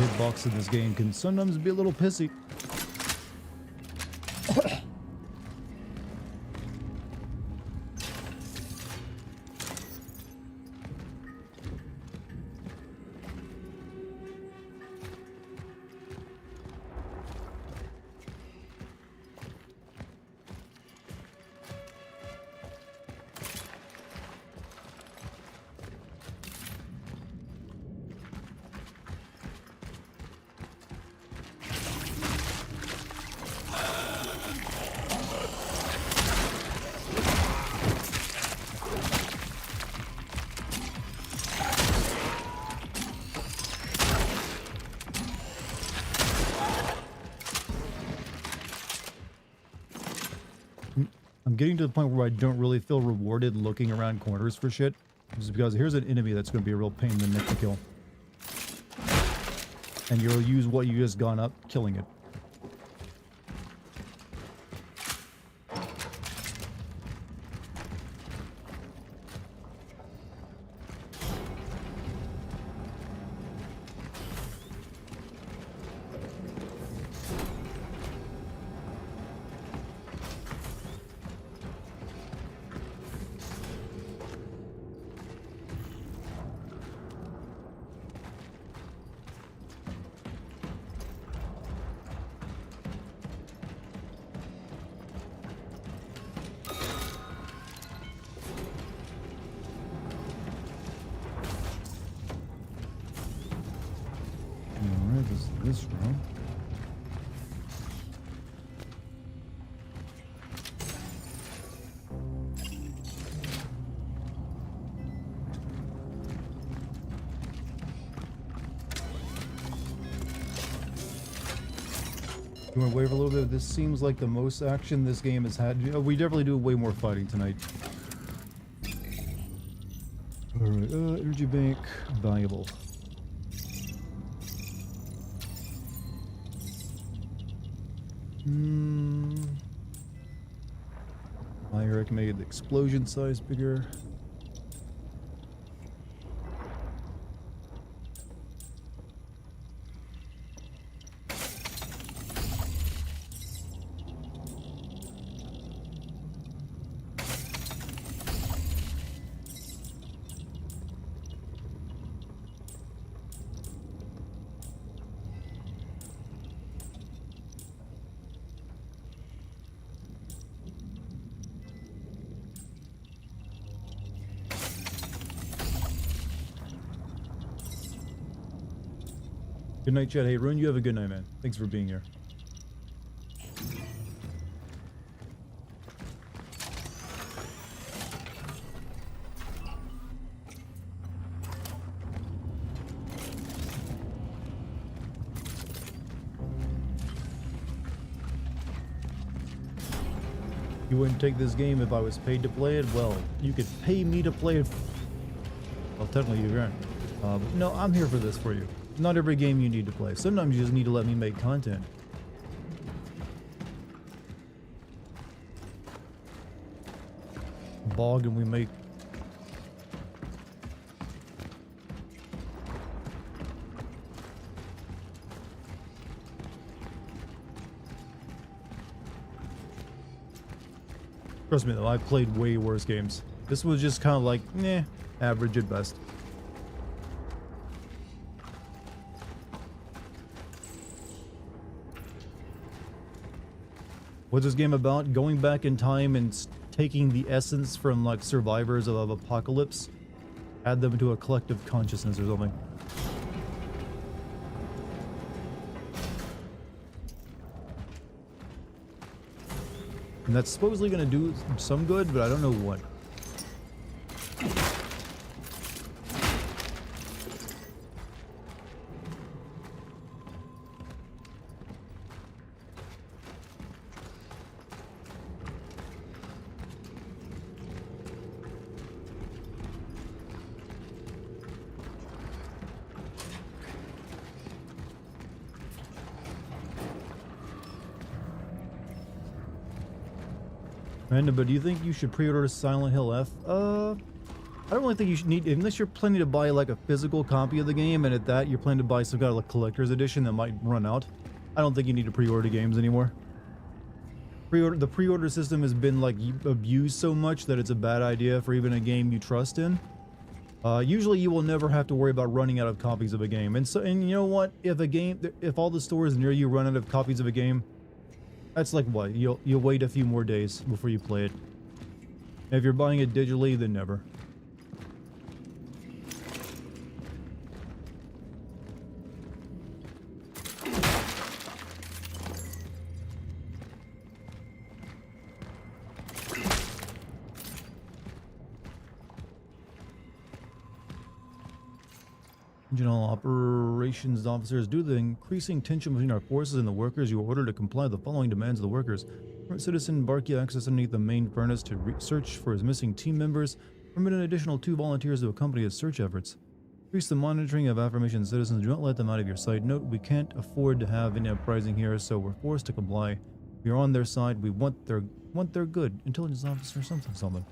hitbox in this game can sometimes be a little pissy. I'm getting to the point where I don't really feel rewarded looking around corners for shit. Just because here's an enemy that's going to be a real pain in the neck to kill. And you'll use what you just gone up, killing it. This room. You want to wait for a little bit? This seems like the most action this game has had. We definitely do way more fighting tonight. Alright, energy bank, valuable. Here I can make the explosion size bigger. Good night, Chad. Hey, Rune, you have a good night, man. Thanks for being here. You wouldn't take this game if I was paid to play it? Well, you could pay me to play it. Well, technically you aren't. But no, I'm here for this for you. Not every game you need to play. Sometimes you just need to let me make content. Bog and we make... Trust me though, I've played way worse games. This was just kind of like, nah, average at best. What's this game about? Going back in time and taking the essence from like survivors of apocalypse, add them to a collective consciousness or something. And that's supposedly going to do some good, but I don't know what. Random, but do you think you should pre-order Silent Hill F? I I don't really think you should need, unless you're planning to buy like a physical copy of the game, and at that you're planning to buy some kind of like collector's edition that might run out. I don't think you need to pre-order games anymore. The pre-order system has been like abused so much that it's a bad idea for even a game you trust in. Usually you will never have to worry about running out of copies of a game. And you know what? If all the stores near you run out of copies of a game, that's like what? You'll wait a few more days before you play it. And if you're buying it digitally, then never. General Operations Officers, due to the increasing tension between our forces and the workers, you are ordered to comply with the following demands of the workers. Citizen Barkia access underneath the main furnace to search for his missing team members. Permit an additional 2 volunteers to accompany his search efforts. Increase the monitoring of affirmation citizens. Do not let them out of your sight. Note, we can't afford to have any uprising here, so we're forced to comply. We are on their side. We want their good. Intelligence officer, something.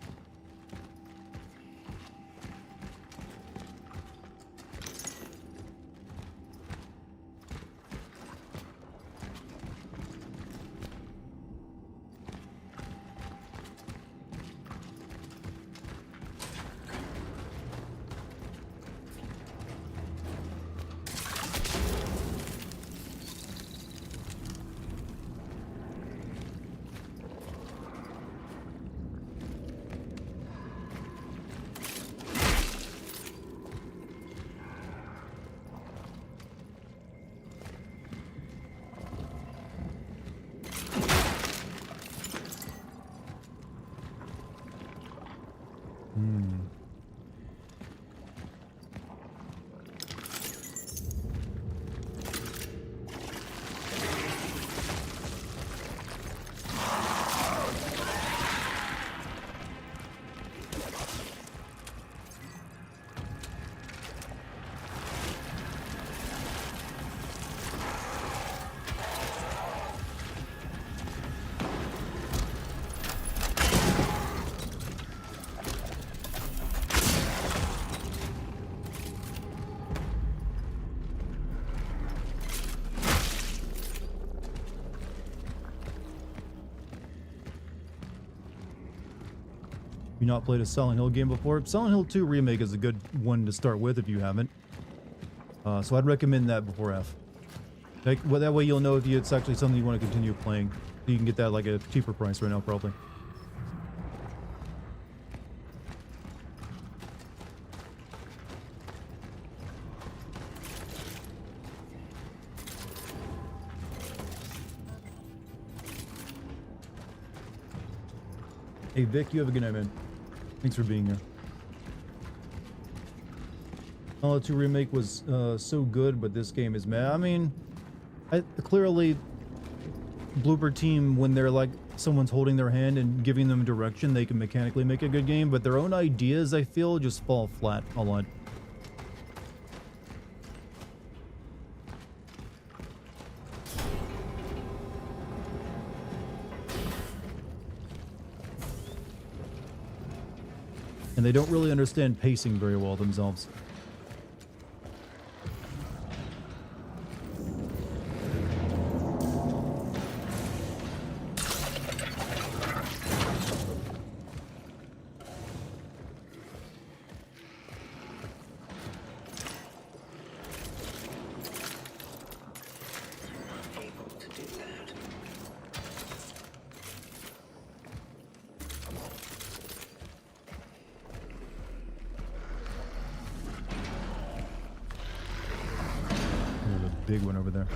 You not played a Silent Hill game before? Silent Hill 2 Remake is a good one to start with if you haven't. So I'd recommend that before F. Well, that way you'll know if it's actually something you want to continue playing. You can get that like at a cheaper price right now, probably. Hey Vic, you have a good night, man. Thanks for being here. Fallout 2 Remake was so good, but this game is mad. I mean, clearly, Blooper Team, when they're like someone's holding their hand and giving them direction, they can mechanically make a good game, but their own ideas, I feel, just fall flat a lot. And they don't really understand pacing very well themselves. Big one over there.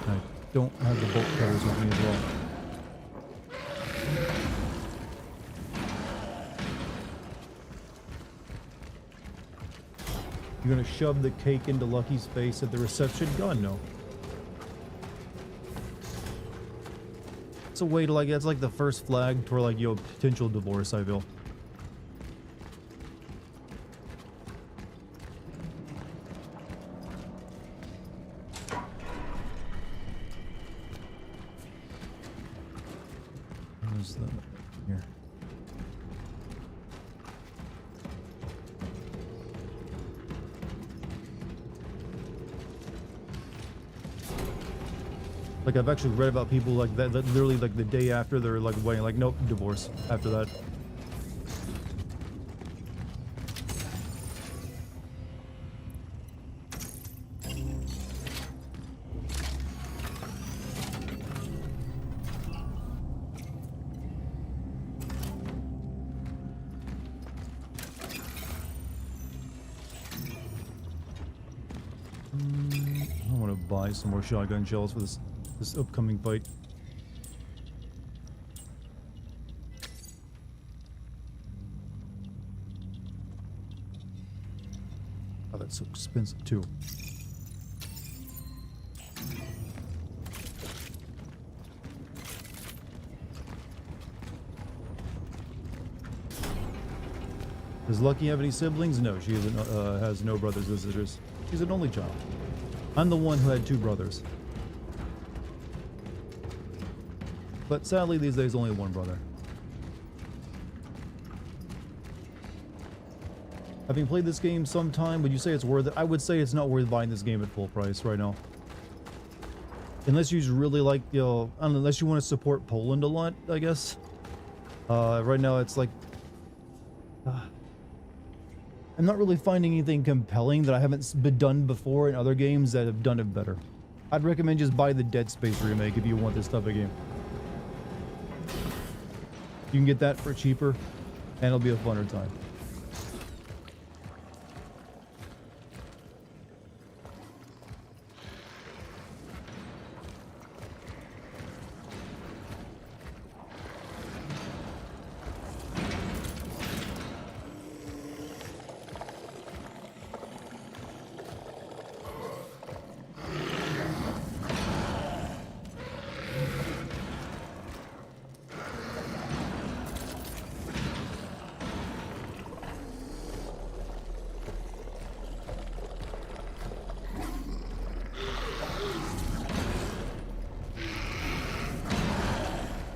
I don't have the bolt cutters with me as well. You You're gonna shove the cake into Lucky's face at the reception? God, no. It's a way to, like, that's like the first flag toward, like, yo, potential divorce, I feel. Where's the... here. Like, I've actually read about people like that literally, like, the day after they're, like, wedding, like, nope, divorce after that. I want to buy some more shotgun shells for this upcoming fight. Oh, that's so expensive too. Does Lucky have any siblings? No, she has no brothers or sisters. She's an only child. I'm the one who had 2 brothers. But sadly, these days, only 1 brother. Having played this game sometime, would you say it's worth it? I would say it's not worth buying this game at full price right now. Unless you really like, you know, unless you want to support Poland a lot, I guess. Right now, it's like... I'm not really finding anything compelling that I haven't been done before in other games that have done it better. I'd recommend just buy the Dead Space remake if you want this type of game. You can get that for cheaper, and it'll be a funner time.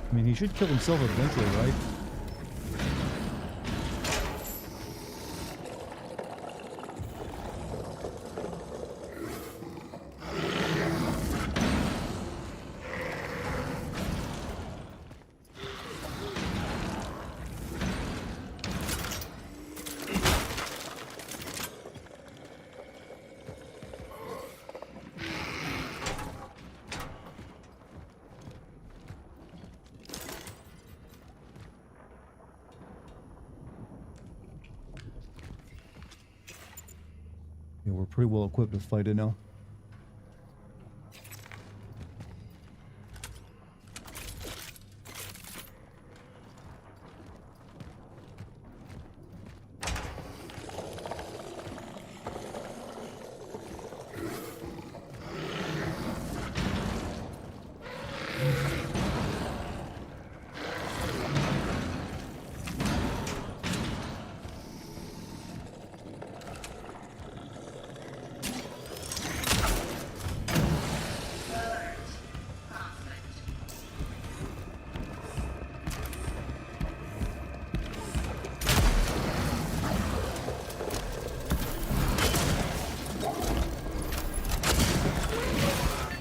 I mean, he should kill himself eventually, right? Yeah, we're pretty well equipped to fight it now.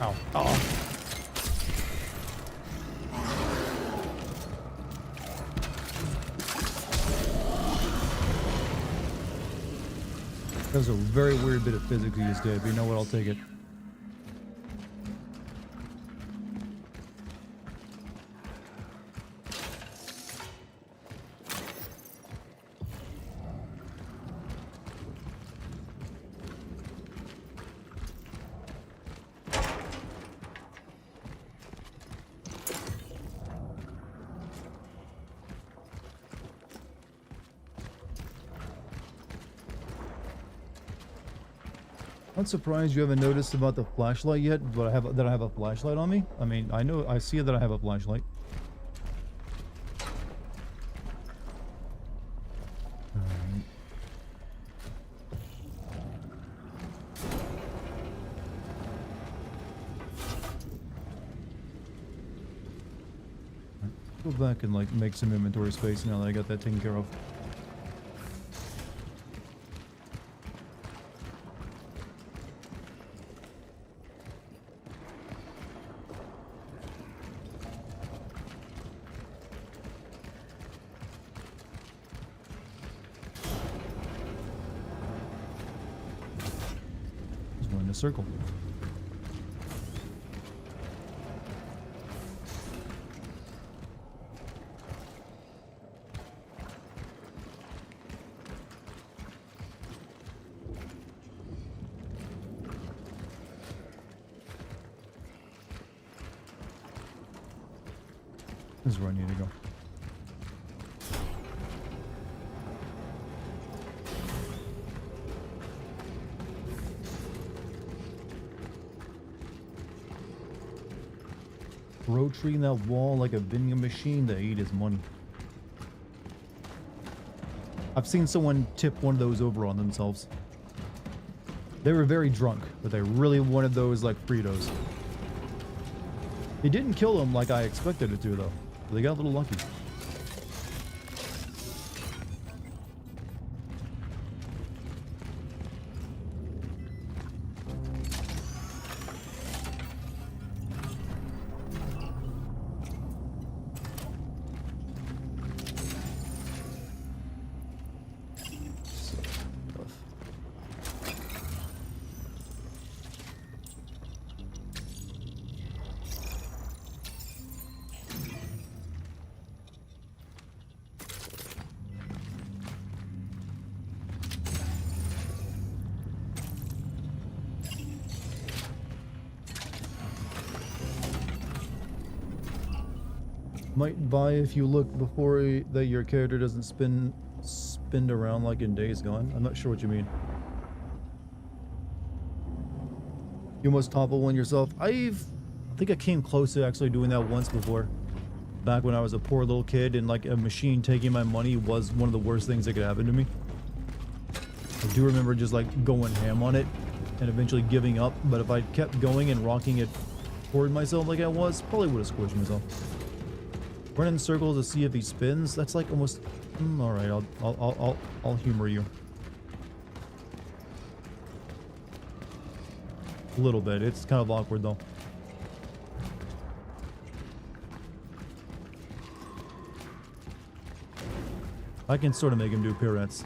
Ow. Oh. That was a very weird bit of physics he just did, but you know what? I'll take it. I'm surprised you haven't noticed about the flashlight yet, but I have a flashlight on me. I mean, I see that I have a flashlight. Alright. Go back and like make some inventory space now that I got that taken care of. Circle. This is where I need to go. Rotating that wall like a vending machine to eat his money. I've seen someone tip one of those over on themselves. They were very drunk, but they really wanted those like Fritos. It didn't kill them like I expected it to though. They got a little lucky. Might buy if you look before that your character doesn't spin around like in Days Gone. I'm not sure what you mean. You must topple one yourself. I think I came close to actually doing that once before. Back when I was a poor little kid and like a machine taking my money was one of the worst things that could happen to me. I do remember just like going ham on it and eventually giving up, but if I kept going and rocking it toward myself like I was, probably would have squished myself. Run in circles to see if he spins. That's like almost. All right, I'll humor you. A little bit. It's kind of awkward though. I can sort of make him do pirouettes.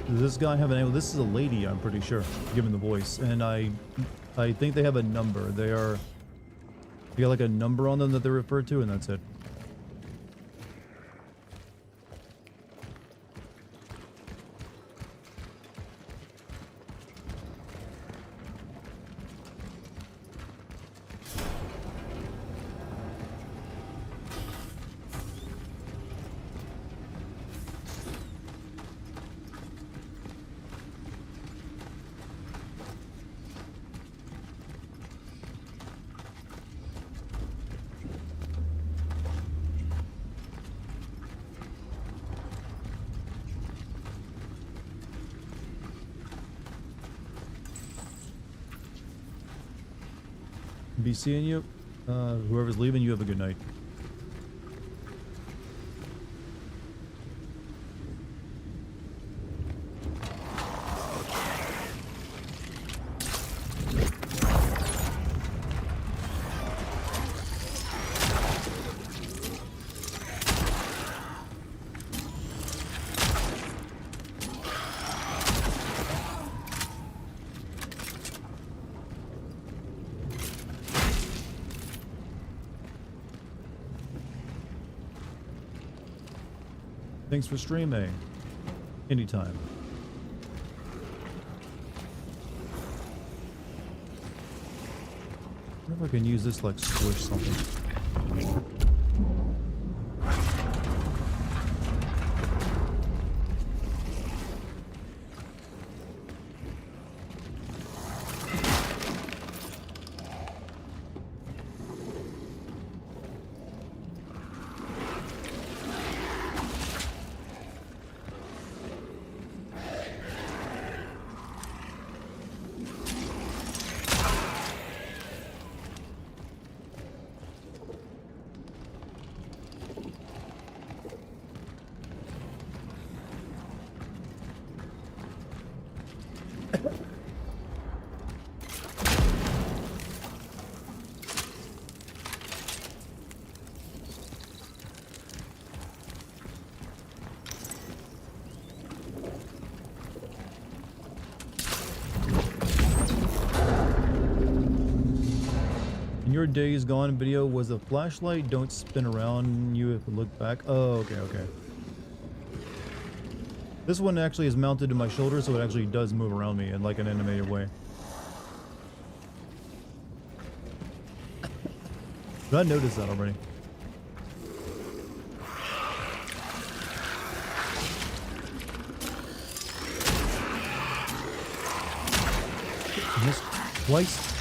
Does this guy have an angle? This is a lady, I'm pretty sure, given the voice, and I think they have a number. They got like a number on them that they're referred to, and that's it. Be seeing you. Whoever's leaving, you have a good night. Thanks for streaming. Anytime. I wonder if I can use this like squish something. Your days gone video was a flashlight. Don't spin around you if you look back. Oh, okay, okay. This one actually is mounted to my shoulder, so it actually does move around me in like an animated way. But I noticed that already. Missed twice.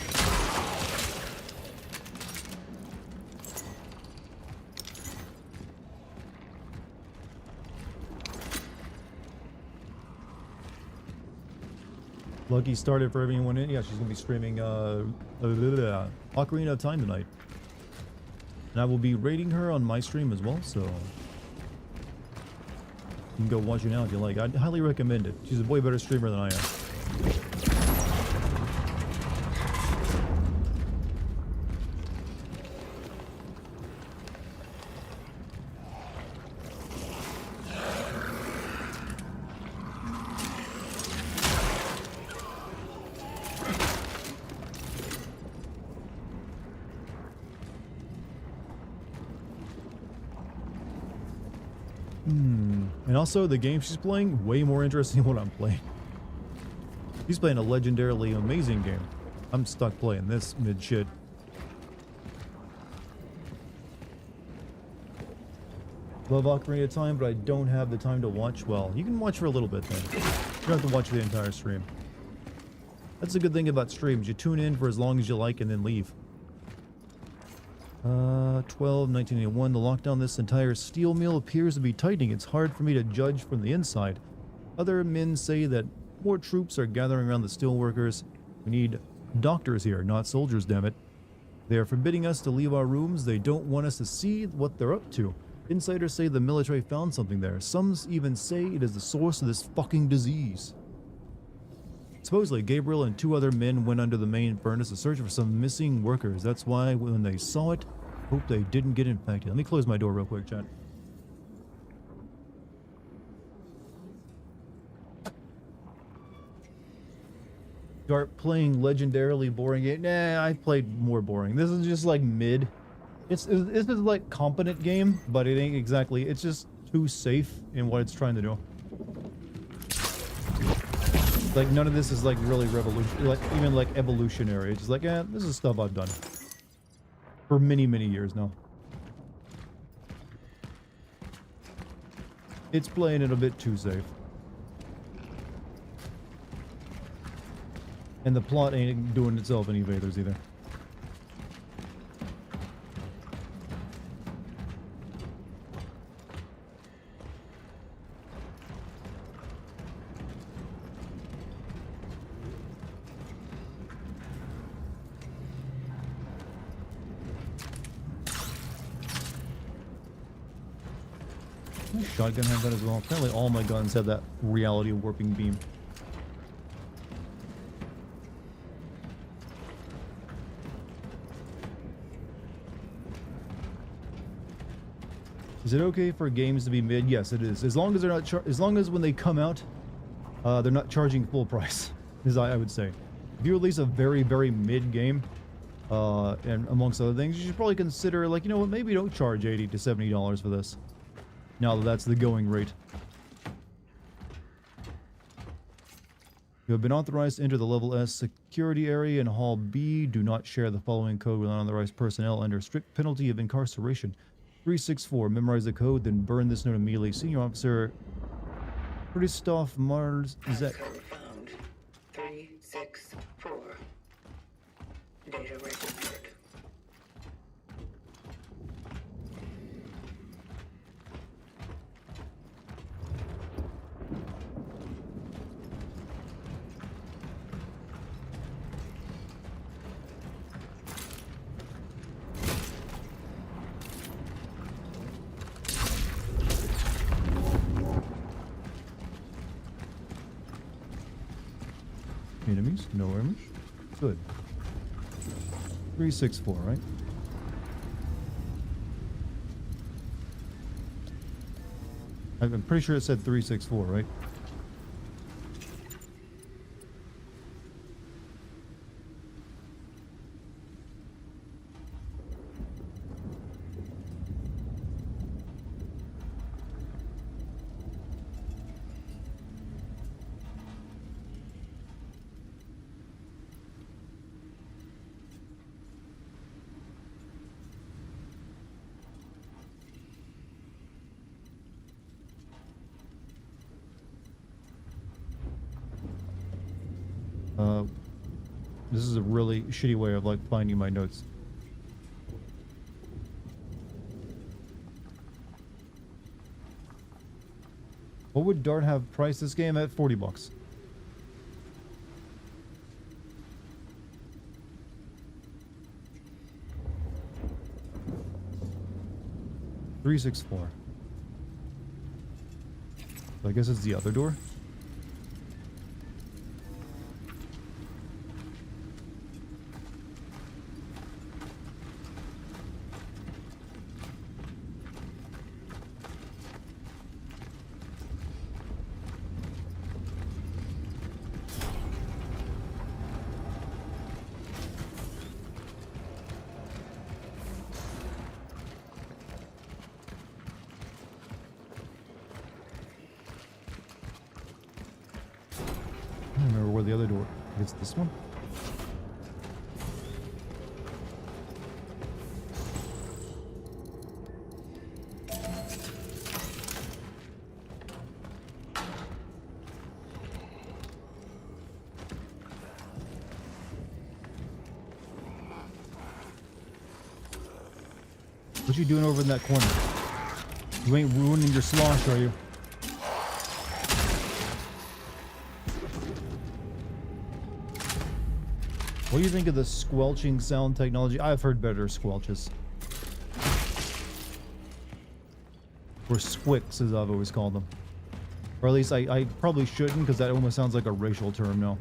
Lucky started for everyone in. Yeah, she's gonna be streaming Ocarina of Time tonight, and I will be rating her on my stream as well. So you can go watch her now if you like. I'd highly recommend it. She's a way better streamer than I am. And also, the game she's playing, way more interesting than what I'm playing. She's playing a legendarily amazing game. I'm stuck playing this mid shit. Love Ocarina of Time, but I don't have the time to watch. Well, you can watch for a little bit then. You don't have to watch the entire stream. That's the good thing about streams. You tune in for as long as you like and then leave. 1981. The lockdown. This entire steel mill appears to be tightening. It's hard for me to judge from the inside. Other men say that more troops are gathering around the steelworkers. We need doctors here, not soldiers, damn it. They are forbidding us to leave our rooms. They don't want us to see what they're up to. Insiders say the military found something there. Some even say it is the source of this fucking disease. Supposedly, Gabriel and 2 other men went under the main furnace to search for some missing workers. That's why when they saw it, hope they didn't get infected. Let me close my door real quick, chat. Start playing legendarily boring game. Nah, I played more boring. This is just like mid. This is like competent game, but it ain't exactly. It's just too safe in what it's trying to do. Like none of this is like really revolution, like even like evolutionary. It's just like, yeah, this is stuff I've done for many, many years now. It's playing it a bit too safe. And the plot ain't doing itself any favors either. Shotgun have that as well. Apparently all my guns have that reality warping beam. Is it okay for games to be mid? Yes, it is. As long as they're not as long as when they come out, they're not charging full price, as I would say. If you release a very, very mid game, and amongst other things, you should probably consider, like, you know what, maybe don't charge $80 to $70 for this. Now that that's the going rate. You have been authorized to enter the level S security area in Hall B. Do not share the following code with unauthorized personnel under strict penalty of incarceration. 364. Memorize the code, then burn this note immediately. Senior Officer Christoph Mars. Is that? Passcode found. 364. Data registered. Enemies? No enemies? Good. 364, right? I'm pretty sure it said 364, right? This is a really shitty way of like finding my notes. What would Dart have priced this game at? $40. 364. So I guess it's the other door. I don't remember where the other door. I guess this one. What you doing over in that corner? You ain't ruining your slosh, are you? What do you think of the squelching sound technology? I've heard better squelches. Or squicks, as I've always called them. Or at least I probably shouldn't, because that almost sounds like a racial term now.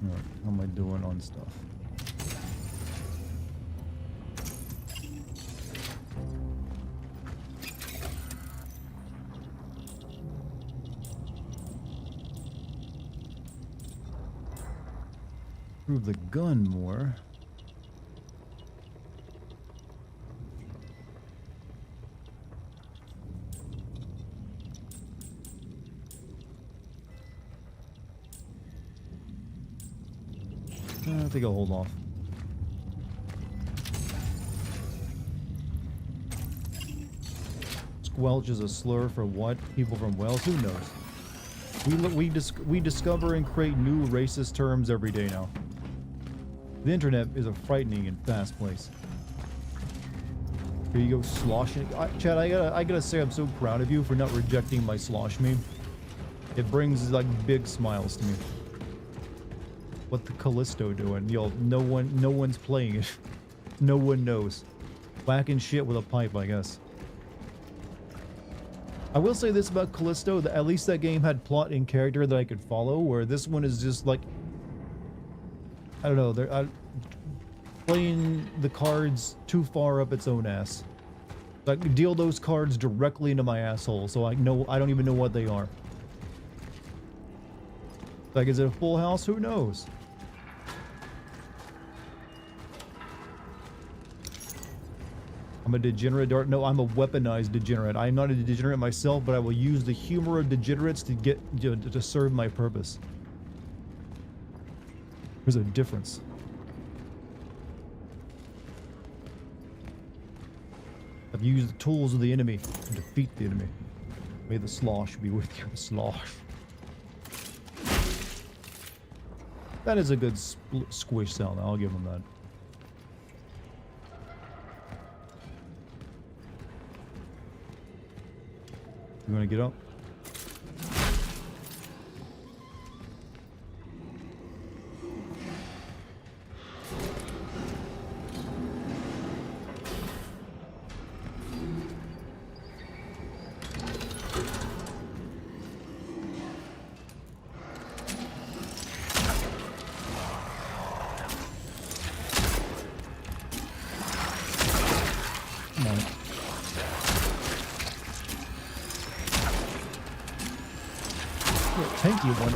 Alright, how am I doing on stuff? Improve the gun more. I think I'll hold off. Squelch is a slur for what? People from Wales? Who knows? We discover and create new racist terms every day now. The internet is a frightening and fast place. Here you go, sloshing. Chad, I gotta say I'm so proud of you for not rejecting my slosh meme. It brings like big smiles to me. What the Callisto doing? Yo, no one's playing it. No one knows. Whacking shit with a pipe, I guess. I will say this about Callisto, that at least that game had plot and character that I could follow, where this one is just like, I don't know, playing the cards too far up its own ass. I can deal those cards directly into my asshole, so I don't even know what they are. Like, is it a full house? Who knows? I'm a degenerate dart. No, I'm a weaponized degenerate. I'm not a degenerate myself, but I will use the humor of degenerates to get to serve my purpose. There's a difference. I've used the tools of the enemy to defeat the enemy. May the slosh be with you, the slosh. That is a good squish sound. I'll give him that. You want to get up? Come on. Tanky one.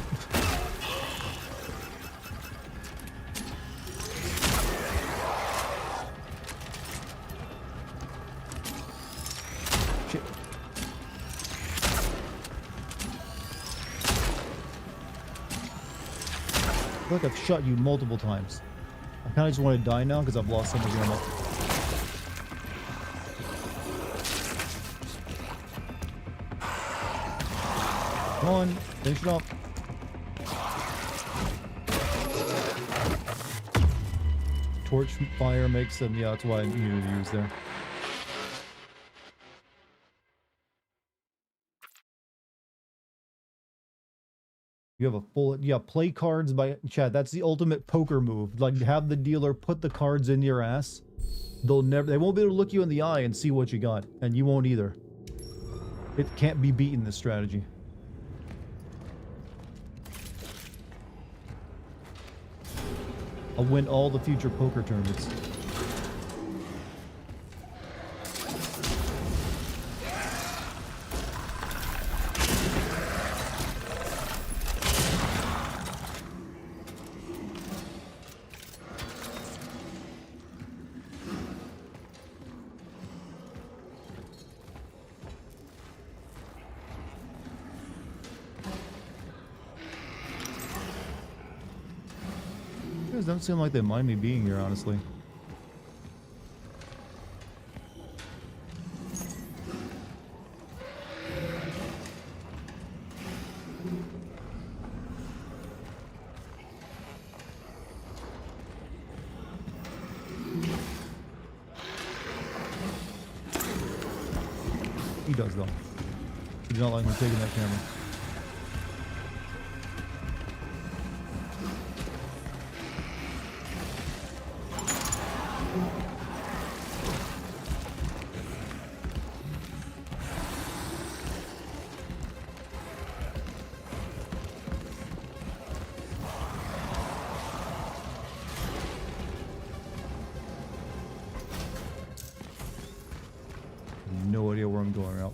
Shit. I feel like I've shot you multiple times. I kind of just want to die now because I've lost so much ammo. Come on, finish it up. Torch fire makes them, yeah, that's why I needed to use there. You have a full, yeah, play cards by, Chad, that's the ultimate poker move. Like, have the dealer put the cards in your ass. They won't be able to look you in the eye and see what you got. And you won't either. It can't be beaten, this strategy. I'll win all the future poker tournaments. Don't seem like they mind me being here, honestly. He does, though. He does not like me taking that camera. No idea where I'm going out.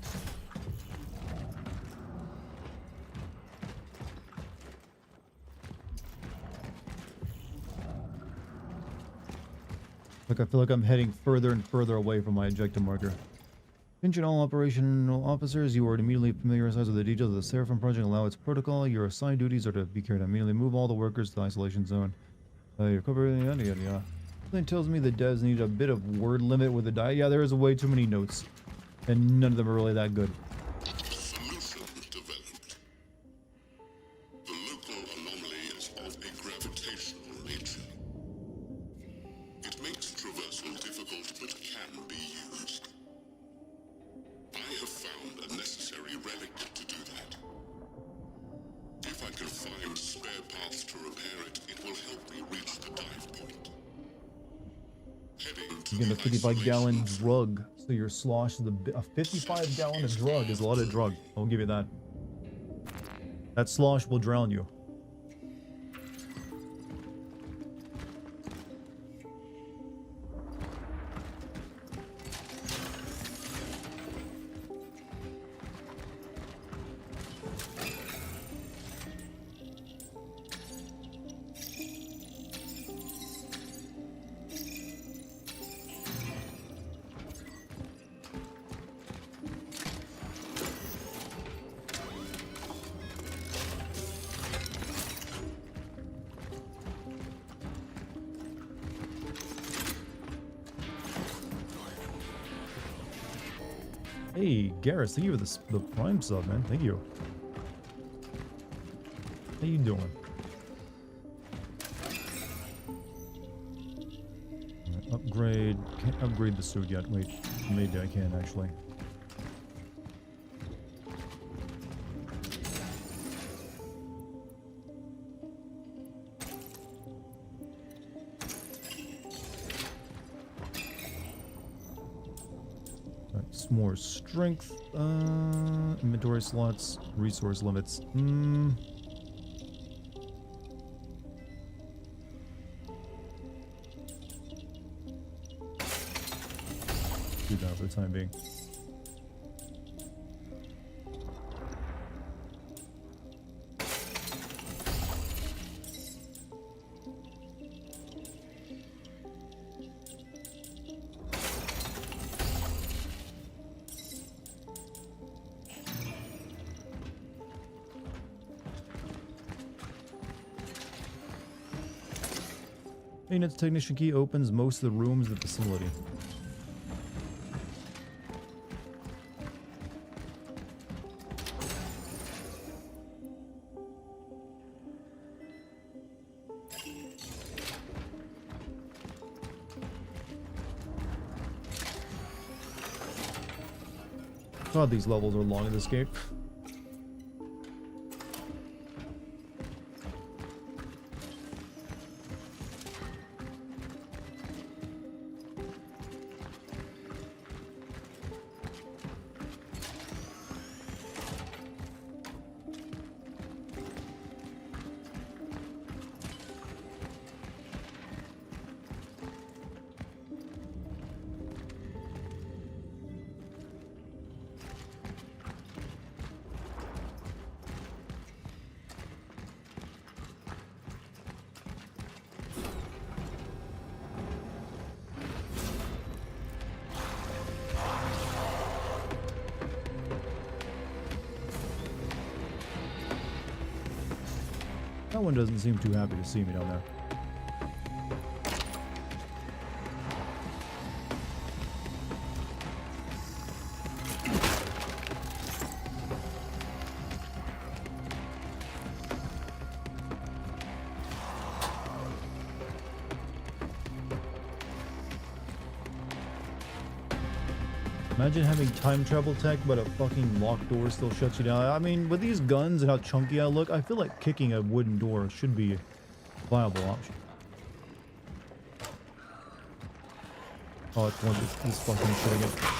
Like, I feel like I'm heading further and further away from my objective marker. Attention all operational officers, you are immediately familiarized with the details of the Seraphim project. Allow its protocol. Your assigned duties are to be carried out immediately. Move all the workers to the isolation zone. Your corporate, yada yada yada. Something tells me the devs need a bit of word limit with the die. Yeah, there is way too many notes. And none of them are really that good. Solution developed. The local anomaly is of a gravitational nature. It makes traversal difficult, but can be used. I have found a necessary relic to do that. If I can find spare parts to repair it, it will help me reach the dive point. Heading to You get a 55-gallon drug. So your slosh is a 55-gallon of drug is a lot of drug. I'll give you that. That slosh will drown you. Hey, Garrus, thank you for the Prime sub, man. Thank you. How you doing? Upgrade. Can't upgrade the suit yet. Wait, maybe I can actually. Right, more strength. Inventory slots. Resource limits. Do that for the time being. Maintenance technician key opens most of the rooms in the facility. God, these levels are long in this game. That one doesn't seem too happy to see me down there. Imagine having time travel tech, but a fucking locked door still shuts you down. I mean, with these guns and how chunky I look, I feel like kicking a wooden door should be a viable option. Oh, it's one this fucking shit again.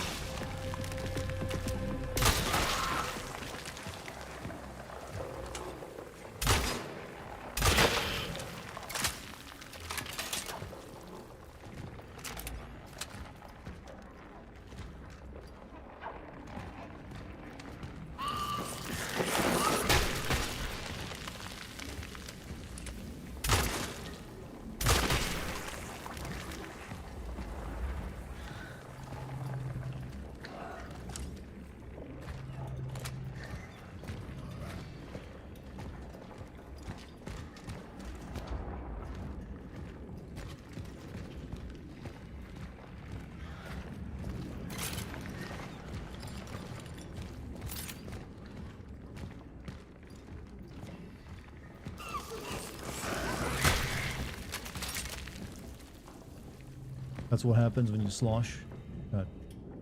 That's what happens when you slosh.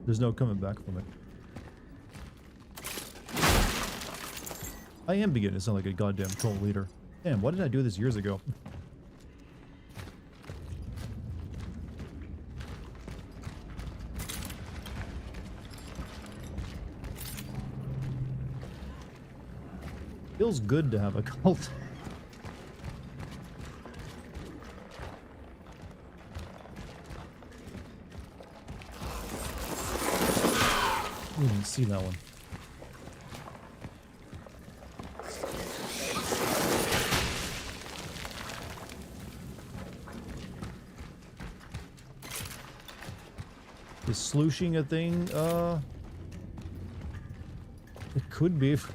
There's no coming back from it. I am beginning to sound like a goddamn troll leader. Damn, why did I do this years ago? Feels good to have a cult. I didn't see that one. Is slooshing a thing? It could be if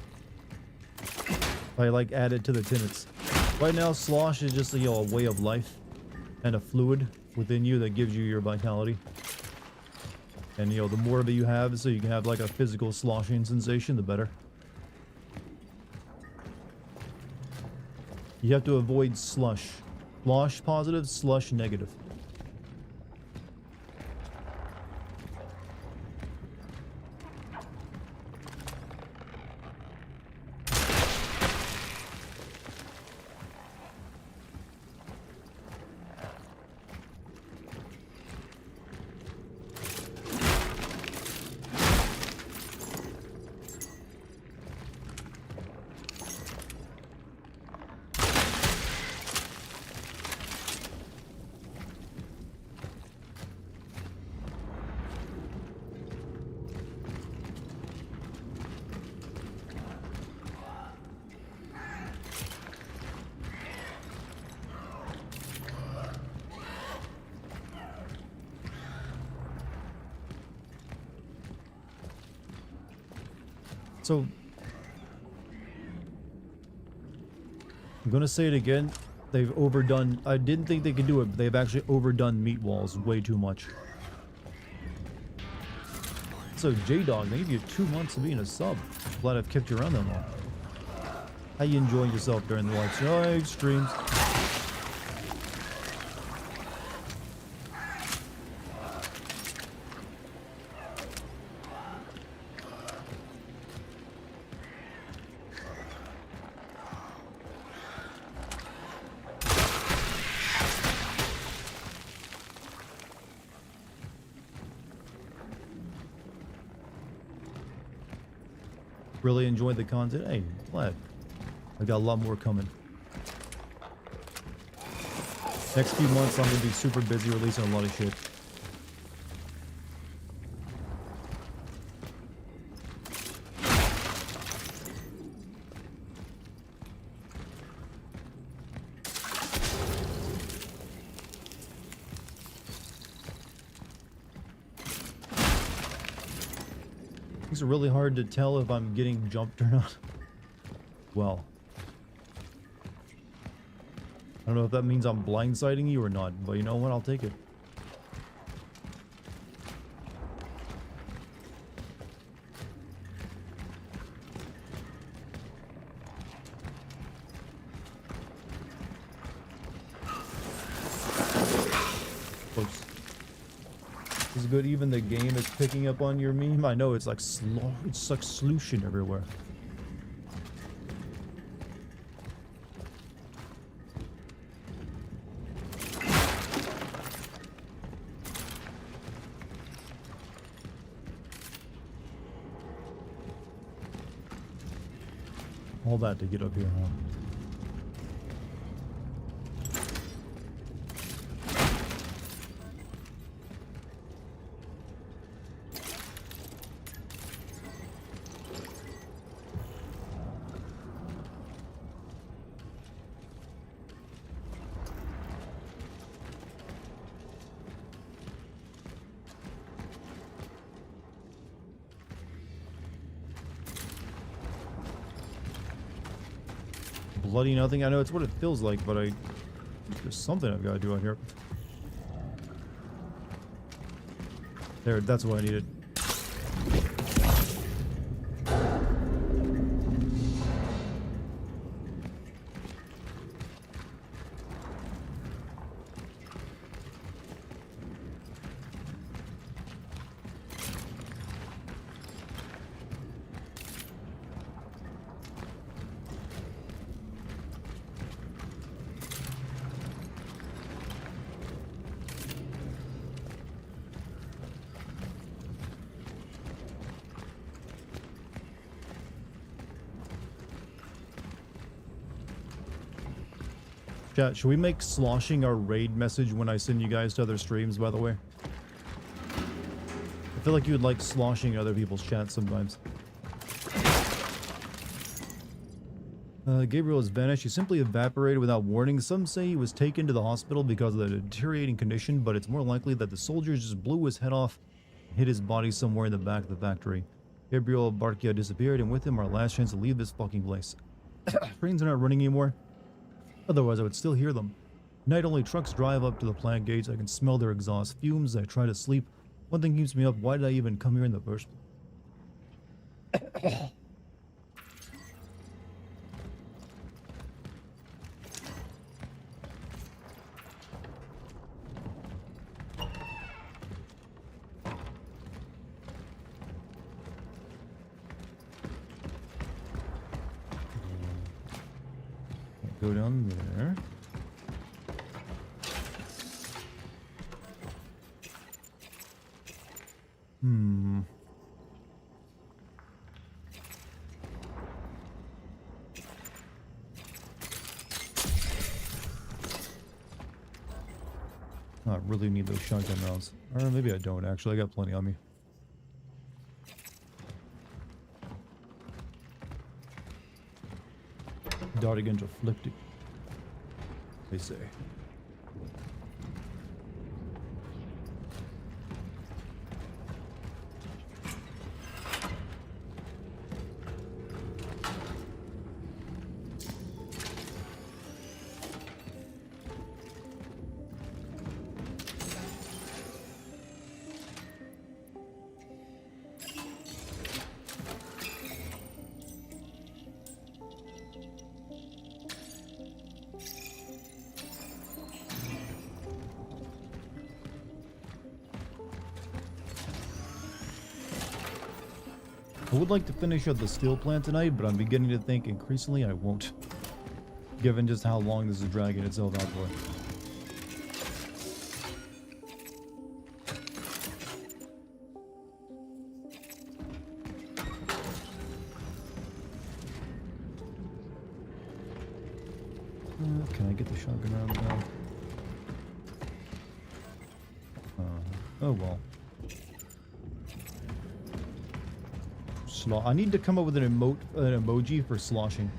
I like add it to the tenets. Right now, slosh is just a way of life and a fluid within you that gives you your vitality. And you know, the more of it you have, so you can have like a physical sloshing sensation, the better. You have to avoid slush. Slosh positive, slush negative. So, I'm gonna say it again. They've overdone. I didn't think they could do it, but they've actually overdone meat walls way too much. So, J-Dog, they gave you 2 months of being a sub. Glad I've kept you around that long. How you enjoying yourself during the live streams? Really enjoyed the content. Hey, glad. I got a lot more coming. Next few months, I'm gonna be super busy releasing a lot of shit. It's really hard to tell if I'm getting jumped or not. Well, I don't know if that means I'm blindsiding you or not, but you know what? I'll take it. Close. This is good. Even the game is picking up on your meme. I know it's like it's like solution everywhere. All that to get up here, huh? Bloody nothing. I know it's what it feels like, but there's something I've got to do out here. There, that's what I needed. Chat, should we make sloshing our raid message when I send you guys to other streams, by the way? I feel like you would like sloshing other people's chats sometimes. Gabriel has vanished. He simply evaporated without warning. Some say he was taken to the hospital because of the deteriorating condition, but it's more likely that the soldiers just blew his head off and hid his body somewhere in the back of the factory. Gabriel Barkia disappeared, and with him our last chance to leave this fucking place. Trains are not running anymore. Otherwise, I would still hear them. Night only trucks drive up to the plant gates. I can smell their exhaust fumes. I try to sleep, One thing keeps me up. Why did I even come here in the first place? Go down there. I really need those shotgun rounds. Or maybe I don't actually. I got plenty on me. Dartigan's afflicted, they say. I would like to finish up the steel plant tonight, but I'm beginning to think increasingly I won't, given just how long this is dragging itself out for. Can I get the shotgun round now? Oh well. I need to come up with an emoji for sloshing.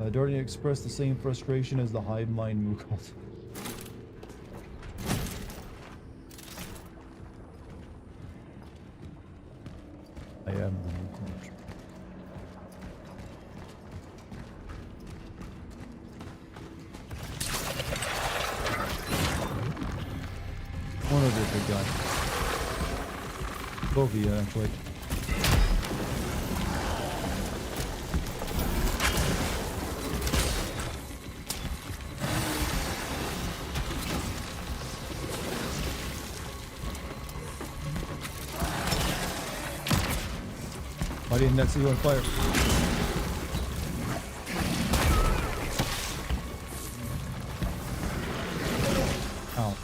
Dartigan expressed the same frustration as the hive mind moo cult. I am the moo cult. One of the big guy. Both of you, actually. Why didn't that see you on fire? Ow.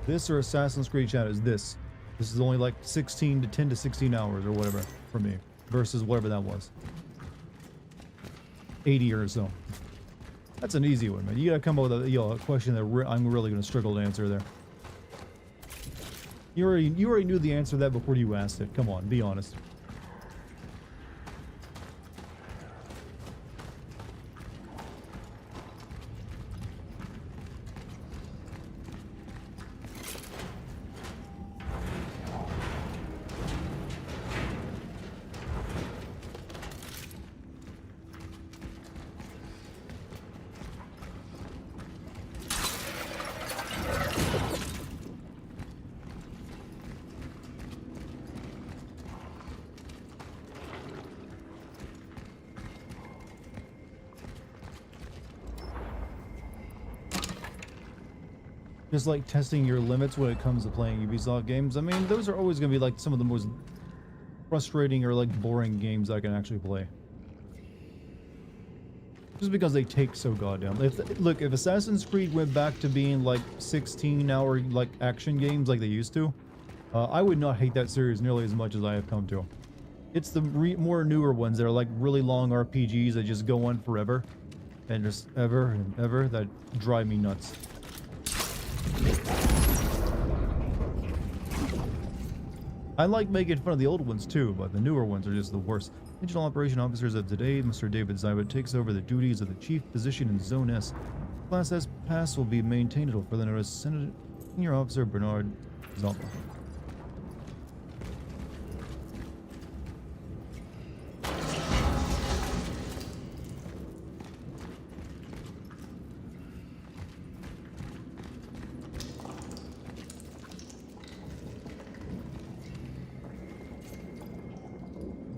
This or Assassin's Creed chat is this. This is only like 10 to 16 hours or whatever for me versus whatever that was. 80 or so. That's an easy one, man. You gotta come up with a question that I'm really gonna struggle to answer there. You already knew the answer to that before you asked it. Come on, be honest. Just like testing your limits when it comes to playing Ubisoft games. I mean, those are always going to be like some of the most frustrating or like boring games I can actually play. Just because they take so goddamn. Look, if Assassin's Creed went back to being like 16-hour like action games like they used to, I would not hate that series nearly as much as I have come to. It's the more newer ones that are like really long RPGs that just go on forever and just ever and ever that drive me nuts. I like making fun of the old ones too, but the newer ones are just the worst. Regional Operation Officers of today, Mr. David Zybit takes over the duties of the chief position in Zone S. Class S pass will be maintained until further notice. Senior Officer Bernard Zomba.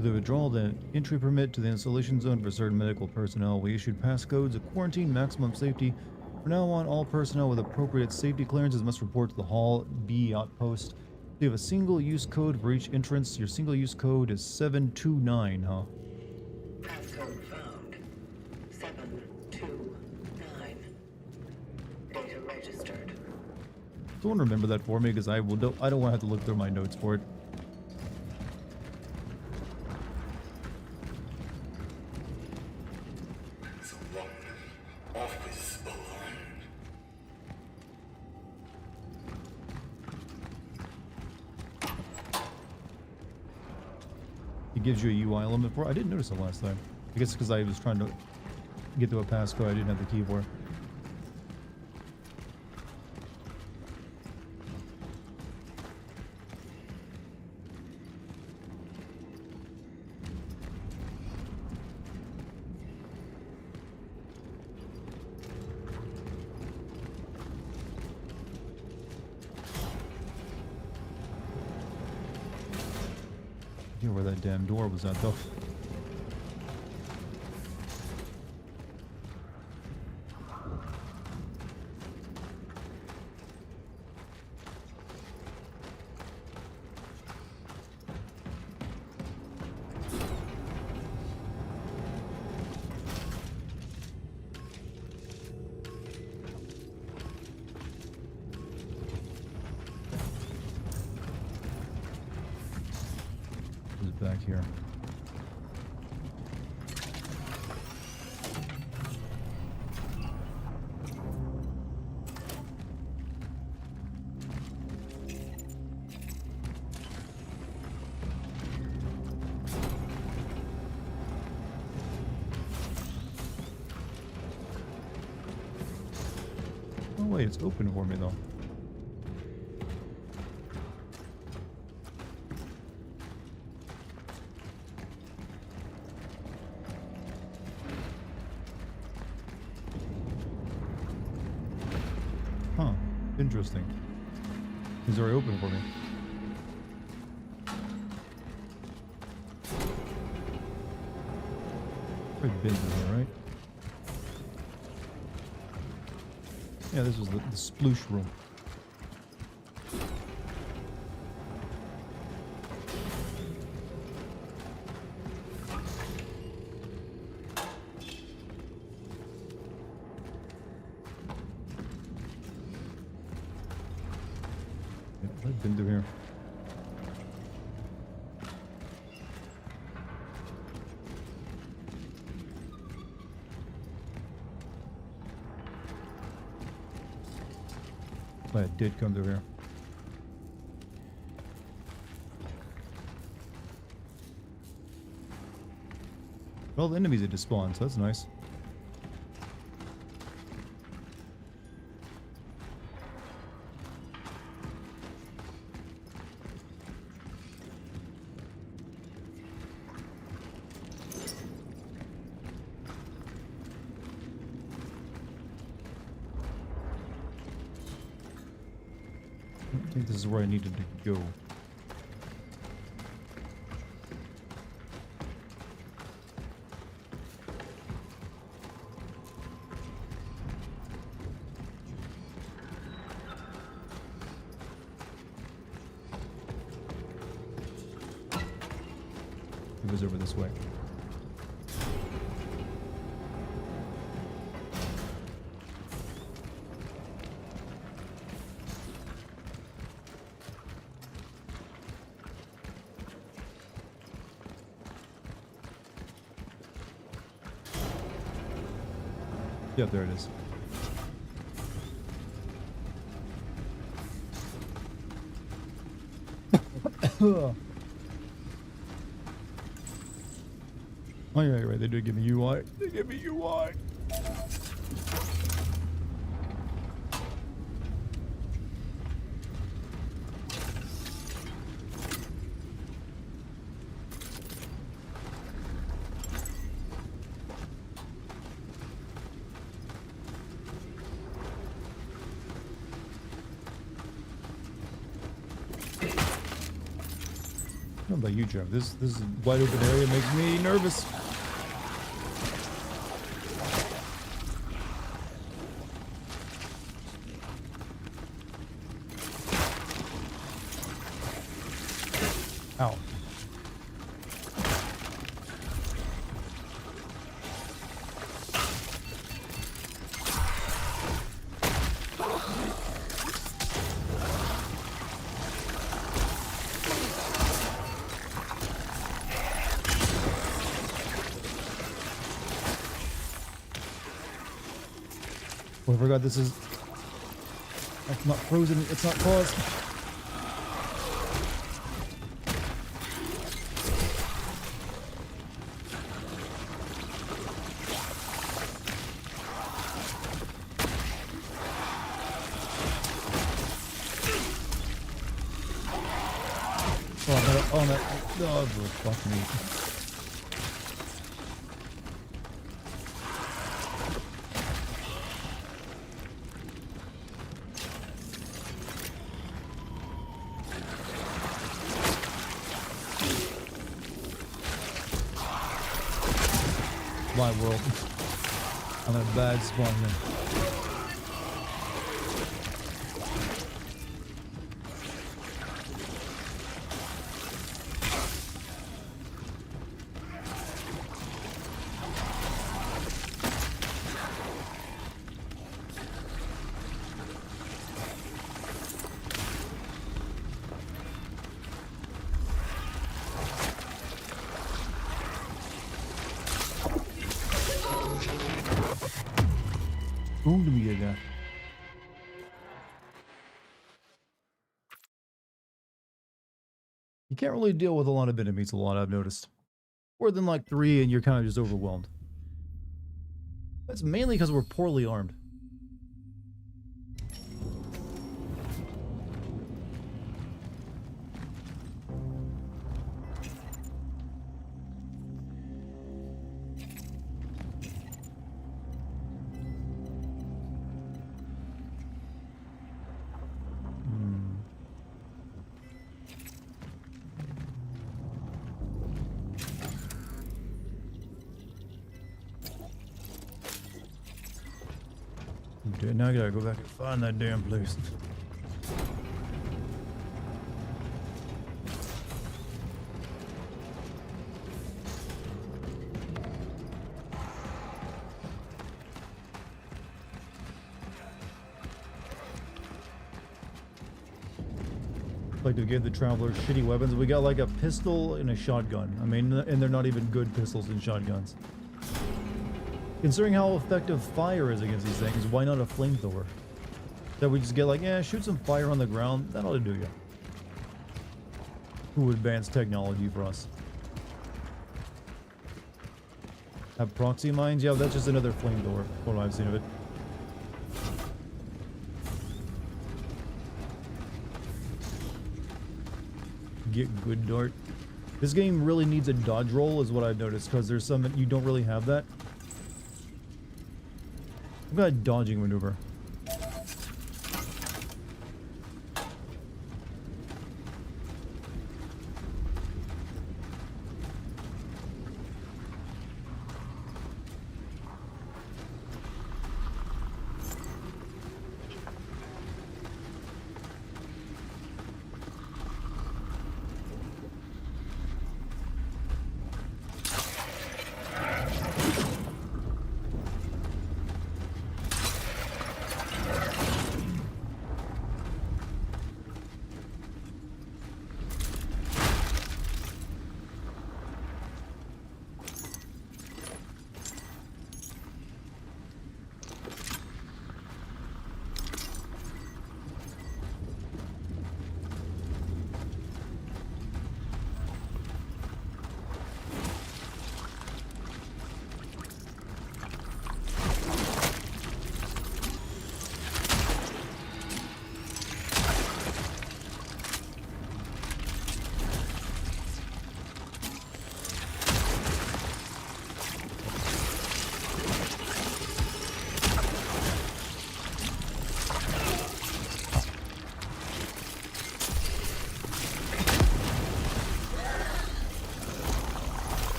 The withdrawal the entry permit to the installation zone for certain medical personnel. We issued passcodes of quarantine maximum safety. From now on, all personnel with appropriate safety clearances must report to the Hall B outpost. You have a single-use code for each entrance. Your single-use code is 729, huh? Passcode found. 729. Data registered. Someone remember that for me, because I don't want to have to look through my notes for it. It gives you a UI element for it. I didn't notice it last time. I guess because I was trying to get to a passcode I didn't have the key for. Where that damn door was at though. Back here. Oh wait, it's open for me though. Interesting. It's already open for me. Probably been through here, right? Yeah, this was the sploosh room. I've been through here. I did come through here. Well, the enemies had despawned, so that's nice. I think this is where I needed to go. It was over this way. Yep, there it is. Oh yeah, right. They did give me UI. They give me UI. I don't know about you, Jeff. This wide open area makes me nervous. Ow. Oh, I forgot this is... That's not frozen, it's not paused. Oh, no. Oh, fuck me. My world. I'm in a bad spawn now. Whom do we get that? You can't really deal with a lot of enemies a lot, I've noticed. More than like 3 and you're kind of just overwhelmed. That's mainly because we're poorly armed. Dude, now I gotta go back and find that damn place. Like to give the travelers shitty weapons. We got like a pistol and a shotgun. I mean, and they're not even good pistols and shotguns. Considering how effective fire is against these things, why not a flamethrower? That we just get like, yeah, shoot some fire on the ground, that ought to do you. Who advanced technology for us? Have proxy mines? Yeah, that's just another flamethrower, from what I've seen of it. Get good dart. This game really needs a dodge roll is what I've noticed, because there's some that you don't really have that. I've got a dodging maneuver.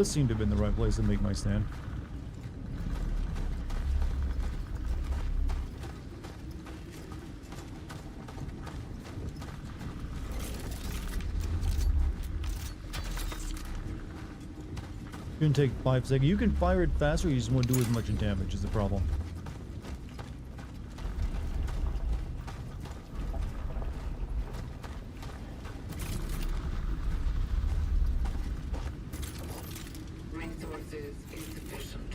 does seem to have been the right place to make my stand. Shouldn't take 5 seconds. You can fire it faster, you just won't do as much damage is the problem. Resources insufficient.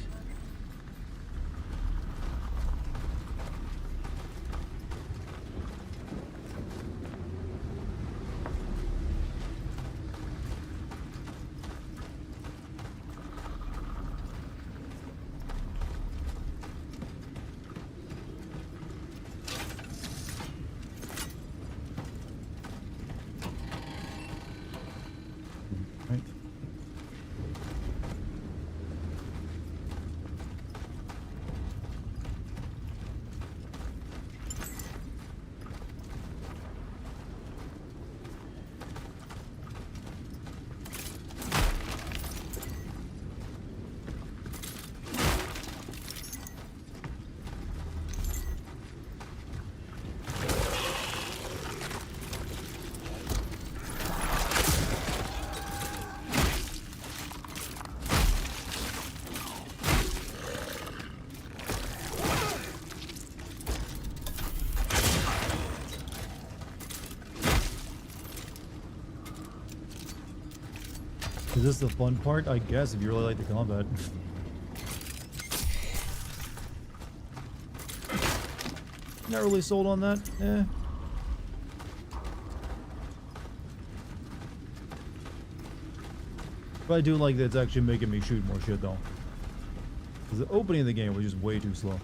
Right. Is this the fun part? I guess, if you really like the combat. Not really sold on that. Eh. But I do like that it's actually making me shoot more shit though. Because the opening of the game was just way too slow.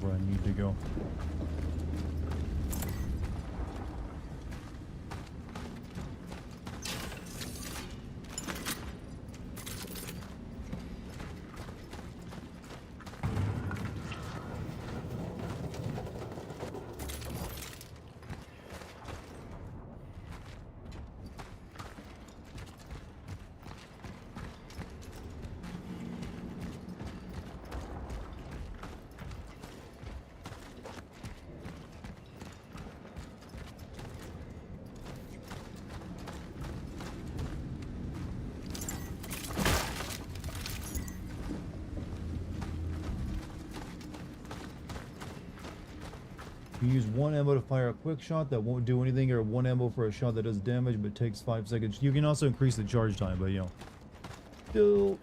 Where I need to go. You use 1 ammo to fire a quick shot that won't do anything, or 1 ammo for a shot that does damage but takes 5 seconds. You can also increase the charge time, but you know, still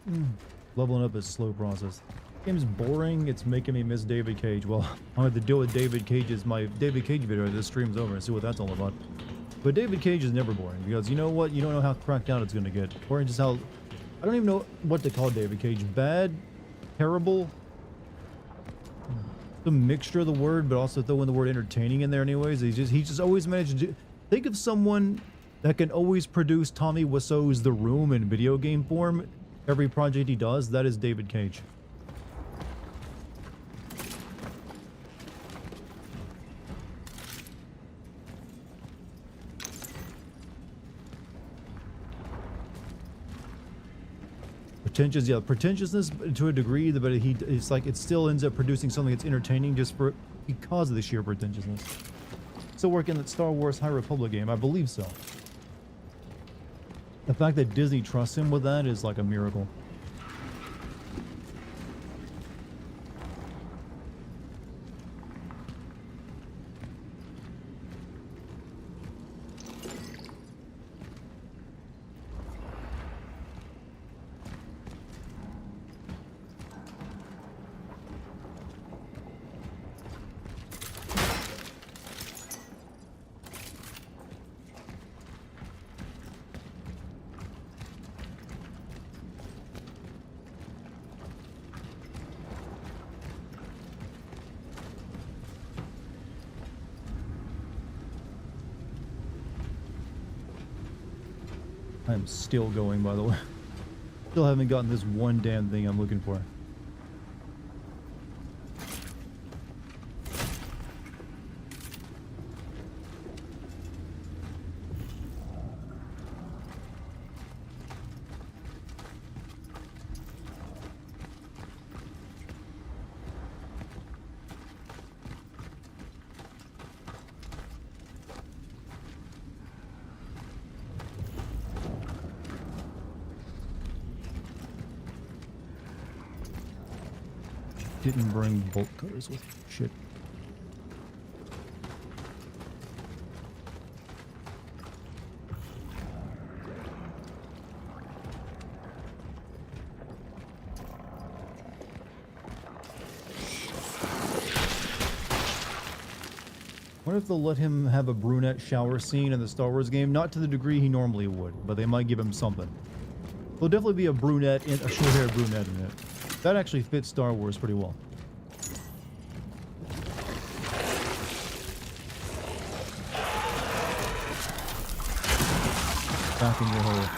leveling up is a slow process. Game's boring. It's making me miss David Cage. Well, I'll have to deal with David Cage's my David Cage video as this stream's over and see what that's all about. But David Cage is never boring because you know what? You don't know how cracked out it's gonna get, or just how I don't even know what to call David Cage. Bad, terrible. The mixture of the word, but also throw in the word entertaining in there anyways. He just always managed to do. Think of someone that can always produce Tommy Wiseau's The Room in video game form. Every project he does, that is David Cage. Pretentious, yeah, pretentiousness to a degree, but it's like it still ends up producing something that's entertaining just because of the sheer pretentiousness. Still working that Star Wars High Republic game, I believe so. The fact that Disney trusts him with that is like a miracle. I'm still going, by the way. Still haven't gotten this one damn thing I'm looking for. Didn't bring bolt cutters with me. Shit. What if they'll let him have a brunette shower scene in the Star Wars game? Not to the degree he normally would, but they might give him something. There'll definitely be a brunette, a short-haired brunette in it. That actually fits Star Wars pretty well. Back in your hole.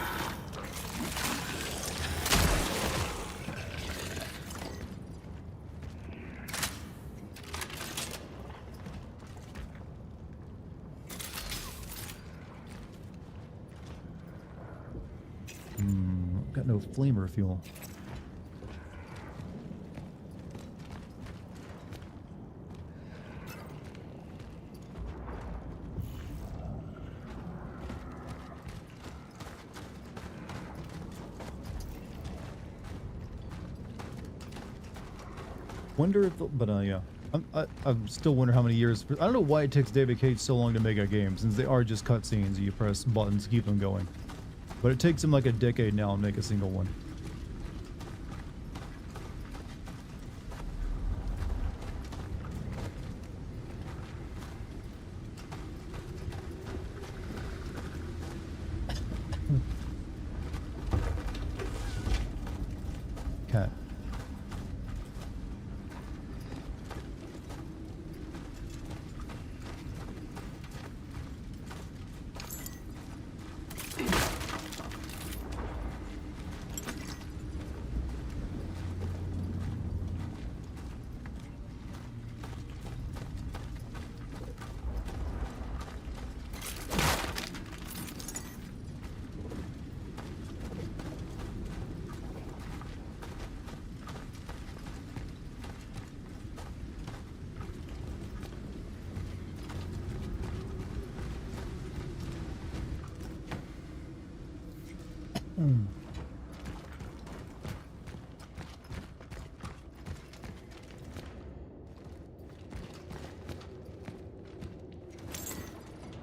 Got no flamer fuel. Wonder if, but yeah, I'm still wonder how many years. I don't know why it takes David Cage so long to make a game, since they are just cutscenes. You press buttons to keep them going, but it takes him like a decade now to make a single one. Cat.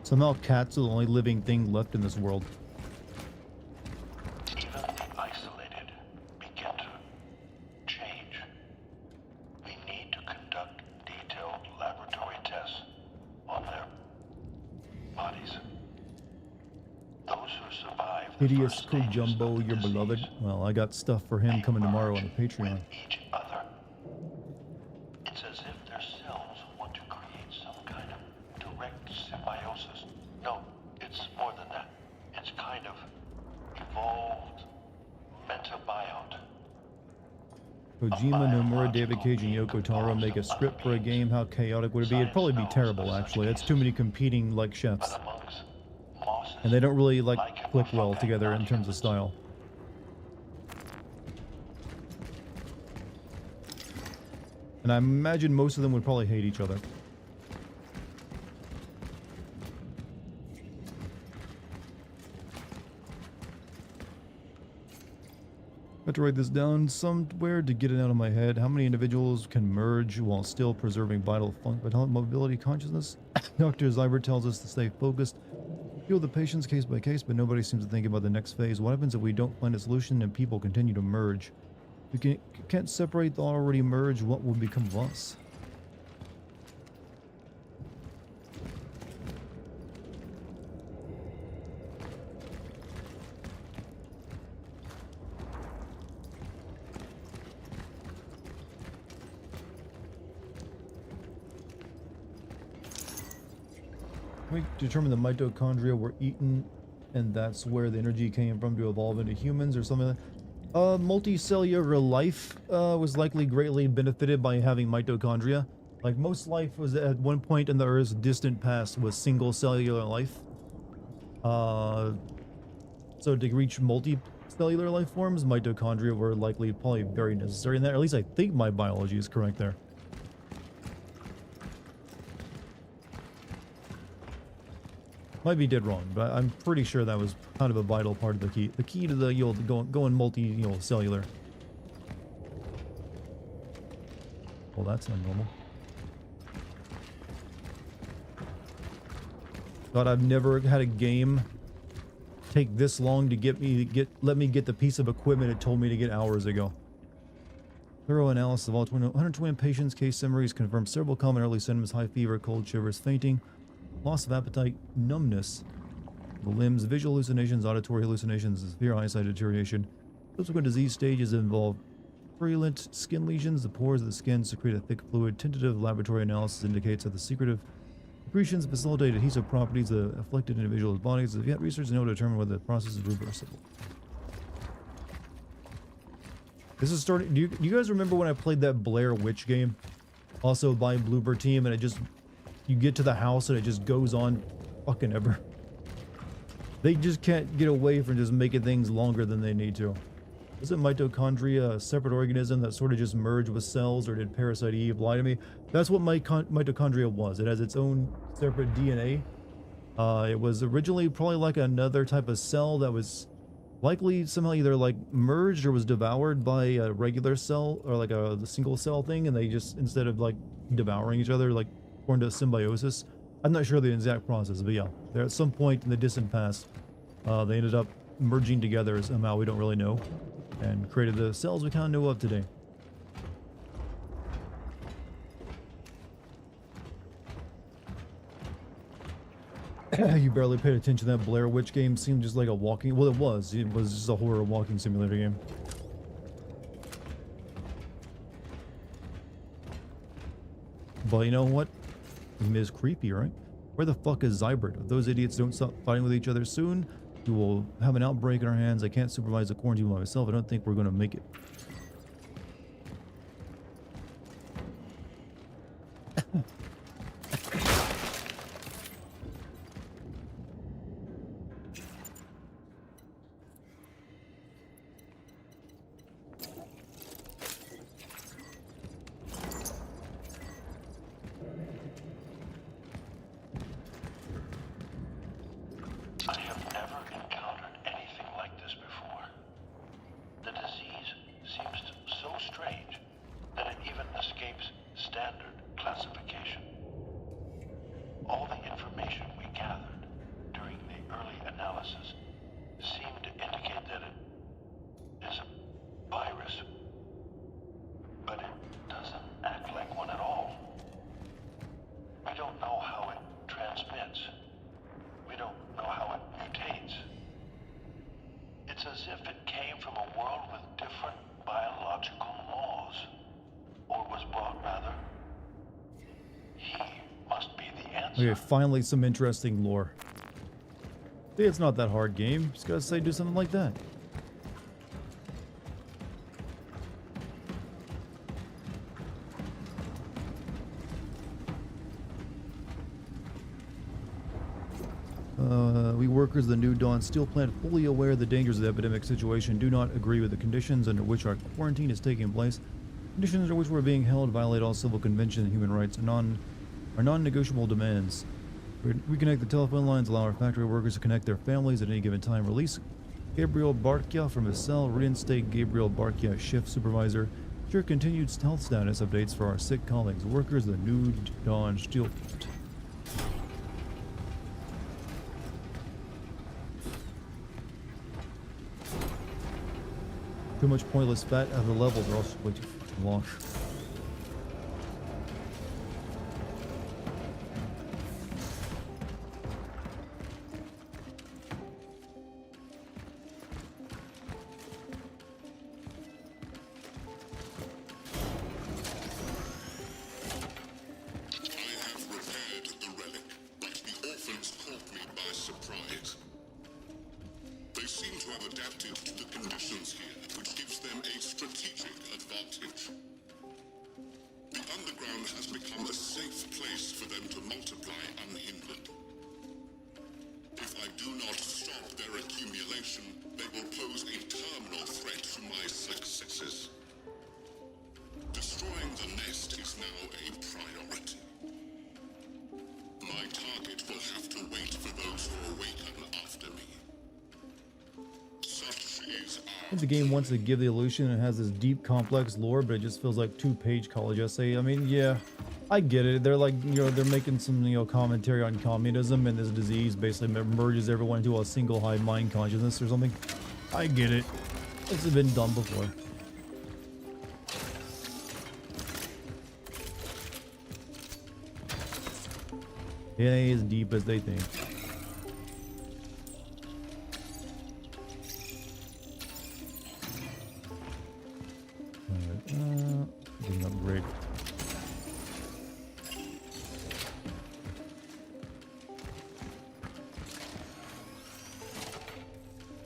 Somehow cats are the only living thing left in this world. Even the isolated begin to change. We need to conduct detailed laboratory tests on their bodies. Those who survive the Hideous first stages of Kojumbo, the your disease beloved. Well, I got stuff for him coming tomorrow on the Patreon. with each other. It's as if their cells want to create some kind of direct symbiosis. No, it's more than that. It's kind of evolved metabiota. Kojima, Nomura, David Cage, and Yoko Taro make a script for a game. How chaotic would it be? It'd probably be terrible, actually. That's too many competing, like, chefs. But amongst mosses, And they don't really, like, click well together in terms of style. And I imagine most of them would probably hate each other. I have to write this down somewhere to get it out of my head. How many individuals can merge while still preserving vital mobility consciousness? Dr. Zyber tells us to stay focused, heal the patients case by case, but nobody seems to think about the next phase. What happens if we don't find a solution and people continue to merge? We can't separate the already merged. What will become of us? We determine the mitochondria were eaten and that's where the energy came from to evolve into humans or something like that. Multicellular life was likely greatly benefited by having mitochondria. Like most life was at one point in the Earth's distant past was single cellular life. So to reach multicellular life forms, mitochondria were likely probably very necessary in that. At least I think my biology is correct there. Might be dead wrong, but I'm pretty sure that was kind of a vital part of the key. The key to the going cellular. Well, that's not normal. God, I've never had a game take this long to let me get the piece of equipment it told me to get hours ago. Thorough analysis of all 120 patients' case summaries confirmed several common early symptoms: high fever, cold shivers, fainting, loss of appetite, numbness of the limbs, visual hallucinations, auditory hallucinations, severe eyesight deterioration. Subsequent disease stages involve virulent skin lesions. The pores of the skin secrete a thick fluid. Tentative laboratory analysis indicates that the secretive secretions facilitate adhesive properties of the afflicted individual's bodies. Yet research is no to determine whether the process is reversible. This is starting. Do you guys remember when I played that Blair Witch game? Also by Bloober Team, and it just, you get to the house and it just goes on fucking ever. They just can't get away from just making things longer than they need to. Isn't mitochondria a separate organism that sort of just merged with cells, or did Parasite Eve lie to me? That's what mitochondria was. It has its own separate DNA. It was originally probably like another type of cell that was likely somehow either like merged or was devoured by a regular cell, or like the single cell thing, and they just, instead of like devouring each other, like formed a symbiosis. I'm not sure the exact process, but yeah, there at some point in the distant past, they ended up merging together somehow, we don't really know, and created the cells we kind of know of today. You barely paid attention to that Blair Witch game. Seemed just like a walking, well, it was just a horror walking simulator game. But you know what? It is creepy, right? Where the fuck is Zybert? If those idiots don't stop fighting with each other soon, we will have an outbreak in our hands. I can't supervise the quarantine by myself. I don't think we're going to make it. Okay, finally some interesting lore. See, it's not that hard game. Just gotta say do something like that. We workers of the New Dawn Steel plant, fully aware of the dangers of the epidemic situation, do not agree with the conditions under which our quarantine is taking place. Conditions under which we're being held violate all civil convention and human rights and our non-negotiable demands. Reconnect the telephone lines, allow our factory workers to connect their families at any given time. Release Gabriel Barkia from his cell. Reinstate Gabriel Barkia as shift supervisor. Ensure continued health status updates for our sick colleagues. Workers of the New Dawn Steel plant. Too much pointless fat at the level, they're also way too long. underground has become a safe place for them to multiply unhindered. If I do not stop their accumulation, they will pose a terminal threat to my successes. Destroying the nest is now a priority. My target will have to wait for those who awaken after me. Such is I think the game wants to give the illusion it has this deep, complex lore, but it just feels like two-page college essay. I mean, yeah, I get it. They're like, you know, they're making some, you know, commentary on communism and this disease basically merges everyone into a single hive mind consciousness or something. I get it. This has been done before. It ain't as deep as they think. Getting upgrade.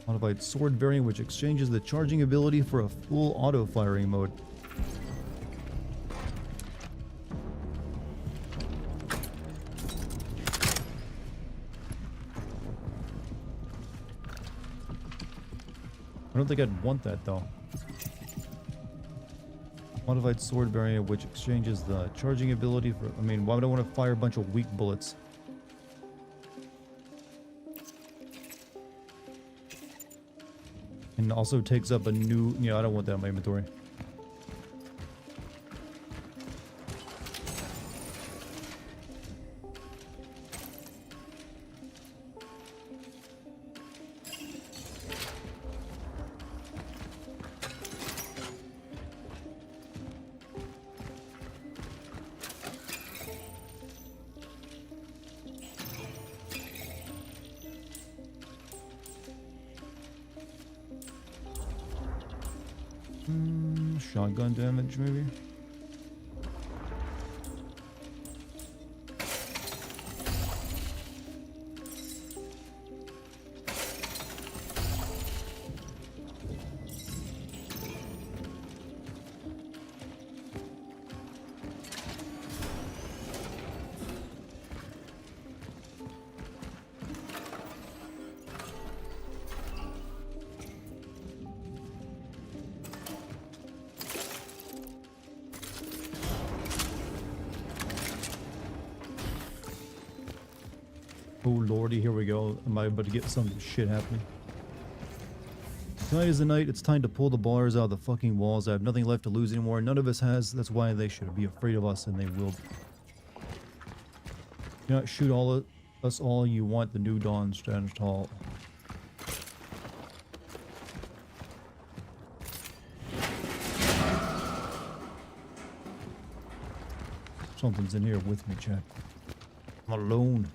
Modified sword variant which exchanges the charging ability for a full auto firing mode. I don't think I'd want that though. Modified sword variant which exchanges the charging ability for... I mean, why would I want to fire a bunch of weak bullets? And also takes up a new... Yeah, I don't want that in my inventory. Shotgun damage, maybe? Oh lordy, here we go. Am I about to get some shit happening? Tonight is the night. It's time to pull the bars out of the fucking walls. I have nothing left to lose anymore. None of us has. That's why they should be afraid of us, and they will be. Do not shoot us all you want. The new dawn stands tall. Something's in here with me, chat. I'm alone.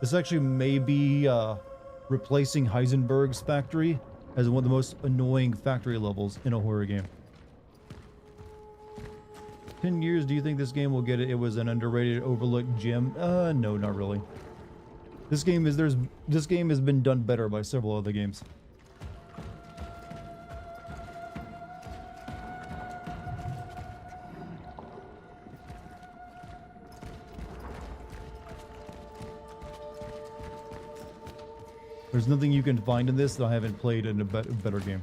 This actually may be replacing Heisenberg's factory as one of the most annoying factory levels in a horror game. 10 years, do you think this game will get it? It was an underrated, overlooked gem. No, not really. This game has been done better by several other games. There's nothing you can find in this that I haven't played in a better game.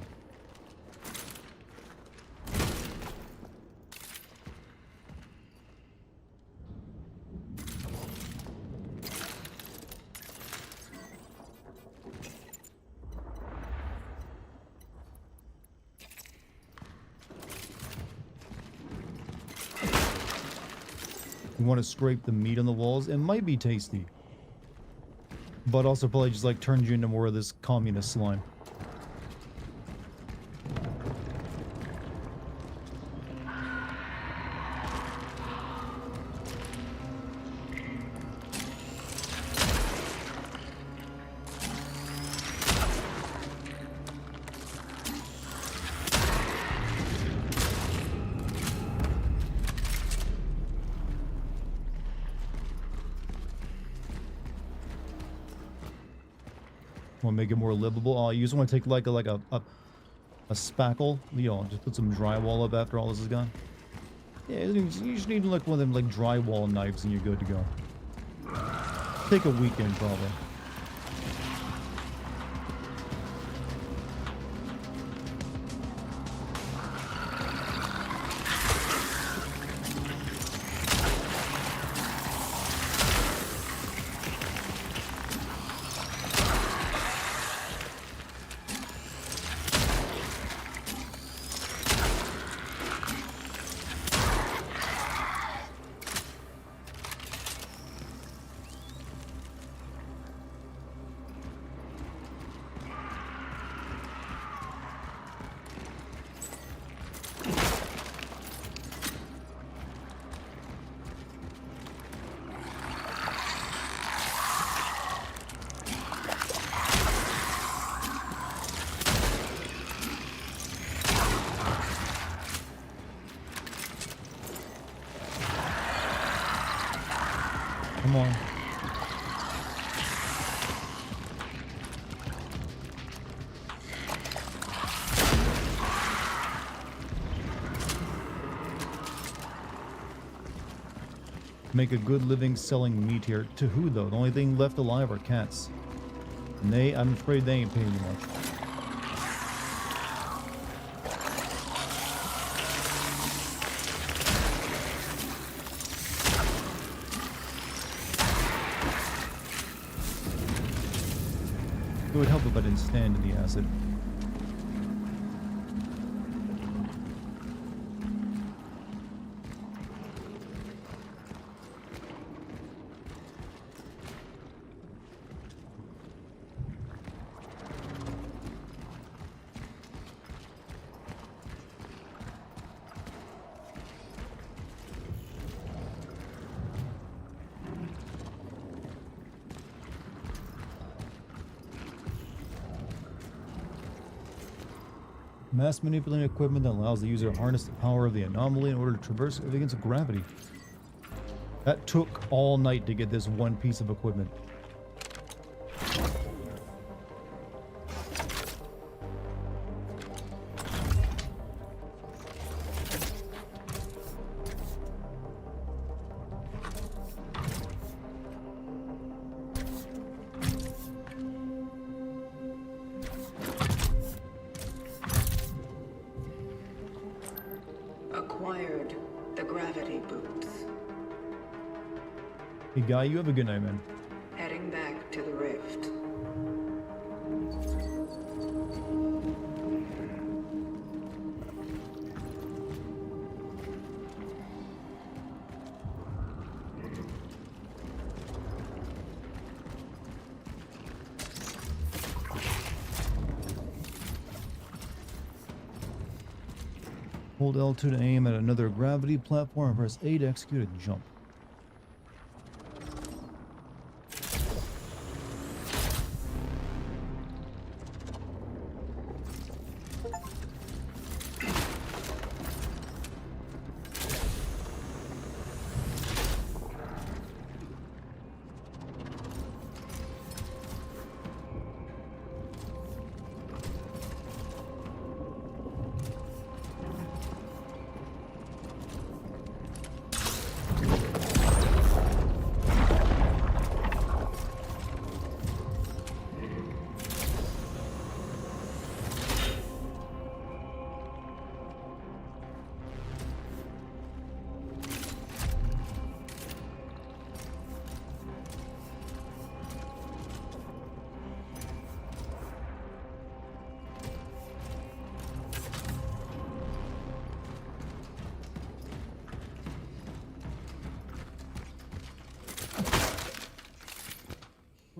You want to scrape the meat on the walls? It might be tasty. But also probably just like turns you into more of this communist slime. Want to make it more livable? Oh, you just want to take like a spackle, you know, just put some drywall up after all this is gone. Yeah, you just need like one of them like drywall knives and you're good to go. Take a weekend probably. Come on. Make a good living selling meat here. To who though? The only thing left alive are cats. And I'm afraid they ain't paying you much. It would help if I didn't stand in the acid. Mass manipulating equipment that allows the user to harness the power of the anomaly in order to traverse against gravity. That took all night to get this one piece of equipment. Acquired the gravity boots. Hey guy, you have a good night, man. Heading back to the rift. Hold L2 to aim at another gravity platform and press A to execute a jump.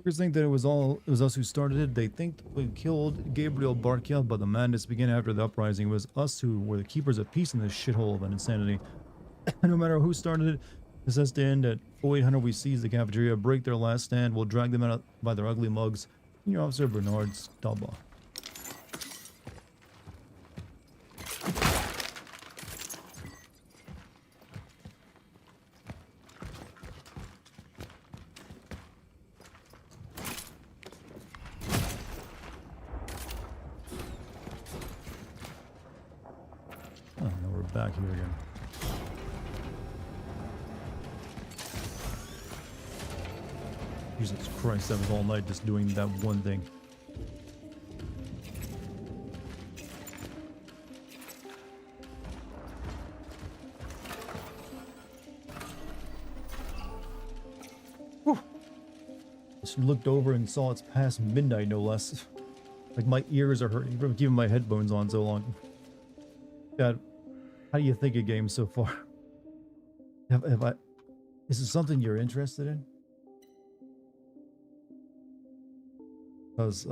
Workers think that it was us who started it. They think we killed Gabriel Barkia, but the madness began after the uprising. It was us who were the keepers of peace in this shithole of an insanity. No matter who started it, this has to end at 0800. We seize the cafeteria, break their last stand. We'll drag them out by their ugly mugs. Senior Officer Bernard Stalba. Oh, now we're back here again. Jesus Christ, that was all night just doing that one thing. Whew. Just looked over and saw it's past midnight, no less. Like my ears are hurting from keeping my headphones on so long. God, how do you think of games so far? Is it something you're interested in? Because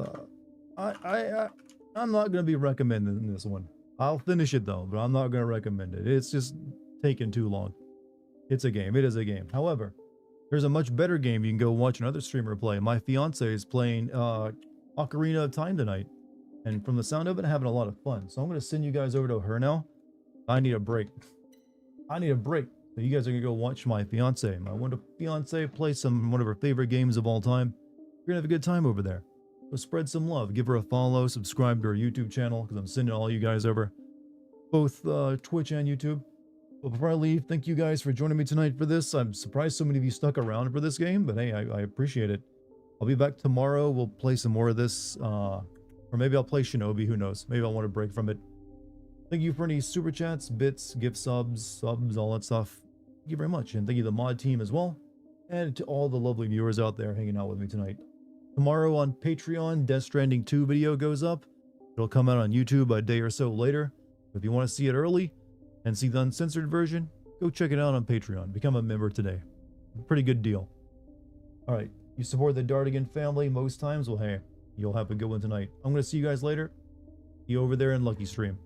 I'm not gonna be recommending this one. I'll finish it though, but I'm not gonna recommend it. It's just taking too long. It's a game. It is a game. However, there's a much better game you can go watch another streamer play. My fiance is playing Ocarina of Time tonight, and from the sound of it, having a lot of fun. So I'm gonna send you guys over to her now. I need a break. I need a break. So you guys are gonna go watch my fiance, my wonderful fiance, play one of her favorite games of all time. You're gonna have a good time over there. So spread some love. Give her a follow. Subscribe to her YouTube channel because I'm sending all you guys over, both Twitch and YouTube. But before I leave, thank you guys for joining me tonight for this. I'm surprised so many of you stuck around for this game, but hey, I appreciate it. I'll be back tomorrow. We'll play some more of this, or maybe I'll play Shinobi. Who knows? Maybe I'll want to break from it. Thank you for any super chats, bits, gift subs, all that stuff. Thank you very much, and thank you to the mod team as well, and to all the lovely viewers out there hanging out with me tonight. Tomorrow on Patreon, Death Stranding 2 video goes up. It'll come out on YouTube a day or so later. If you want to see it early and see the uncensored version, go check it out on Patreon. Become a member today. Pretty good deal. All right, you support the Dartigan family most times? Well, hey, you'll have a good one tonight. I'm going to see you guys later. See you over there in Lucky Stream.